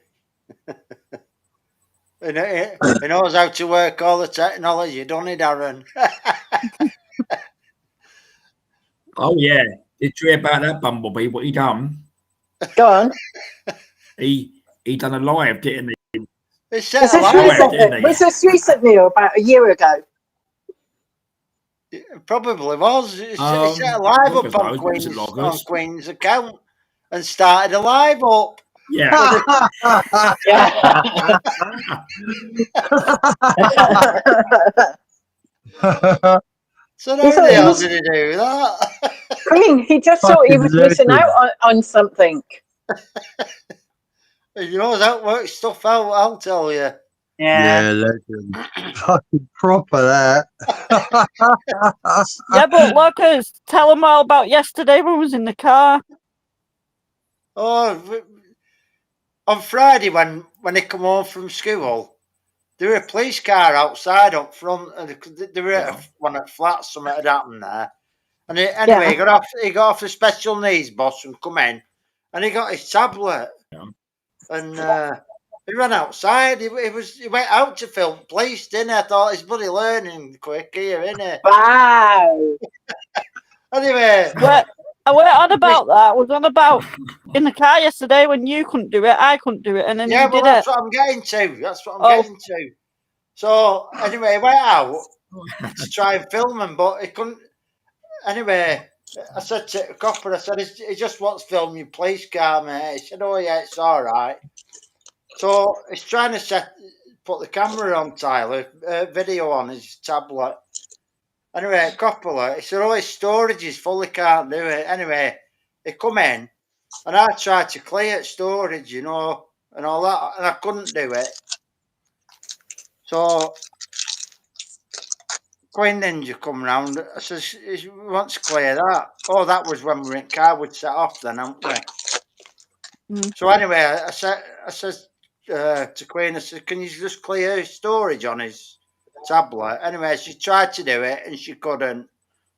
He knows how to work all the technology, don't he, Darren? Oh, yeah. Did you hear about that Bumblebee? What he done? Go on. He done a live, didn't he? He set Was a this, live Right, up. didn't he? was this recently or about a year ago? It probably was. He set a live Loggers up on knows, was it Loggers? Queen's account and started a live up. Yeah. Yeah. So He how thought the he hell was- did he do that? Queen, he just thought he Fucking was missing legend. out on something. He knows how to work stuff out, I'll tell you. Yeah, legend. Fucking proper that. Yeah, but Loggers, tell him all about yesterday when we was in the car. Oh, on Friday when he come home from school, there were a police car outside up front, and they were at one at flats. Something had happened there, and anyway, Yeah. he got off the special needs bus and come in, and he got his tablet, Yeah. and he ran outside. He went out to film police, didn't he? I thought he's bloody learning quick here, isn't he? Wow. Anyway, Where, I weren't on about that. I was on about in the car yesterday when you couldn't do it, I couldn't do it, and then Yeah, you well, did that's it. what I'm getting to. That's what I'm Oh. getting to. So anyway, he went out to try and film him, but he couldn't. Anyway, I said to the copper, I said, he just wants to film your police car, mate. He said, oh yeah, it's all right. So he's trying to put the camera on Tyler, video on his tablet. Anyway, Coppola, he said, oh, his storage is full, he can't do it. Anyway, he come in, and I tried to clear storage, you know, and all that, and I couldn't do it. So Queen Ninja come round. I says, he wants to clear that. Oh, that was when we were in car. We'd set off then, hadn't we? So anyway, I said to Queen, I said, can you just clear his storage on his tablet? Anyway, she tried to do it and she couldn't.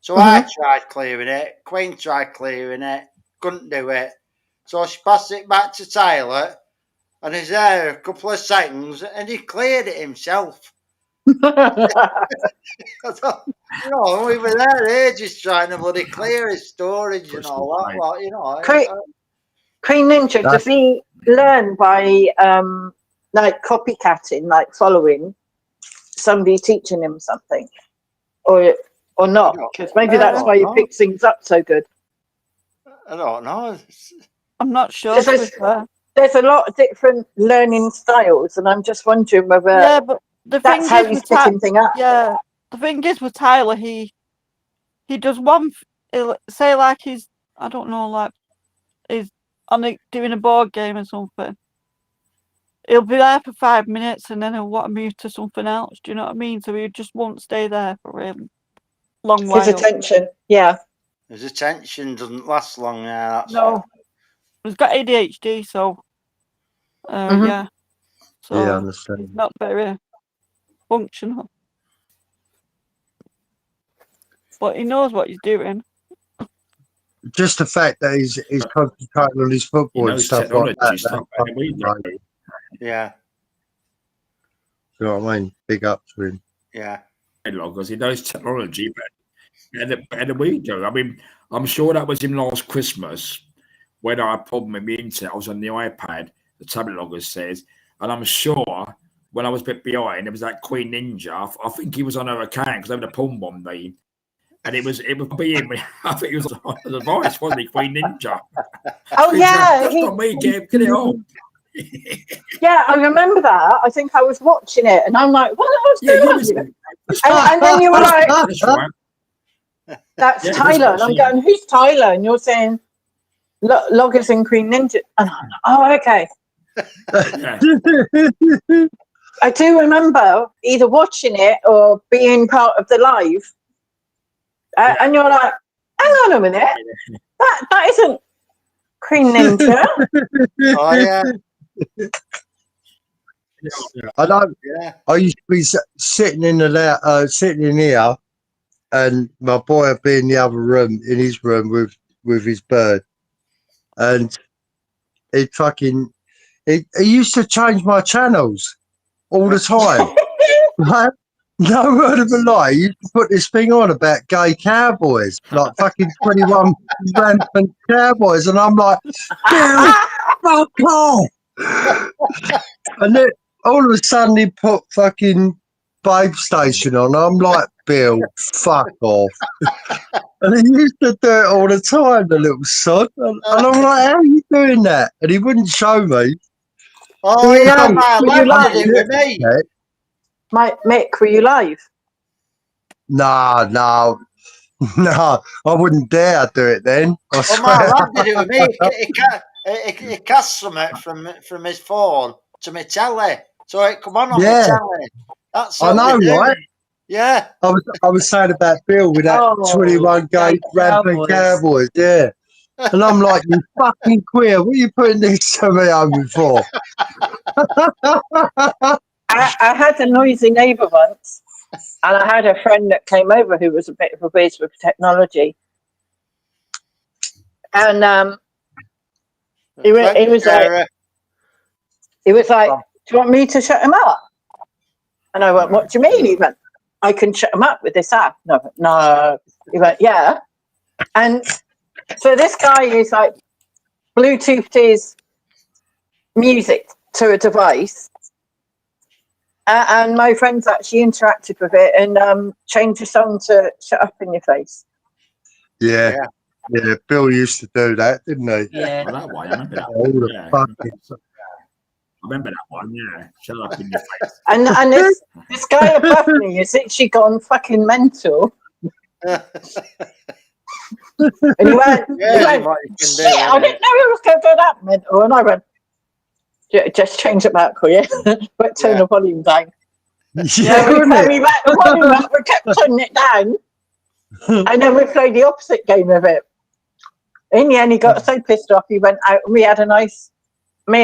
So I tried clearing it. Queen tried clearing it. Couldn't do it. So she passed it back to Tyler, and he's there a couple of seconds, and he cleared it himself. I thought, you know, we were there ages trying to bloody clear his storage and all that. Like, you know, Queen Ninja, does he learn by like copycatting, like following somebody teaching him something, or not? Because maybe that's why he picks things up so good. I don't know. I'm not sure. There's a lot of different learning styles, and I'm just wondering whether but that's how he's picking things up. Yeah, the thing is with Tyler, he does one. Say like he's, I don't know, like he's doing a board game or something. He'll be there for 5 minutes and then he'll want to move to something else. Do you know what I mean? So he just won't stay there for a long while. His attention, yeah. His attention doesn't last long. No, he's got ADHD, so yeah. So yeah, I understand. he's not very functional, but he knows what he's doing. Just the fact that he's concentrating on his football and stuff like that. Yeah. You know what I mean? Big up to him. Yeah. Because he knows technology better than we do. I mean, I'm sure that was him last Christmas when I had a problem with the internet. I was on the iPad, the tablet logger says, and I'm sure when I was a bit behind, it was that Queen Ninja. I think he was on her account because they had a pun bomb me. And it was being, I think it was on the device, wasn't he? Queen Ninja. Oh, yeah. That's not me, get it on. Yeah, I remember that. I think I was watching it and I'm like, what the hell's going on? And then you were like, that's Tyler. And I'm going, who's Tyler? And you're saying, Loggers and Queen Ninja. And I'm like, oh, okay. I do remember either watching it or being part of the live. And you're like, hang on a minute. That isn't Queen Ninja. Oh, yeah. I know. Yeah. I used to be sitting in here, and my boy would be in the other room, in his room with his bird, and he used to change my channels all the time. Right? No word of a lie. You put this thing on about gay cowboys, like fucking 21 rampant cowboys, and I'm like, Bill, fuck off. And then all of a sudden he put fucking Babe Station on. I'm like, Bill, fuck off. And he used to do it all the time, the little sod. And I'm like, how are you doing that? And he wouldn't show me. Oh, yeah, man. Like it with me. Mick, were you live? No, I wouldn't dare do it then. I swear. My lad did it with me. He cast something from his phone to my telly, so it come on my telly. That's I know, right? Yeah. I was saying about Bill with that 21 gay rampant cowboys, yeah. And I'm like, you fucking queer, what are you putting this to me over for? I had a noisy neighbour once, and I had a friend that came over who was a bit of a whiz with technology. And he was like, do you want me to shut him up? And I went, what do you mean? He went, I can shut him up with this app. No. He went, yeah. And So this guy is like Bluetoothed his music to a device, and my friends actually interacted with it and changed the song to "Shut Up in Your Face." Yeah. Yeah, Bill used to do that, didn't he? Yeah. Well, that one, I remember that All one. the Yeah. fucking I remember that one, yeah. Shut up in your face. And this guy above me has literally gone fucking mental. And he went, What you can do, shit, I innit? didn't know he was going to go that mental. And I went, just change it back, will you? But turn the volume down. Yeah, We wasn't it? back the volume up, we kept turning it down. And then we played the opposite game of it. In the end, he got so pissed off, he went out and me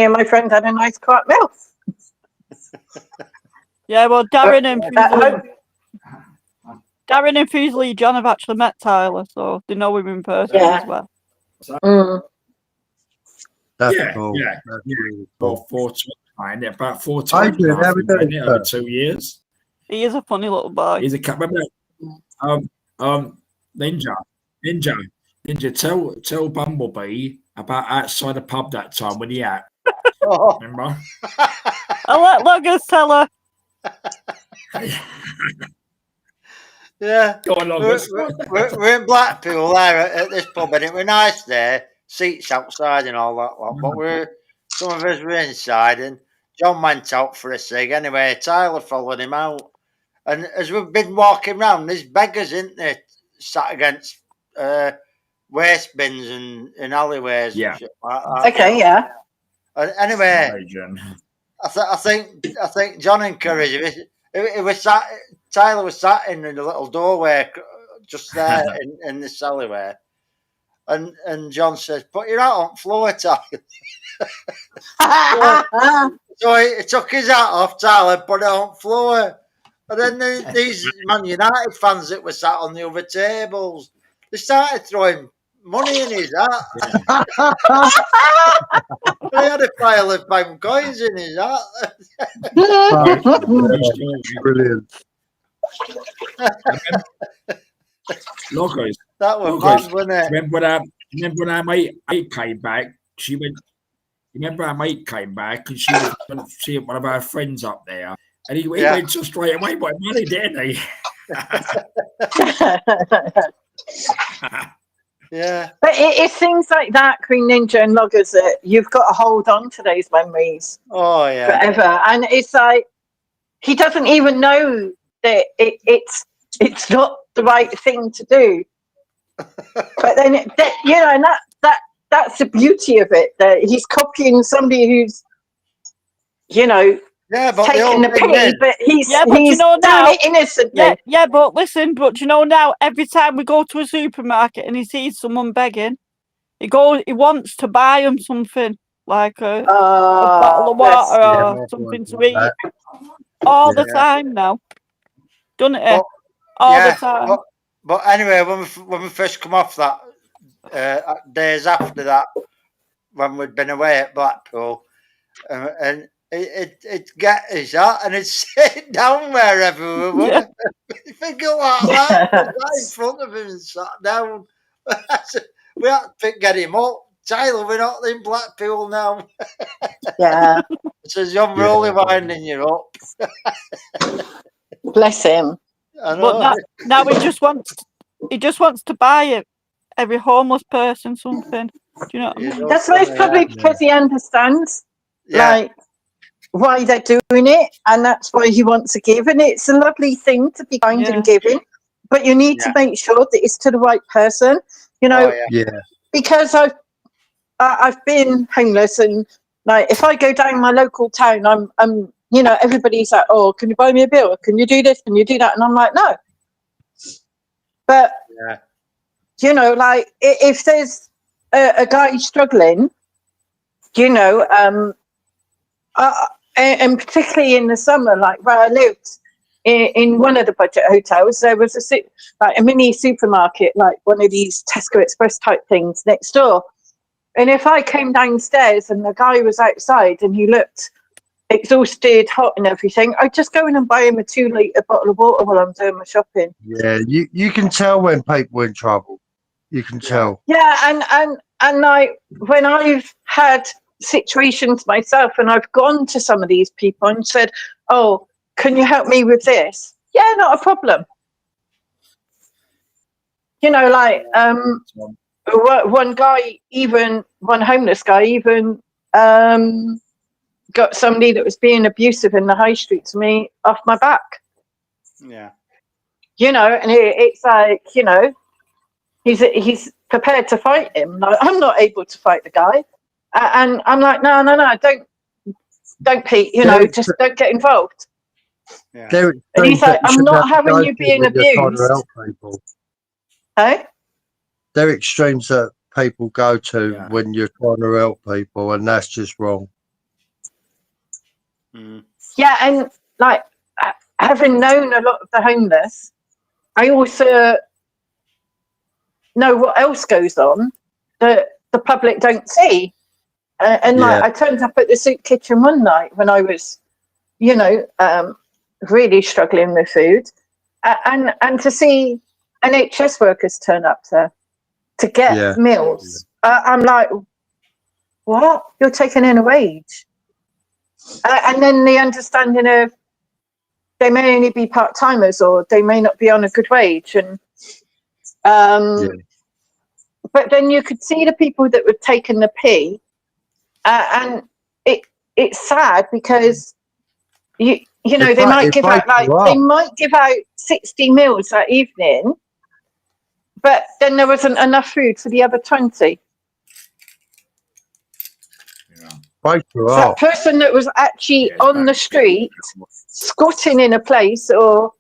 and my friend had a nice quiet meal. Yeah, well, Darren and At home. Fusely John have actually met Tyler, so they know him in person Yeah. as well. Mm. That's Yeah, cool. yeah. That's Yeah. really Well, cool. about 4 times Adrian, now, I how we think, doing, ain't it, over sir? 2 years. He is a funny little boy. He's a cat. Remember Ninja, tell Bumblebee about outside the pub that time when he out. Oh, Remember? I'll let Loggers tell her. yeah. Go on, Loggers. We're in Blackpool there at this pub, and it was nice there. Seats outside and all that lot. But some of us were inside, and John went out for a cig. Anyway, Tyler followed him out. And as we've been walking round, there's beggars, isn't there, sat against waste bins and alleyways Yeah. and shit like that. Okay, yeah. And anyway, Adrian. I think John encouraged him. Tyler was sat in a little doorway just there in this alleyway, and John says, "Put your hat on floor, Tyler." So he took his hat off, Tyler, put it on floor. And then these Man United fans that were sat on the other tables, they started throwing money in his hat. He had a pile of pound coins in his hat. Brilliant. Loggers. That was Loggers. mad, wasn't it? Remember when our mate came back? She went. Remember our mate came back and she went to see one of our friends up there, and he went to straight away by money, didn't he? Yeah. But it's things like that, Queen Ninja and Loggers, that you've got to hold on to those memories Oh, yeah. forever. And it's like, he doesn't even know that it's not the right thing to do. But then, and that's the beauty of it, that he's copying somebody who's, Yeah, but taking the thing pity, is, but he's you know doing now- it innocently. Yeah, but listen, but now every time we go to a supermarket and he sees someone begging, he wants to buy them something, like a bottle of water or something to eat. All the time now. Done it But- all the time. But anyway, when we first come off that, days after that, when we'd been away at Blackpool, and it'd get his hat and it'd sit down wherever we were. Yeah. Think like that, right in front of him and sat down. We had to get him up. Tyler, we're not in Blackpool now. Yeah, Says, John, we're only winding you up. bless him. I know. But now he just wants to buy every homeless person something. Do you know what I mean? That's why it's probably because he understands, Yeah. like, why they're doing it, and that's why he wants to give. And it's a lovely thing to be kind and giving, but you need to make sure that it's to the right person. Oh, yeah. Because I've been homeless, and like if I go down my local town, I'm everybody's like, oh, can you buy me a bill? Can you do this? Can you do that? And I'm like, no. But like if there's a guy struggling, and particularly in the summer, like where I lived in one of the budget hotels, there was a mini supermarket, like one of these Tesco Express type things next door. And if I came downstairs and the guy was outside and he looked exhausted, hot and everything, I'd just go in and buy him a 2-litre bottle of water while I'm doing my shopping. Yeah, you can tell when people are in trouble. You can tell. Yeah, and like when I've had situations myself and I've gone to some of these people and said, "Oh, can you help me with this?" Yeah, not a problem. You know, like one guy, even one homeless guy, even got somebody that was being abusive in the high street to me off my back. Yeah. You know, and it's like, you know, he's prepared to fight him. Like, I'm not able to fight the guy, and I'm like, no, don't Pete. You know, just don't get involved. Yeah. And he's like, I'm not having you being abused. Hey? They're extremes that people go to when you're trying to help people, and that's just wrong. Yeah, and like having known a lot of the homeless, I also know what else goes on that the public don't see. And like I turned up at the soup kitchen one night when I was, you know, really struggling with food, and to see NHS workers turn up there to get meals. I'm like, what? You're taking in a wage? And then the understanding of they may only be part-timers or they may not be on a good wage. And but then you could see the people that were taking the pee, and it's sad because you know, they might give out they might give out 60 meals that evening, but then there wasn't enough food for the other 20. So that person that was actually on the street, squatting in a place or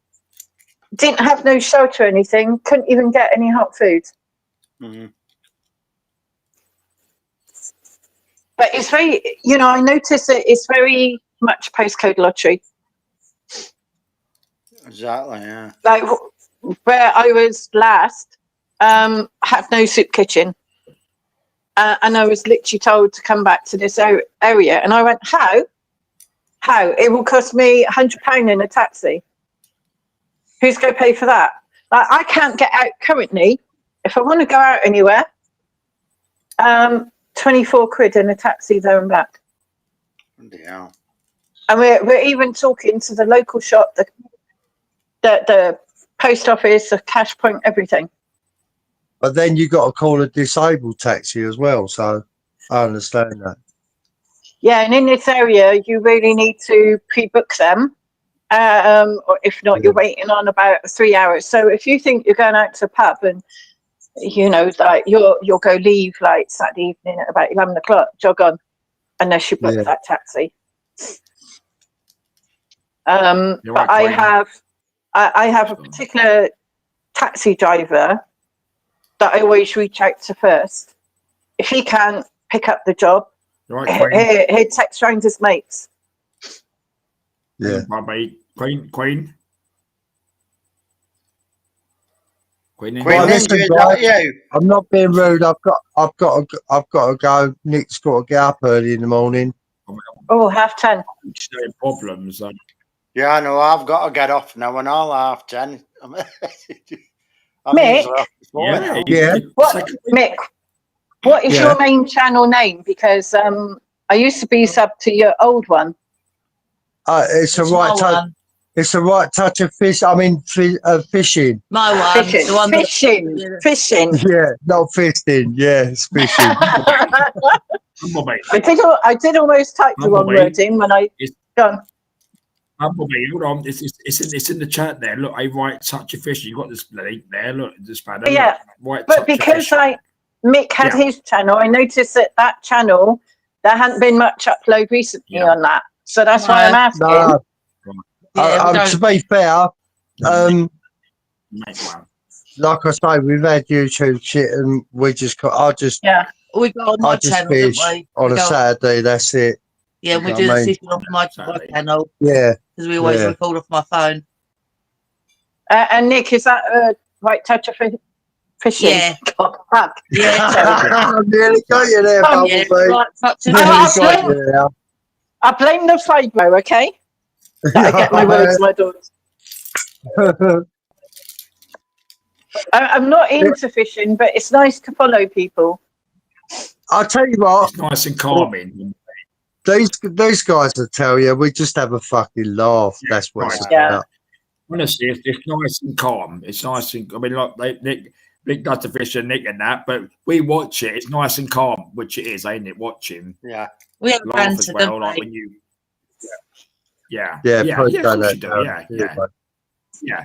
didn't have no shelter or anything, couldn't even get any hot food. But it's very, you know, I notice that it's very much postcode lottery. Exactly, yeah. Like where I was last, had no soup kitchen. And I was literally told to come back to this area. And I went, how? How? It will cost me £100 in a taxi. Who's going to pay for that? Like, I can't get out currently. If I want to go out anywhere, 24 quid in a taxi there and back. Yeah. And we're even talking to the local shop, the post office, the cash point, everything. But then you got to call a disabled taxi as well, so I understand that. Yeah, and in this area, you really need to pre-book them, or if not, you're waiting on about 3 hours. So if you think you're going out to a pub and you know, like you'll go leave like Saturday evening at about 11 o'clock, jog on, unless you book that taxi. But I have a particular taxi driver that I always reach out to first. If he can't pick up the job, he'd text round his mates. Yeah. Queen Well, listen, guys, I'm not being rude. I've got to go. Nick's got to get up early in the morning. Oh, 10:30. Problems. Yeah, I know. I've got to get off now, and all 10:30. Mick? Mick, what is your main channel name? Because I used to be sub to your old one. It's a right touch. It's a right touch of fish. I mean, fishing. My one. Fishing. The one Fishing. Yeah, not fisting. Yeah, it's fishing. I did almost type the wrong word in when I done. Hold on, it's in the chat there. Look, I write touch of fish. You got this link there. Look, this banner. Yeah, but because Mick had his channel, I noticed that channel there hadn't been much upload recently on that, so that's why I'm asking. No. To be fair, like I say, we've had YouTube shit, and we just we got on my channel, fish didn't we? on a Saturday. That's it. Yeah, we do the fishing off my channel. Yeah, because we always record off my phone. And Nick, is that a right touch of fishing? Yeah. I nearly got you there, Bumblebee. I blame the Fabo, okay? I get my words, my daughters. I'm not into fishing, but it's nice to follow people. I'll tell you what, It's nice and calming. these guys will tell you, we just have a fucking laugh. That's what it's Yeah. about. Honestly, it's nice and calm. It's nice and, I mean, like Nick does the fish and Nick and that, but we watch it. It's nice and calm, which it is, ain't it? Watching. Yeah. We have Laugh as banter, well, don't like we? when you. Yeah. Yeah, Yeah, post of on course that, you do. Darren. Yeah.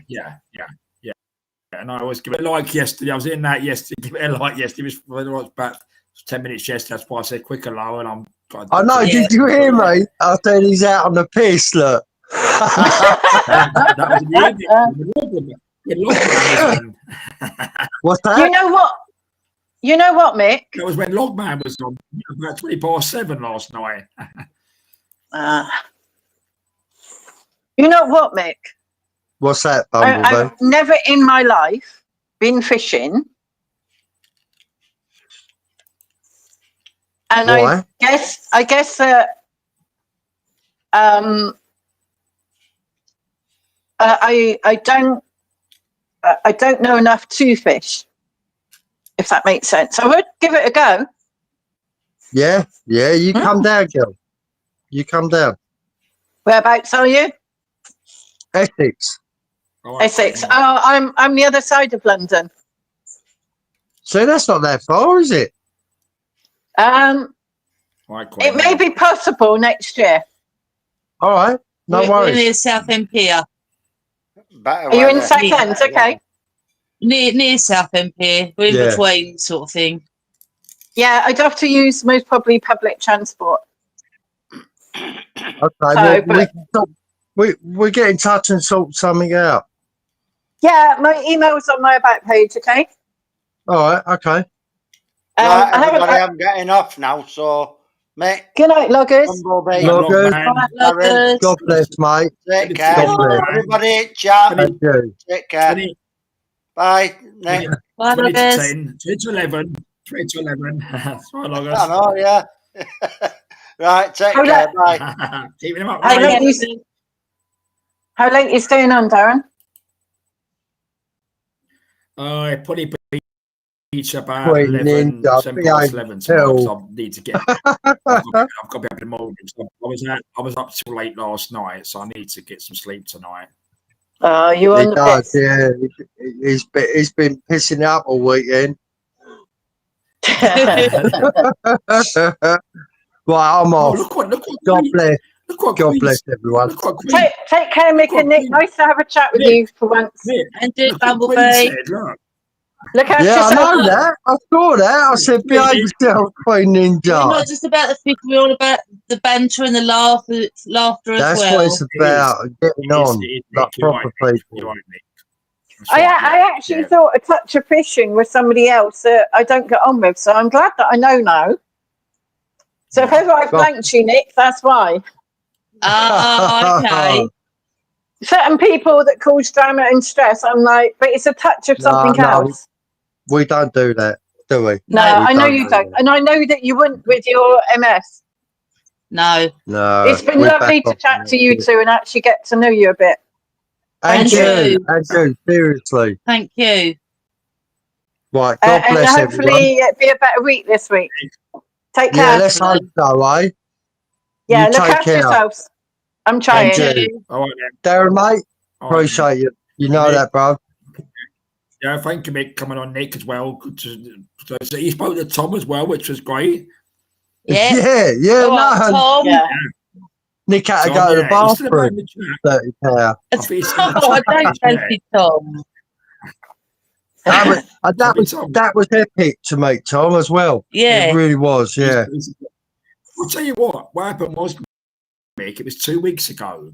And I always give it a like yesterday. I was in that yesterday. Give it a like yesterday. It was about 10 minutes yesterday. That's why I said quicker low, and I'm. I know. Yeah. Did you hear me? I said he's out on the piss. Look. that was the Logman. What's You that? know what? You know what, Mick? That was when Logman was on about 7:20 last night. You know what, Mick? What's that, Bumblebee? I've never in my life been fishing. And Why? I guess that I don't know enough to fish, if that makes sense. I would give it a go. Yeah. You come down, girl. You come down. Whereabouts are you? Essex. Essex. Oh, I'm the other side of London. So that's not that far, is it? It may be possible next year. All right. No We're worries. near Southend Pier. Are you in Southend? Okay. Near Southend Pier. We're in Yeah. between, sort of thing. Yeah, I'd have to use most probably public transport. Okay. We get in touch and sort something out. Yeah, my email's on my about page. Okay. All right. Okay. Right, everybody, I'm getting off now, so mate. Good night, loggers. Bumblebee. Loggers. Darren, God bless, mate. take care. God bless. Everybody, chat. Thank you. Take care. Bye, Nick. Bye, 20 to loggers. 10, 20 to 11, 20 to 11. That's right, loggers. I know, yeah. Right, take Hold care. up. Bye. Keeping them up. How Right? late you staying on, Darren? I probably beach about Wait, 11, Ninja, 7 be past able 11 to tonight, tell. because I need to get. I've got to be up in the morning. So I was up till late last night, so I need to get some sleep tonight. Oh, you He on the does, piss? yeah. He's been pissing out all weekend. Right, I'm Oh, off. look what God bless. look what God Queen's- bless everyone. Look what Queen, Take care, Mick and Nick. Nice to have a chat with Nick. you for once. Nick, And do look what Queen Bumblebee. said, look. Look after Yeah, I yourself. know that. I saw that. I said, behave yourself, Queen We're Ninja. not just about the fish, we're all about the banter and the laughter as That's well. what it's about. Getting on It is, like Nick, you're proper right, Nick, people. you're right, Nick. That's I right, actually yeah. thought a touch of fishing with somebody else that I don't get on with, so I'm glad that I know now. So if ever I blanked you, Nick, that's why. Oh, okay. Certain people that cause drama and stress, I'm like, but it's a touch of something No, else. we don't do that, do we? No, No, I know don't you do don't. that. And I know that you wouldn't with your MS. No. No. It's been we lovely back to off chat on to that you shit. two and actually get to know you a bit. And And you, you. and you, seriously. Thank you. Right, God And bless everyone. hopefully it'll be a better week this week. Take Yeah, care. let's hope so, eh? Yeah, you look take after care. yourselves. I'm trying. And Thank you. you. All right, then. Darren, mate, All right, appreciate you. You know Nick. that, bro. Yeah, thank you, Mick, coming on, Nick, as well. Good to he spoke to Tom as well, which was great. Yeah. Yeah, All right, no. Tom. Yeah. Nick had to Tom, go to the yeah, he's still about bathroom. in the chat. 30 pounds. I think he's still in the Oh, I chat, don't yeah. fancy Tom. That was epic to meet Tom as well. Yeah. It really was, yeah. I'll tell you what happened was, Mick, it was 2 weeks ago.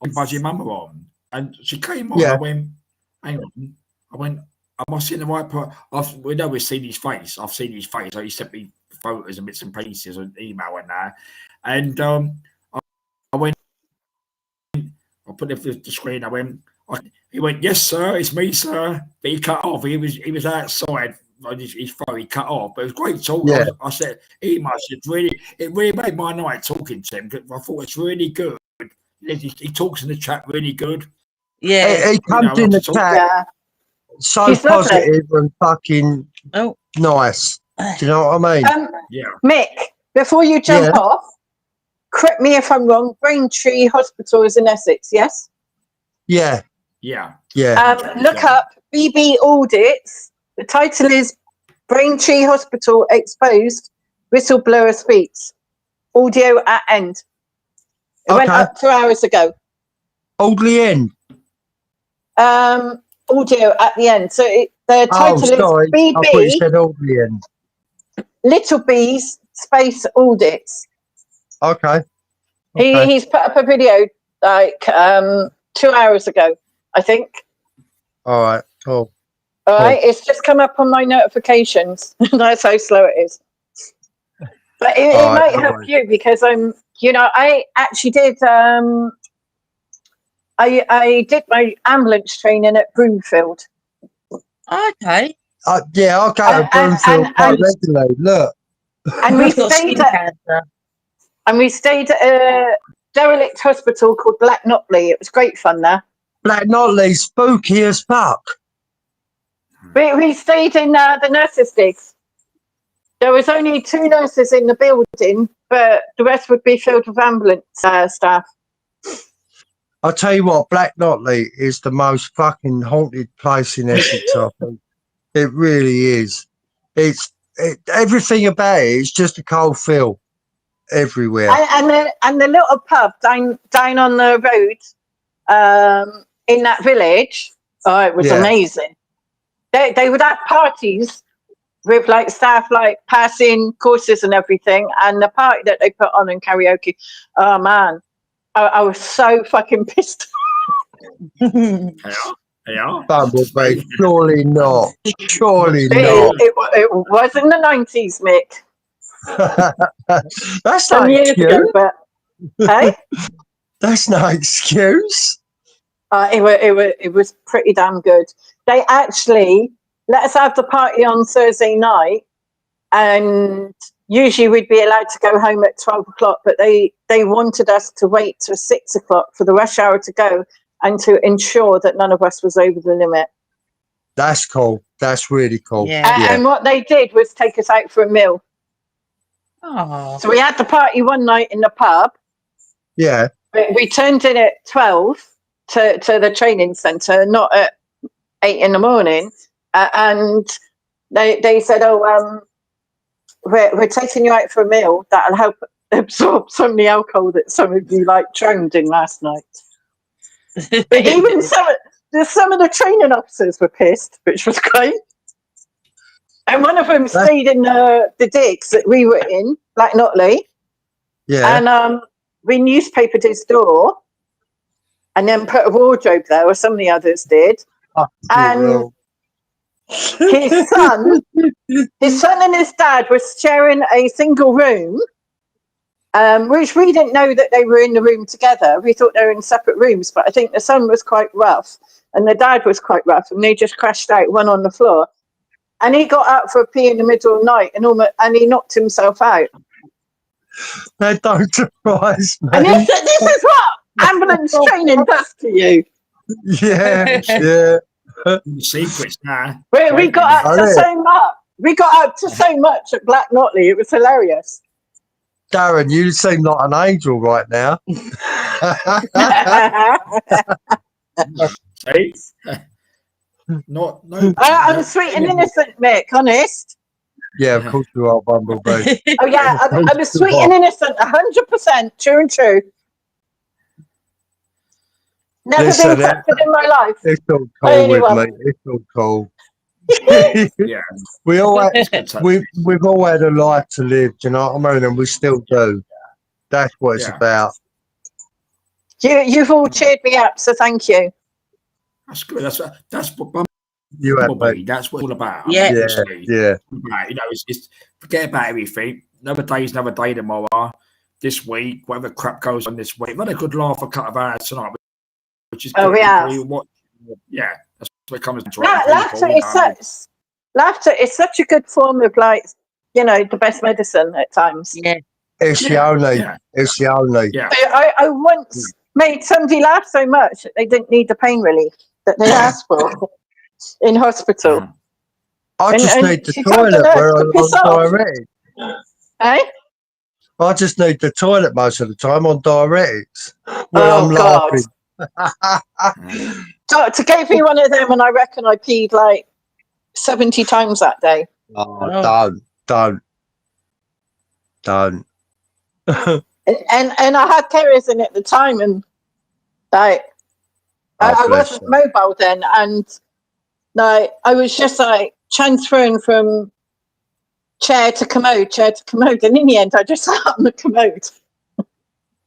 I had your mum on, and she came on. Yeah. I went, hang on. I went, am I seeing the right part? We know we've seen his face. I've seen his face. So he sent me photos and bits and pieces and email and that. And I went, I put it on the screen. I went, he went, yes, sir, it's me, sir. But he cut off. He was outside on his phone. He cut off. But it was great talking. Yeah. I said, it really made my night talking to him. 'Cause I thought it's really good. He talks in the chat really good. Yeah. He comes in the chat. Yeah. so She's lovely. positive and fucking Oh. nice. Do you know what I mean? Yeah. Mick, before you jump Yeah. off, correct me if I'm wrong. Braintree Hospital is in Essex, yes? Yeah, Yeah. yeah. Look up BB Audits. The title is Braintree Hospital Exposed, Whistleblower Speaks. Audio at end. It went Okay. up 2 hours ago. Oldley End. Audio at the end. So the Oh, title sorry. is I thought you BB said Oldley End. Little Bees Space Audits. Okay. Okay. He's put up a video like 2 hours ago, I think. All right. Cool. All right, it's just come up on my notifications. That's how slow it is. But it All right, might no help worries. you because I actually did. I did my ambulance training at Broomfield. Okay. Yeah, I'll go to And- Broomfield and- quite and- regularly. Look. And we I've got stayed skin at cancer. a derelict hospital called Black Notley. It was great fun there. Black Notley, spooky as fuck. We stayed in the nurses' digs. There was only 2 nurses in the building, but the rest would be filled with ambulance staff. I'll tell you what, Black Notley is the most fucking haunted place in Essex, I think. It really is. Everything about it is just a cold feel everywhere. And the little pub down on the road in that village, it was Yeah. amazing. They would have parties with like staff like passing courses and everything, and the party that they put on in karaoke. Oh man, I was so fucking pissed. Yeah. Bumblebee, surely not. Surely not. It was in the 90s, Mick. That's Some no years ago, excuse. but hey, That's no excuse. it was pretty damn good. They actually let us have the party on Thursday night, and usually we'd be allowed to go home at 12 o'clock, but they wanted us to wait till 6 o'clock for the rush hour to go and to ensure that none of us was over the limit. That's cool. That's really cool. Yeah. And what they did was take us out for a meal. Oh. So we had the party one night in the pub. Yeah. We turned in at 12 to the training centre, not at 8 in the morning. And they said, we're taking you out for a meal that'll help absorb some of the alcohol that some of you drowned in last night. But even some of the training officers were pissed, which was great. And one of them stayed in the digs that we were in, Black Notley. Yeah. And we newspapered his door and then put a wardrobe there, or some of the others did. And his son and his dad were sharing a single room, which we didn't know that they were in the room together. We thought they were in separate rooms, but I think the son was quite rough and the dad was quite rough, and they just crashed out, one on the floor. And he got out for a pee in the middle of the night and he knocked himself out. That don't surprise me. And this is what ambulance training does to you. Yeah, yeah. Secrets now. We got up to so much. We got up to so much at Black Notley. It was hilarious. Darren, you seem like an angel right now. See? No. I'm sweet and innocent, Mick, honest. Yeah, of course you are, Bumblebee. Oh, yeah, I'm a sweet and innocent, 100%, true and true. Never Listen, been tempted in my life. It's all By cool with anyone. me. It's all cool. Yeah. We've all had a life to live, do you know what I mean? And we still do. That's what it's about. You've all cheered me up, so thank you. That's good. That's what You have, Bumblebee, that's what it's all about. Yeah. Honestly. Yeah. You know, it's forget about everything. Another day's another day tomorrow. This week, whatever crap goes on this week. We've had a good laugh for a couple of hours tonight, which is good. We have. Yeah, that's what it comes to. Laughter is such a good form of the best medicine at times. Yeah. It's the only. It's the only. Yeah. I once made somebody laugh so much that they didn't need the pain relief that they asked for. in hospital. I And- just and need the she told the toilet nurse where to I'm piss on off. diuretics. Eh? I just need the toilet most of the time on diuretics where Oh, I'm God. laughing. Doctor gave me one of them, and I reckon I peed like 70 times that day. Oh, don't. And I had carriers in at the time, and like I bless wasn't you. mobile then, and like I was just like transferring from chair to commode, and in the end, I just sat on the commode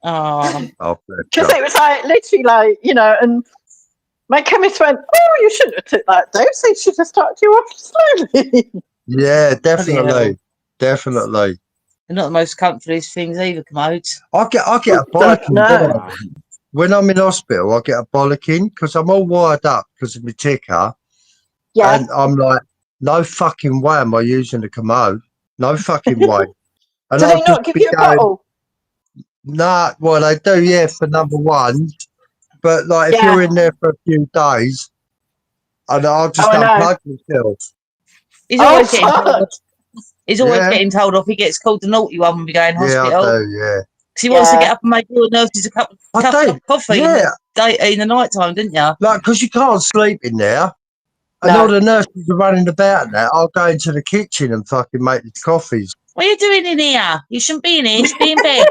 Oh, Oh, bless because you. it was like literally like and my chemist went, "Oh, you shouldn't have took that dose. They should have started you off slowly." Yeah, Bloody hell. definitely. They're not the most comfortable things either, commodes. I get a bollocking No. when I'm in hospital. I get a bollocking because I'm all wired up because of my ticker, Yeah. and I'm like, no fucking way am I using the commode. No fucking way. And Do I'll they just not give be you a going, bottle? nah, well, they do, yeah, for number one. But like, if Yeah. you're in there for a few days, and I'll just Oh, I know. unplug myself. He's Oh, always getting told fuck. off. He's always Yeah. getting told off. He gets called the naughty one when we go in Yeah, I hospital. do, yeah. Because he wants to Yeah. get up and make all the nurses a cup I of do, coffee yeah. in the night time, didn't you? Like, because you can't sleep in there. And No. all the nurses are running about now. I'll go into the kitchen and fucking make the coffees. What are you doing in here? You shouldn't be in here. You should be in bed.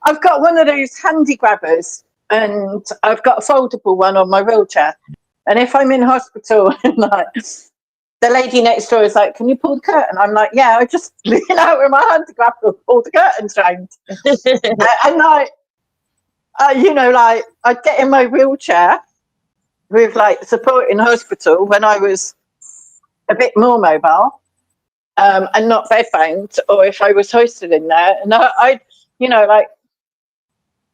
I've got one of those handy grabbers, and I've got a foldable one on my wheelchair. And if I'm in hospital and like the lady next door is like, "Can you pull the curtain?" I'm like, "Yeah." I just lean out with my handy grabber and pull the curtains round. And like, like I'd get in my wheelchair with like support in hospital when I was a bit more mobile, and not bedbound, or if I was hoisted in there, and I'd like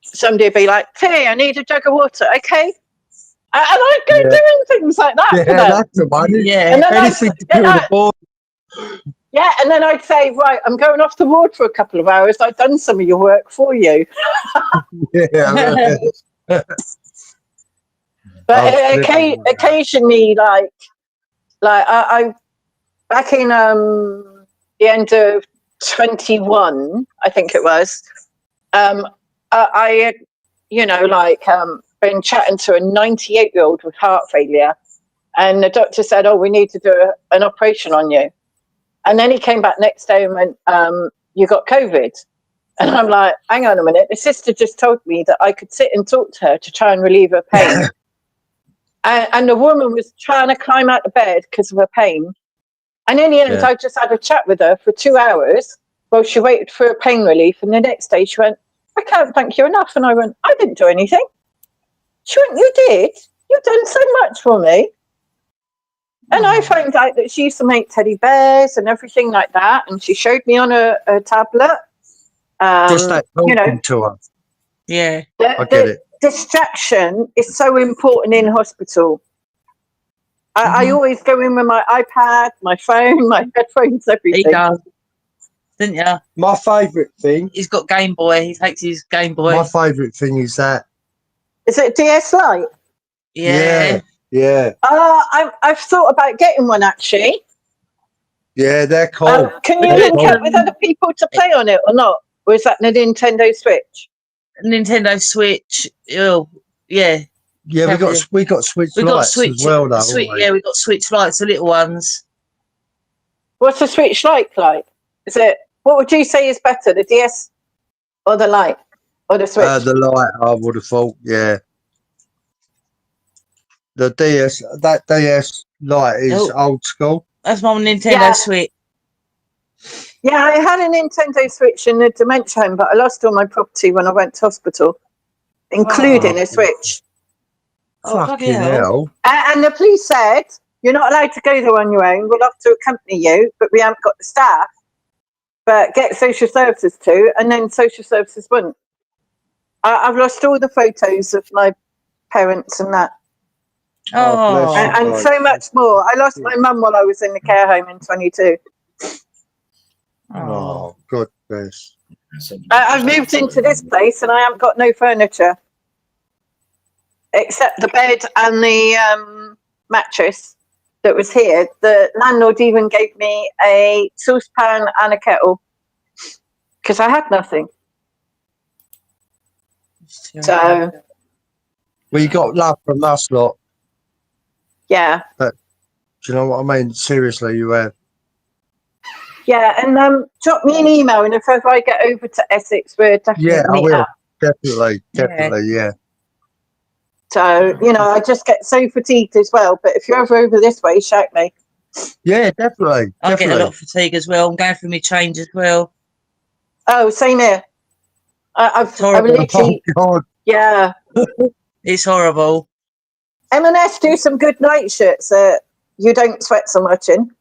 somebody would be like, "Hey, I need a jug of water." Okay. And I'd go Yeah. doing things like that Yeah, for them. that's the one. Yeah. And then Anything to kill the boy. Yeah, and then I'd say, "Right, I'm going off the ward for a couple of hours. I've done some of your work for you." Yeah. But Oh, flipping hell. occasionally, like I back in the end of 21, I think it was. I been chatting to a 98-year-old with heart failure, and the doctor said, "Oh, we need to do an operation on you." And then he came back next day and went, "You got COVID." And I'm like, "Hang on a minute. The sister just told me that I could sit and talk to her to try and relieve her pain." And the woman was trying to climb out of bed because of her pain. And in the end, Yeah. I just had a chat with her for 2 hours while she waited for her pain relief. And the next day she went, "I can't thank you enough." And I went, "I didn't do anything." She went, "You did. You've done so much for me." And I found out that she used to make teddy bears and everything like that. And she showed me on a tablet. Just that talking to her. Yeah. I get it. Distraction is so important in hospital. I always go in with my iPad, my phone, my headphones, He everything. does. Didn't you? My favourite thing. He's got Game Boy. He takes his Game Boy. My favourite thing is that. Is it DS Lite? Yeah. Yeah. I've thought about getting one actually. Yeah, they're cool. Can you They're link cool. up with other people to play on it or not? Or is that the Nintendo Switch? Nintendo Switch. Oh, yeah. Yeah, we got Switch We got lights Switch. as well, though. Switch, haven't we? yeah, we got Switch lights, the little ones. What's the Switch like? Is it? What would you say is better, the DS or the Lite or the Switch? The light, I would have thought, yeah. The DS, that DS light is old school. That's my Nintendo Yeah. Switch. Yeah, I had a Nintendo Switch in the dementia home, but I lost all my property when I went to hospital, including a Switch. Oh, bloody Fucking hell. And the police said, "You're not allowed to go there on your own. We'll have to accompany you, but we haven't got the staff. But get social services to," and then social services wouldn't. I've lost all the photos of my parents and that. Oh, And so much more. I lost my mum while I was in the care home in 22. Oh, goodness. I've moved into this place and I haven't got no furniture except the bed and the mattress. that was here, the landlord even gave me a saucepan and a kettle because I had nothing. So We got love from us lot. yeah, Do you know what I mean? Seriously, you have. yeah, and drop me an email, and if ever I get over to Essex, we're definitely Yeah, I meet will. up. Definitely, Yeah. definitely, yeah. So you know, I just get so fatigued as well. But if you're ever over this way, shout me. Yeah, definitely. I get a definitely. lot of fatigue as well. I'm going through my change as well. Oh, same here. I've Horrible. literally, Oh, God. yeah. It's horrible. M&S do some good night shirts that you don't sweat so much in,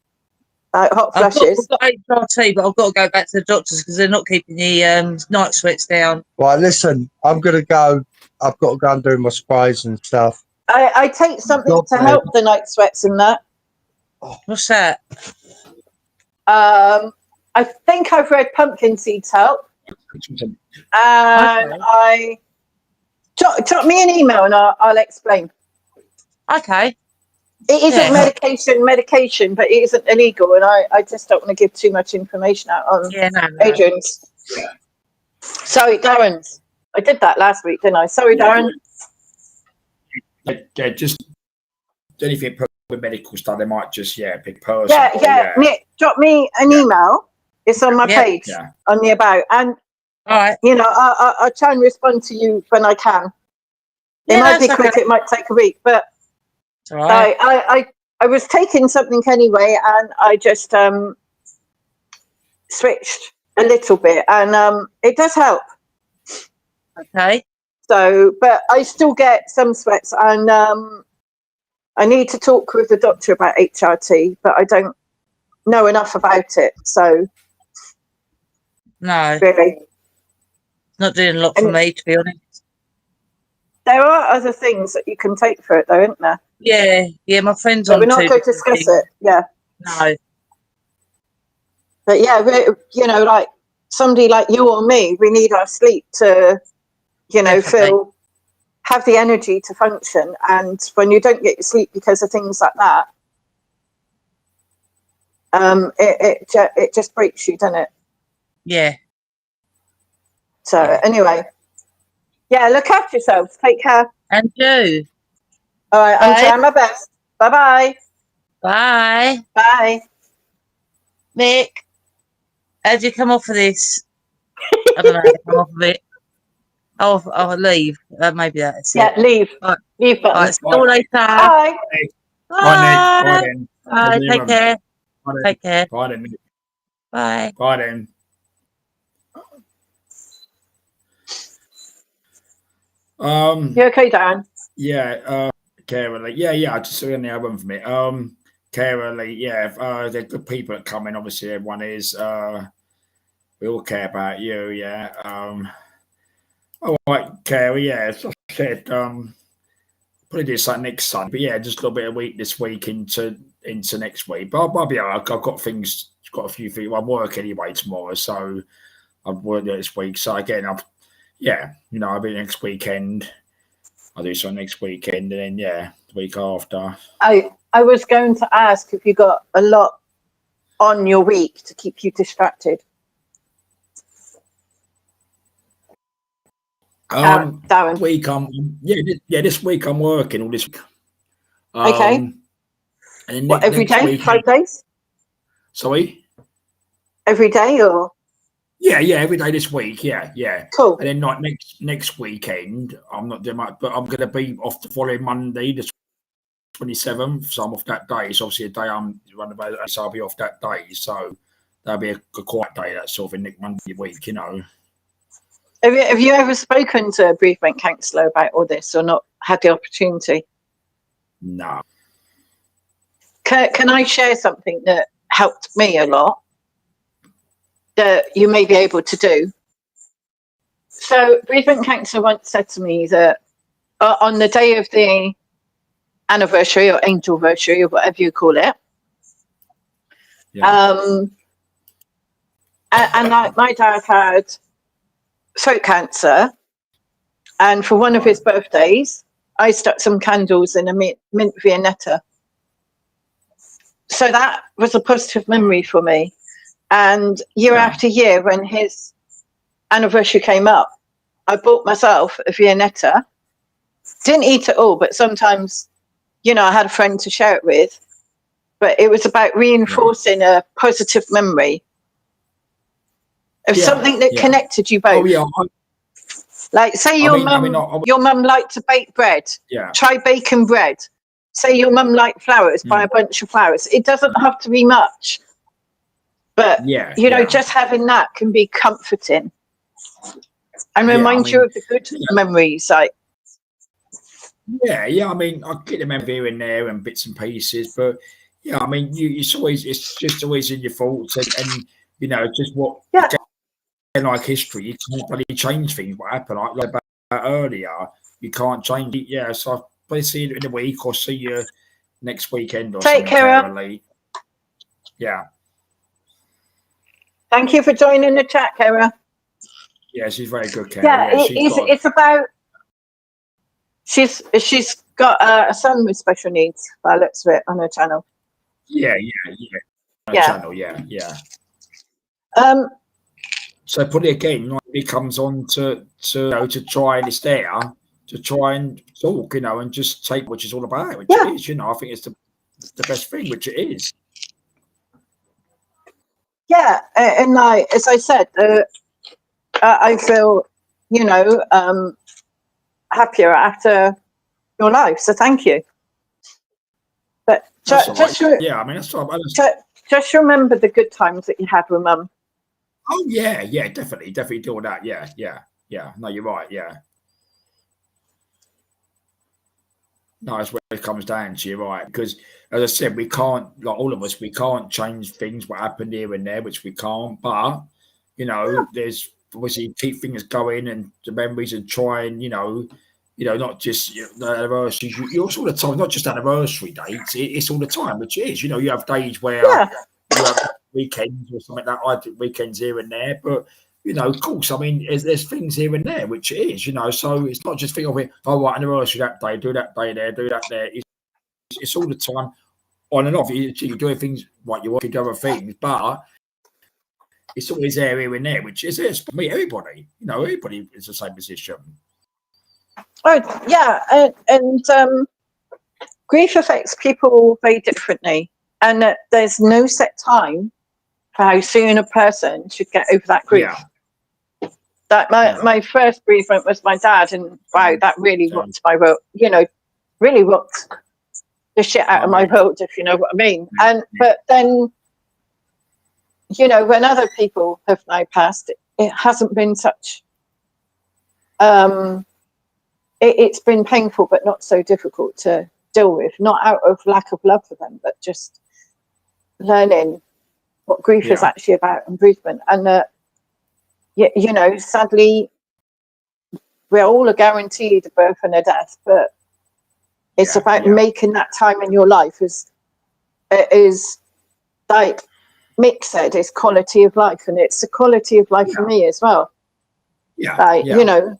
like hot I've flushes. got HRT, but I've got to go back to the doctors because they're not keeping the night sweats down. Right, listen, I'm going to go. I've got to go and do my sprays and stuff. I take something God to bless. help the night sweats and that. What's that? I think I've read pumpkin seeds help. And I drop me an email and I'll explain. Okay. It isn't Yeah. medication, but it isn't illegal, and I just don't want to give too much information out on Yeah, no. Adrian's. Sorry, Darren's. I did that last week, didn't I? Sorry, Darren. Yeah, just anything with medical stuff, they might just pick person. Yeah. Nick, drop me an email. It's on my page on the about, and All right. you know I'll try and respond to you when I can. It might be quick. It might take a week, but it's all right. I was taking something anyway, and I just switched a little bit, and it does help. Okay. So, but I still get some sweats, and I need to talk with the doctor about HRT, but I don't know enough about it. So, No, really, it's not doing a lot for me, to be honest. there are other things that you can take for it, though, isn't there? Yeah, my friend's So on we're not two going to different discuss things. it. Yeah, No. but yeah, you know, like somebody like you or me, we need our sleep to, you know, Definitely. have the energy to function. And when you don't get your sleep because of things like that, it just breaks you, doesn't it? Yeah. So anyway, yeah, look after yourselves. Take care. And you. All right, I'm Bye. trying my best. Bye-bye. Bye. Bye. Mick, how do you come off of this? I don't know how to come off of it. I'll leave. Maybe that's Yeah, it. leave. Right. Leave button. Right, see you later. Bye. Bye, Nick. Bye then. Bye. Take care. Bye then. Take care. Bye then. Nick. Bye. Bye then. You okay, Dan? Yeah, Carolee. Yeah, I just saw the other one from it. Carolee, they're good people that come in. Obviously, everyone is. We all care about you, yeah. All right, Carrie, as I said, probably do something next Sunday, but yeah, just a little bit of week this week into next week. But I'll be all right. I've got a few things. I work anyway tomorrow, so I've worked this week. So again, I'll be next weekend. I'll do something next weekend, and then the week after. I was going to ask if you got a lot on your week to keep you distracted. Darren. Week this week I'm working all this week. Okay. And then what, every day? Week, 5 days? Sorry? Every day or? Yeah, every day this week. Yeah. Cool. And then like next weekend, I'm not doing much, but I'm going to be off the following Monday, the 27th. So I'm off that day. It's obviously a day I'm running about, so I'll be off that day. So that'll be a quiet day. That sort of Nick Monday week, you know. Have you ever spoken to a bereavement counsellor about all this, or not had the opportunity? No. Can I share something that helped me a lot that you may be able to do? So, bereavement counsellor once said to me that on the day of the anniversary or angelversary or whatever you call it, and like my dad had throat cancer, and for one of his birthdays I stuck some candles in a mint viennetta, so that was a positive memory for me. And year after year, when his anniversary came up, I bought myself a Viennetta. Didn't eat it all, but sometimes, you know, I had a friend to share it with. But it was about reinforcing a positive memory of something that connected you both. Oh, yeah. Like, say your mum liked to bake bread. Yeah. Try baking bread. Say your mum liked flowers. Buy a bunch of flowers. It doesn't have to be much, but you know, just having that can be comforting and remind you of the good memories. Like, yeah. I mean, I get them here and there and bits and pieces, but yeah, I mean, it's just always in your thoughts, and you know, just what. Like history, you can't really change things. What happened, like about earlier, you can't change it. Yeah, so I'll probably see you in a week or see you next weekend or take care. Yeah. Thank you for joining the chat, Kara. Yeah, she's very good, Kara. Yeah, it's about. She's got a son with special needs. By the looks of it on her channel. Yeah. Channel, yeah. So put it again, like it comes on to try and it's there to try and talk, you know, and just take which is all about, which it is, you know. I think it's the best thing, which it is. Yeah, and like as I said, I feel, you know, happier after your life. So thank you. But just remember the good times that you had with Mum. Oh yeah, definitely do that. Yeah. No, you're right. Yeah. No, that's where it comes down to. You're right, because as I said, we can't, like all of us, we can't change things what happened here and there, which we can't. But you know, there's obviously keep things going and the memories and try and you know, not just the anniversaries. You also all the time, not just anniversary dates. It's all the time, which it is. You know, you have days where you have weekends or something like that. I do weekends here and there, but you know, of course, I mean, there's things here and there, which it is, you know. So it's not just think of it. Oh, right, anniversary that day, do that day there, do that there. It's all the time, on and off. You're doing things like you're working other things, but it's always there here and there, which is it for me. Everybody, you know, everybody is the same position. Oh yeah, and grief affects people very differently, and there's no set time for how soon a person should get over that grief. Yeah. That my first bereavement was my dad, and wow, that really rocked my world. You know, really rocked the shit out of my world, if you know what I mean. And but then, you know, when other people have now passed, it hasn't been such. It's been painful, but not so difficult to deal with. Not out of lack of love for them, but just learning what grief is actually about and bereavement. And you know, sadly, we're all guaranteed a birth and a death, but it's about making that time in your life is like Mick said, is quality of life, and it's a quality of life for me as well. You know,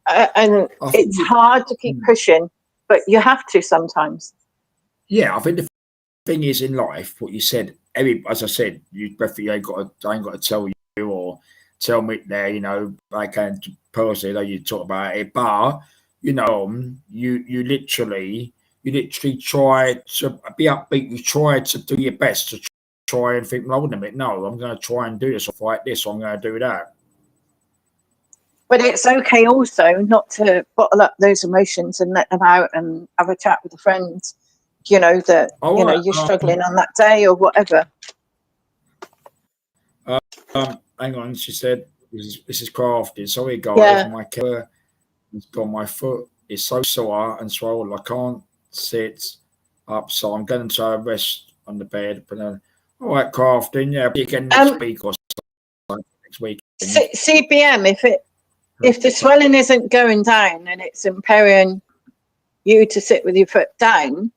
and it's hard to keep pushing, but you have to sometimes. Yeah, I think the thing is in life, what you said. As I said, I ain't got to tell you or tell me there. You know, I can personally, though you talk about it, but you know, you literally try to be upbeat. You try to do your best to try and think, well, hold on a minute, no, I'm going to try and do this or fight this, or I'm going to do that. But it's okay also not to bottle up those emotions and let them out and have a chat with a friend. You know that you know you're struggling on that day or whatever. Hang on, she said. This is crafted. Sorry, guys. My camera has gone. My foot is so sore and swollen. I can't sit up, so I'm going to rest on the bed. But all right, crafting. Yeah, again next week or something next week. CBM. If the swelling isn't going down and it's impairing you to sit with your foot down,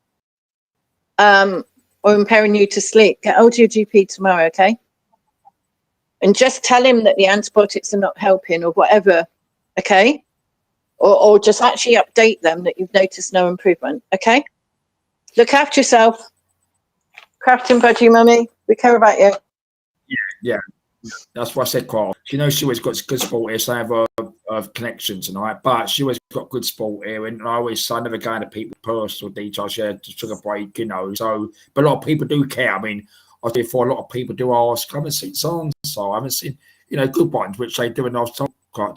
or impairing you to sleep, get hold of your GP tomorrow, okay? And just tell him that the antibiotics are not helping or whatever, okay? Or just actually update them that you've noticed no improvement, okay? Look after yourself. Crafting budgie, mummy. We care about you. Yeah. That's what I said, Carl. She knows she always got good sport here, so I have a connection tonight, but she always got good sport here. And I always say, I never go into people's personal details. Yeah, just took a break, you know. So, but a lot of people do care. I mean, I do for a lot of people do ask, I haven't seen songs, so I haven't seen, you know, good ones, which they do. And I was told,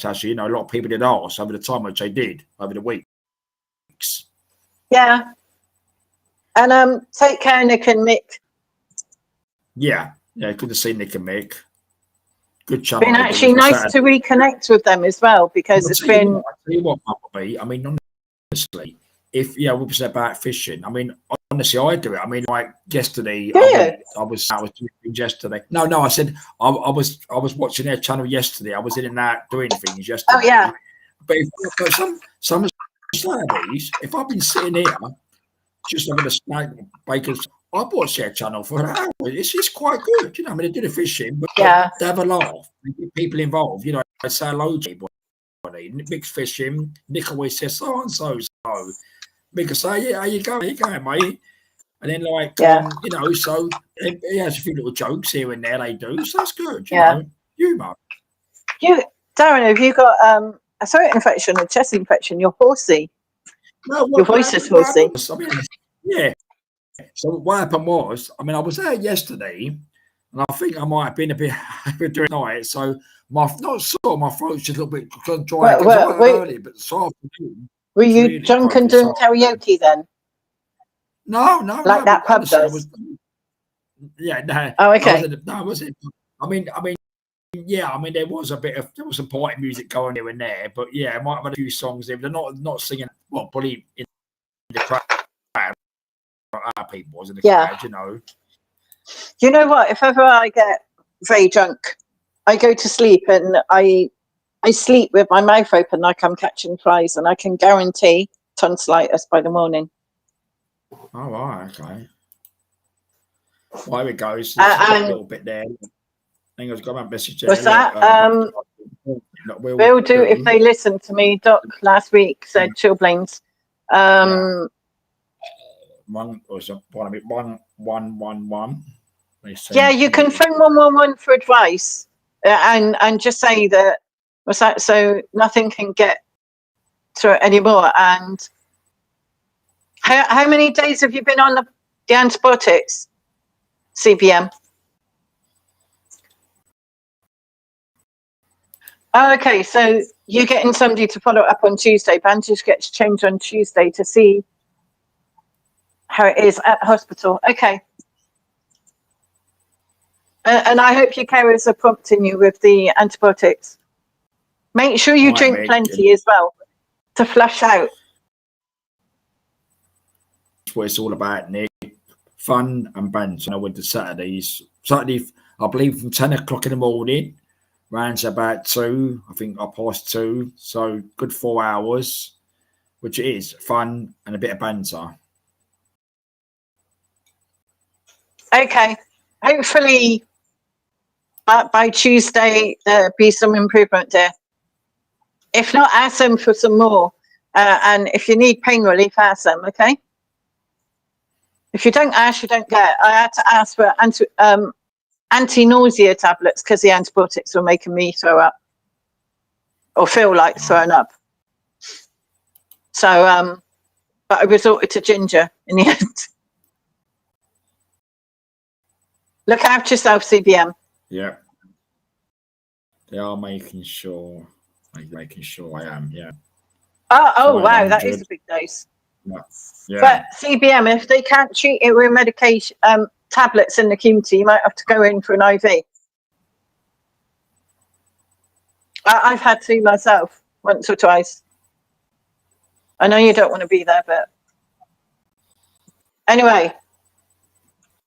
actually, you know, a lot of people did ask over the time, which they did over the weeks. Yeah. And take care, Nick and Mick. Yeah, good to see Nick and Mick. Good channel. Been actually nice to reconnect with them as well, because it's been. I'll tell you what, Bobby, I mean, honestly, if we was about fishing, I mean, honestly, I do it. I mean, like yesterday, I was doing things yesterday. No, I said I was watching their channel yesterday. I was in and out doing things yesterday. Oh yeah. But some Saturdays, if I've been sitting here just having a snack, bakers, I watch their channel for an hour. It's just quite good, you know. I mean, they do the fishing, but they have a laugh. They get people involved, you know. I say hello to everybody. Nick's fishing. Nick always says so and so. So Mick will say, "Yeah, how you going, mate?" And then, like, you know, so he has a few little jokes here and there. They do, so that's good. You know, humour. Darren, have you got a throat infection, a chest infection? You're horsey. No, your voice is horsey. I mean, yeah. So what happened was, I mean, I was there yesterday, and I think I might have been a bit during the night. So my throat's just a little bit dry. Early, but this afternoon. Were you really drunk and doing karaoke then? No. Like that pub does. No. Oh, okay. I wasn't. I mean, yeah. I mean, there was some party music going here and there, but yeah, I might have had a few songs there. But they're not singing. Well, probably in the crowd. Our people was in the crowd, you know. You know what? If ever I get very drunk, I go to sleep and I sleep with my mouth open like I'm catching flies, and I can guarantee tonsillitis by the morning. Oh, right, okay. Well, here it goes. A little bit there. I think I've got my message there. What's that? Will do if they listen to me. Doc last week said chilblains. One. Yeah, you can phone 111 for advice, and just say that. What's that? So nothing can get to it anymore. And how many days have you been on the antibiotics, CBM? Oh, okay, so you're getting somebody to follow up on Tuesday. Bandage gets changed on Tuesday to see how it is at hospital. Okay. And I hope your carers are prompting you with the antibiotics. Make sure you drink plenty as well to flush out. That's what it's all about, Nick. Fun and banter. With the Saturdays. Saturday, I believe from 10 o'clock in the morning, round about 2, I think 2:30. So good 4 hours, which it is fun and a bit of banter. Okay. Hopefully by Tuesday there'll be some improvement there. If not, ask them for some more. And if you need pain relief, ask them, okay? If you don't ask, you don't get. I had to ask for anti-nausea tablets because the antibiotics were making me throw up or feel like throwing up. So, but I resorted to ginger in the end. Look after yourself, CBM. Yeah. They are making sure I am, yeah. Oh, wow, that is a big dose. Yeah. But CBM, if they can't treat it with medication, tablets in the community, you might have to go in for an IV. I've had to myself once or twice. I know you don't want to be there, but anyway,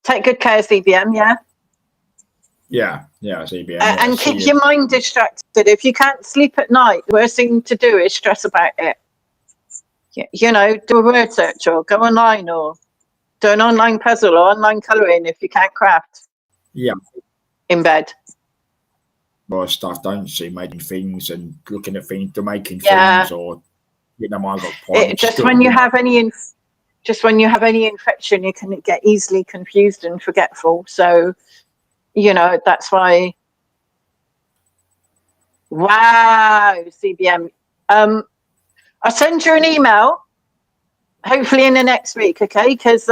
take good care, CBM, yeah? Yeah, CBM. And keep your mind distracted. If you can't sleep at night, the worst thing to do is stress about it. You know, do a word search or go online or do an online puzzle or online colouring if you can't craft. Yeah. In bed. Well, stuff, don't see, making things and looking at things to making things or, you know, I've got just when you have any just when you have any infection, you can get easily confused and forgetful. So, you know, that's why. Wow, CBM. I'll send you an email, hopefully in the next week, okay? Because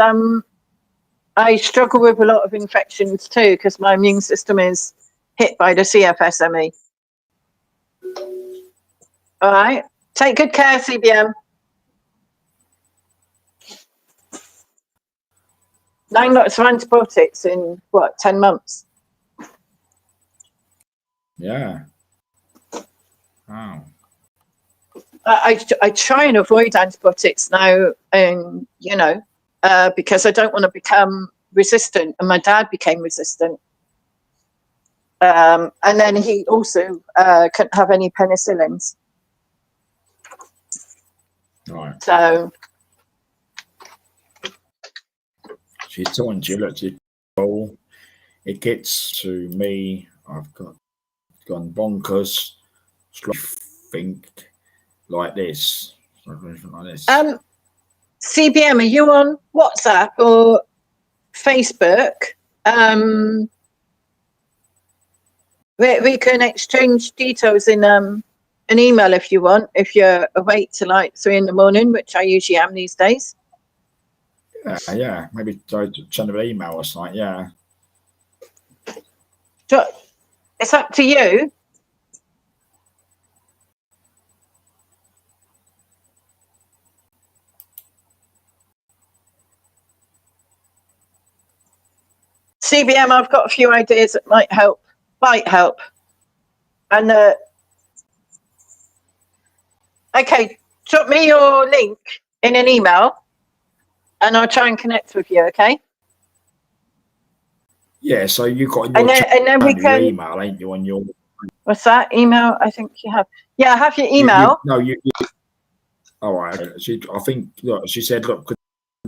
I struggle with a lot of infections too, because my immune system is hit by the CFSME. All right. Take good care, CBM. 9 lots of antibiotics in, what, 10 months? Yeah. Wow. I try and avoid antibiotics now, and you know, because I don't want to become resistant. And my dad became resistant, and then he also couldn't have any penicillins. Right. So She's telling you, look, it gets to me. I've gone bonkers. Think like this. CBM, are you on WhatsApp or Facebook? We can exchange details in an email if you want, if you're awake till like 3 in the morning, which I usually am these days. Yeah, maybe send an email or something. Yeah. So it's up to you. CBM, I've got a few ideas that might help. And okay, drop me your link in an email, and I'll try and connect with you. Okay. Yeah. So you got and then we can email, ain't you? On your what's that email? I think you have. Yeah, I have your email. You all right. I think. Look, she said, "Look,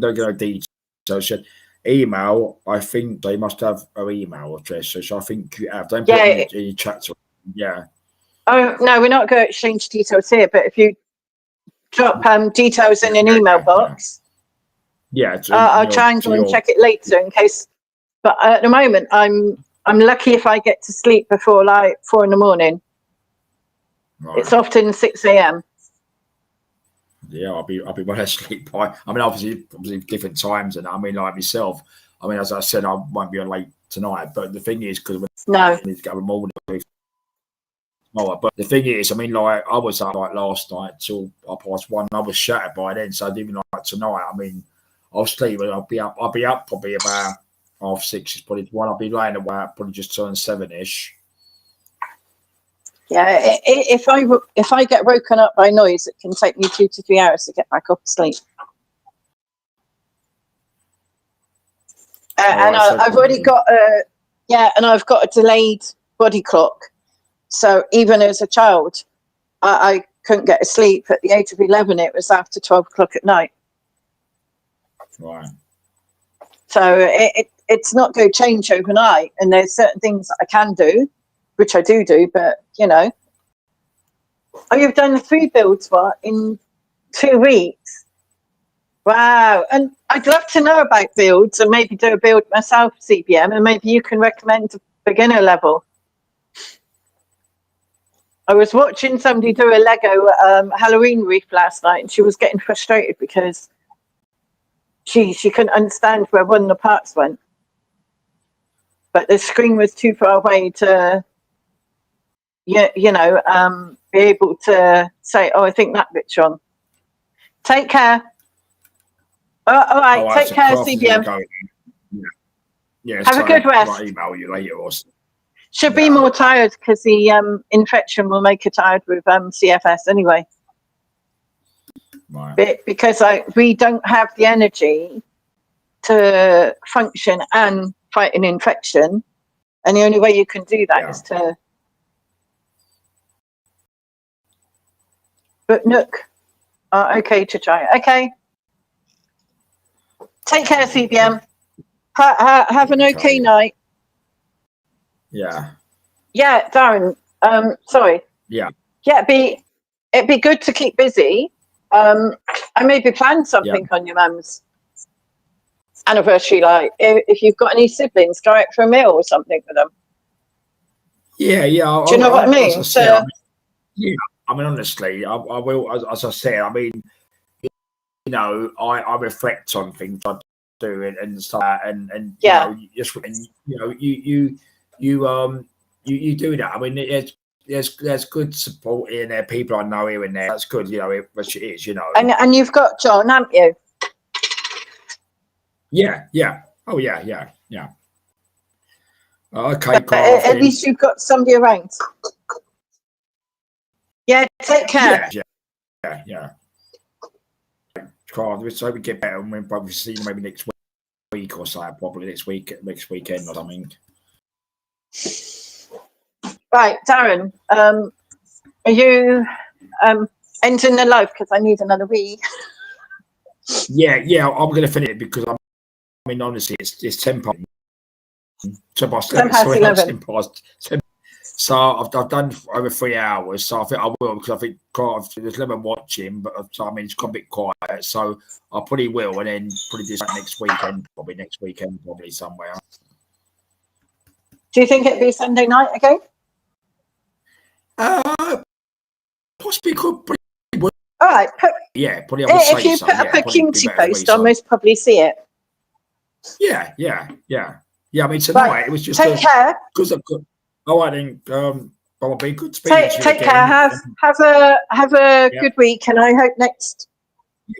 don't go details." So she said, "Email." I think they must have her email address. So I think you have. Don't put it in your chat. Yeah. Oh no, we're not going to exchange details here. But if you drop details in an email box, I'll try and go and check it later in case. But at the moment, I'm lucky if I get to sleep before like 4 in the morning. Right. It's often 6 a.m. Yeah, I'll be well asleep. I mean, obviously different times, and I mean, like myself. I mean, as I said, I won't be on late tonight. But the thing is, because I need to go in the morning. But the thing is, I mean, like I was up like last night till 1:30. I was shattered by then, so even like tonight, I mean, I'll sleep. I'll be up probably about 6:30. Is probably one. I'll be laying away, probably just turned 7-ish. Yeah, if I get woken up by noise, it can take me 2 to 3 hours to get back up to sleep. And I've already got I've got a delayed body clock. So even as a child, I couldn't get to sleep. At the age of 11, it was after 12 o'clock at night. Right. So it's not going to change overnight. And there's certain things that I can do, which I do, but, you know. Oh, you've done 3 builds, in 2 weeks? Wow. And I'd love to know about builds and maybe do a build myself, CBM, and maybe you can recommend a beginner level. I was watching somebody do a Lego Halloween wreath last night, and she was getting frustrated because she couldn't understand where one of the parts went. But the screen was too far away to, be able to say, oh, I think that bit's wrong. Take care. All right, take care, CBM. Yeah, have a good rest. I'll email you later or something. Should be more tired because the infection will make her tired with CFS anyway. Right. Because we don't have the energy to function and fight an infection, and the only way you can do that is to. But look, okay to try. Okay. Take care, CBM. Have an okay night. Yeah. Yeah, Darren. Sorry. Yeah. Yeah, it'd be good to keep busy. I maybe plan something on your mum's. anniversary like? If you've got any siblings, go out for a meal or something with them. Yeah. Do you know what I mean? As I said, yeah. I mean, honestly, I will. As I said, I mean, you know, I reflect on things I do and stuff, and yeah, you know, just and, you know, you do that. I mean, there's good support in there. People I know here and there. That's good. You know, which it is. You know, and you've got John, haven't you? Yeah. Oh, yeah. Okay, But at least you've got somebody around. Yeah, take care. Yeah. Carl, so we get better, and we'll probably see you maybe next week or so. Probably next weekend or something. Right, Darren. Are you ending the live because I need another wee? Yeah. I'm going to finish it because I mean, honestly, it's 10 past 11. So I've done over 3 hours. So I think I will because I think there's never watching, but I mean it's got a bit quiet. So I probably will, and then probably do something next weekend, probably somewhere. Do you think it'd be Sunday night again? Possibly could. All right. Probably. If you put up a community post, I'll most probably see it. Yeah. I mean tonight right. it was just take care. Because I've got. I think I'll be good speaking to you Take again. care. Have a good week, and I hope next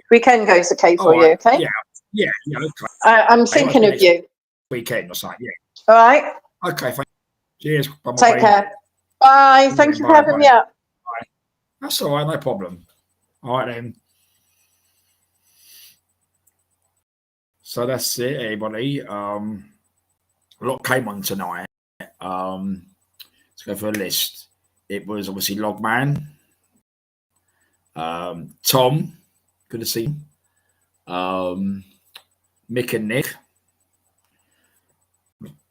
weekend goes okay for you. Okay. Yeah. Okay. I'm thinking of you. Weekend or something. Yeah. All right. Okay. Cheers. Bye. Take care. Bye. Thank you for having me up. Bye. That's all right. No problem. All right then. So that's it, everybody. A lot came on tonight. Let's go for a list. It was obviously Logman, Tom, good to see him. Mick and Nick,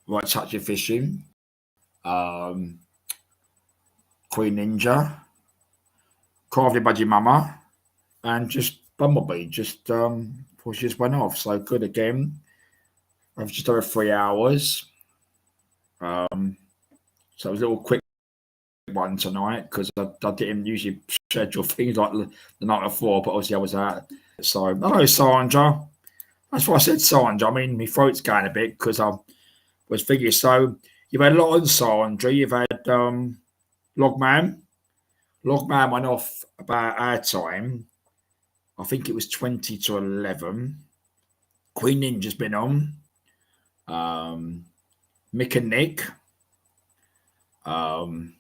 Right Touch of Fishing, Queen Ninja, Crafty Budgie Mama, and just Bumblebee. Just before she just went off. So good again. I've just over 3 hours. So it was a little quick one tonight because I didn't usually schedule things like the night before, but obviously I was out. So hello, Sandra. That's why I said Sandra. I mean, my throat's going a bit because I was thinking. So you've had a lot on Sandra. You've had Logman. Logman went off about our time. I think it was 20 to 11. Queen Ninja's been on. Mick and Nick. Tom,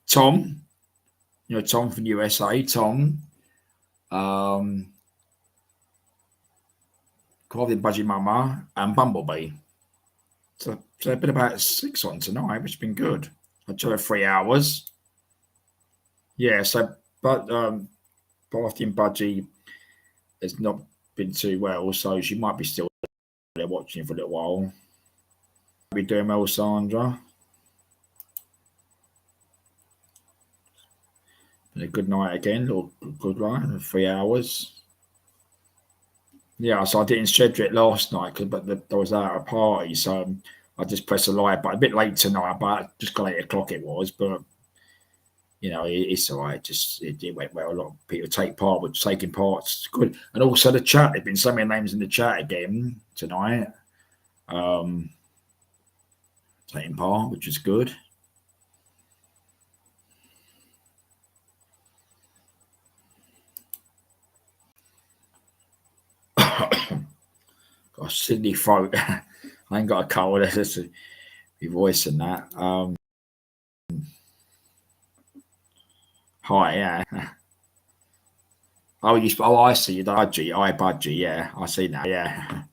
Tom from USA, Tom, Carving Budgie Mama, and Bumblebee. So there's been about 6 on tonight, which has been good. I took 3 hours. Yeah, so but Barty and Budgie has not been too well, so she might be still there watching for a little while. Be doing well, Sandra. A good night again, or good night, 3 hours. Yeah, so I didn't schedule it last night, but I was out at a party, so I just pressed a live button. A bit late tonight, but just got 8 o'clock it was, but it's all right. It went well. A lot of people taking part. It's good, and also the chat. There've been so many names in the chat again tonight. Taking part, which is good. Got a Sydney throat. I ain't got a cold. That's your voice and that. Hi, yeah. I see you, Budgie. Budgie, yeah. I see now, yeah.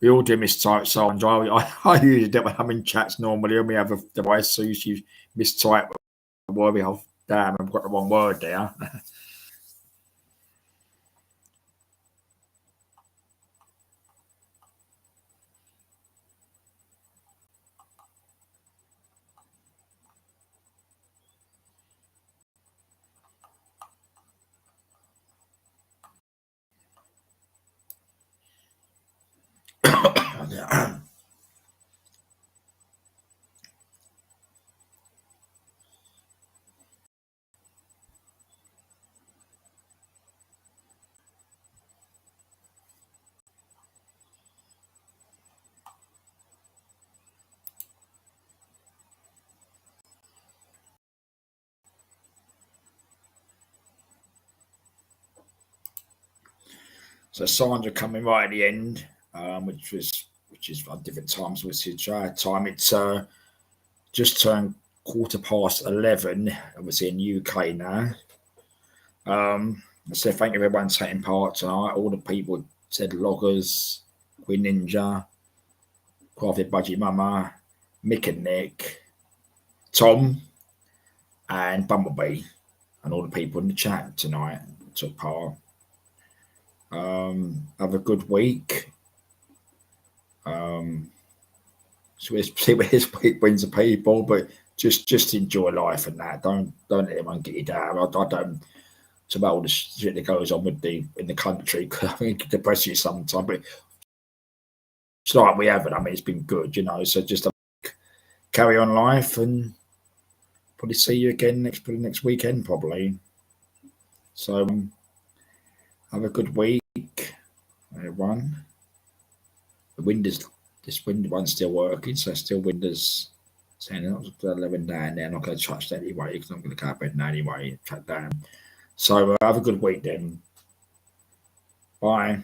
We all do mistype songs. I usually do when I'm in chats normally, and we have a device, so you mistype the word. Damn, I've got the wrong word there. So Sandra coming right at the end, which is at different times with our time. It's just turned 11:15, obviously in UK now. So thank you everyone taking part tonight. All the people said Loggers, Queen Ninja, Crafted Budgie Mama, Mick and Nick, Tom, and Bumblebee, and all the people in the chat tonight took part. Have a good week. So we'll see where this week brings the people, but just enjoy life and that. Don't let anyone get you down. I don't. It's about all the shit that goes on in the country. I think it depresses you sometimes, but it's like we haven't. I mean, it's been good, you know. So just carry on life and probably see you again next weekend, probably. So have a good week, everyone. This wind one's still working, so still Windows saying that was 11 down there. I'm not going to touch that anyway because I'm going to go bed now anyway. Shut down. So have a good week then. Bye.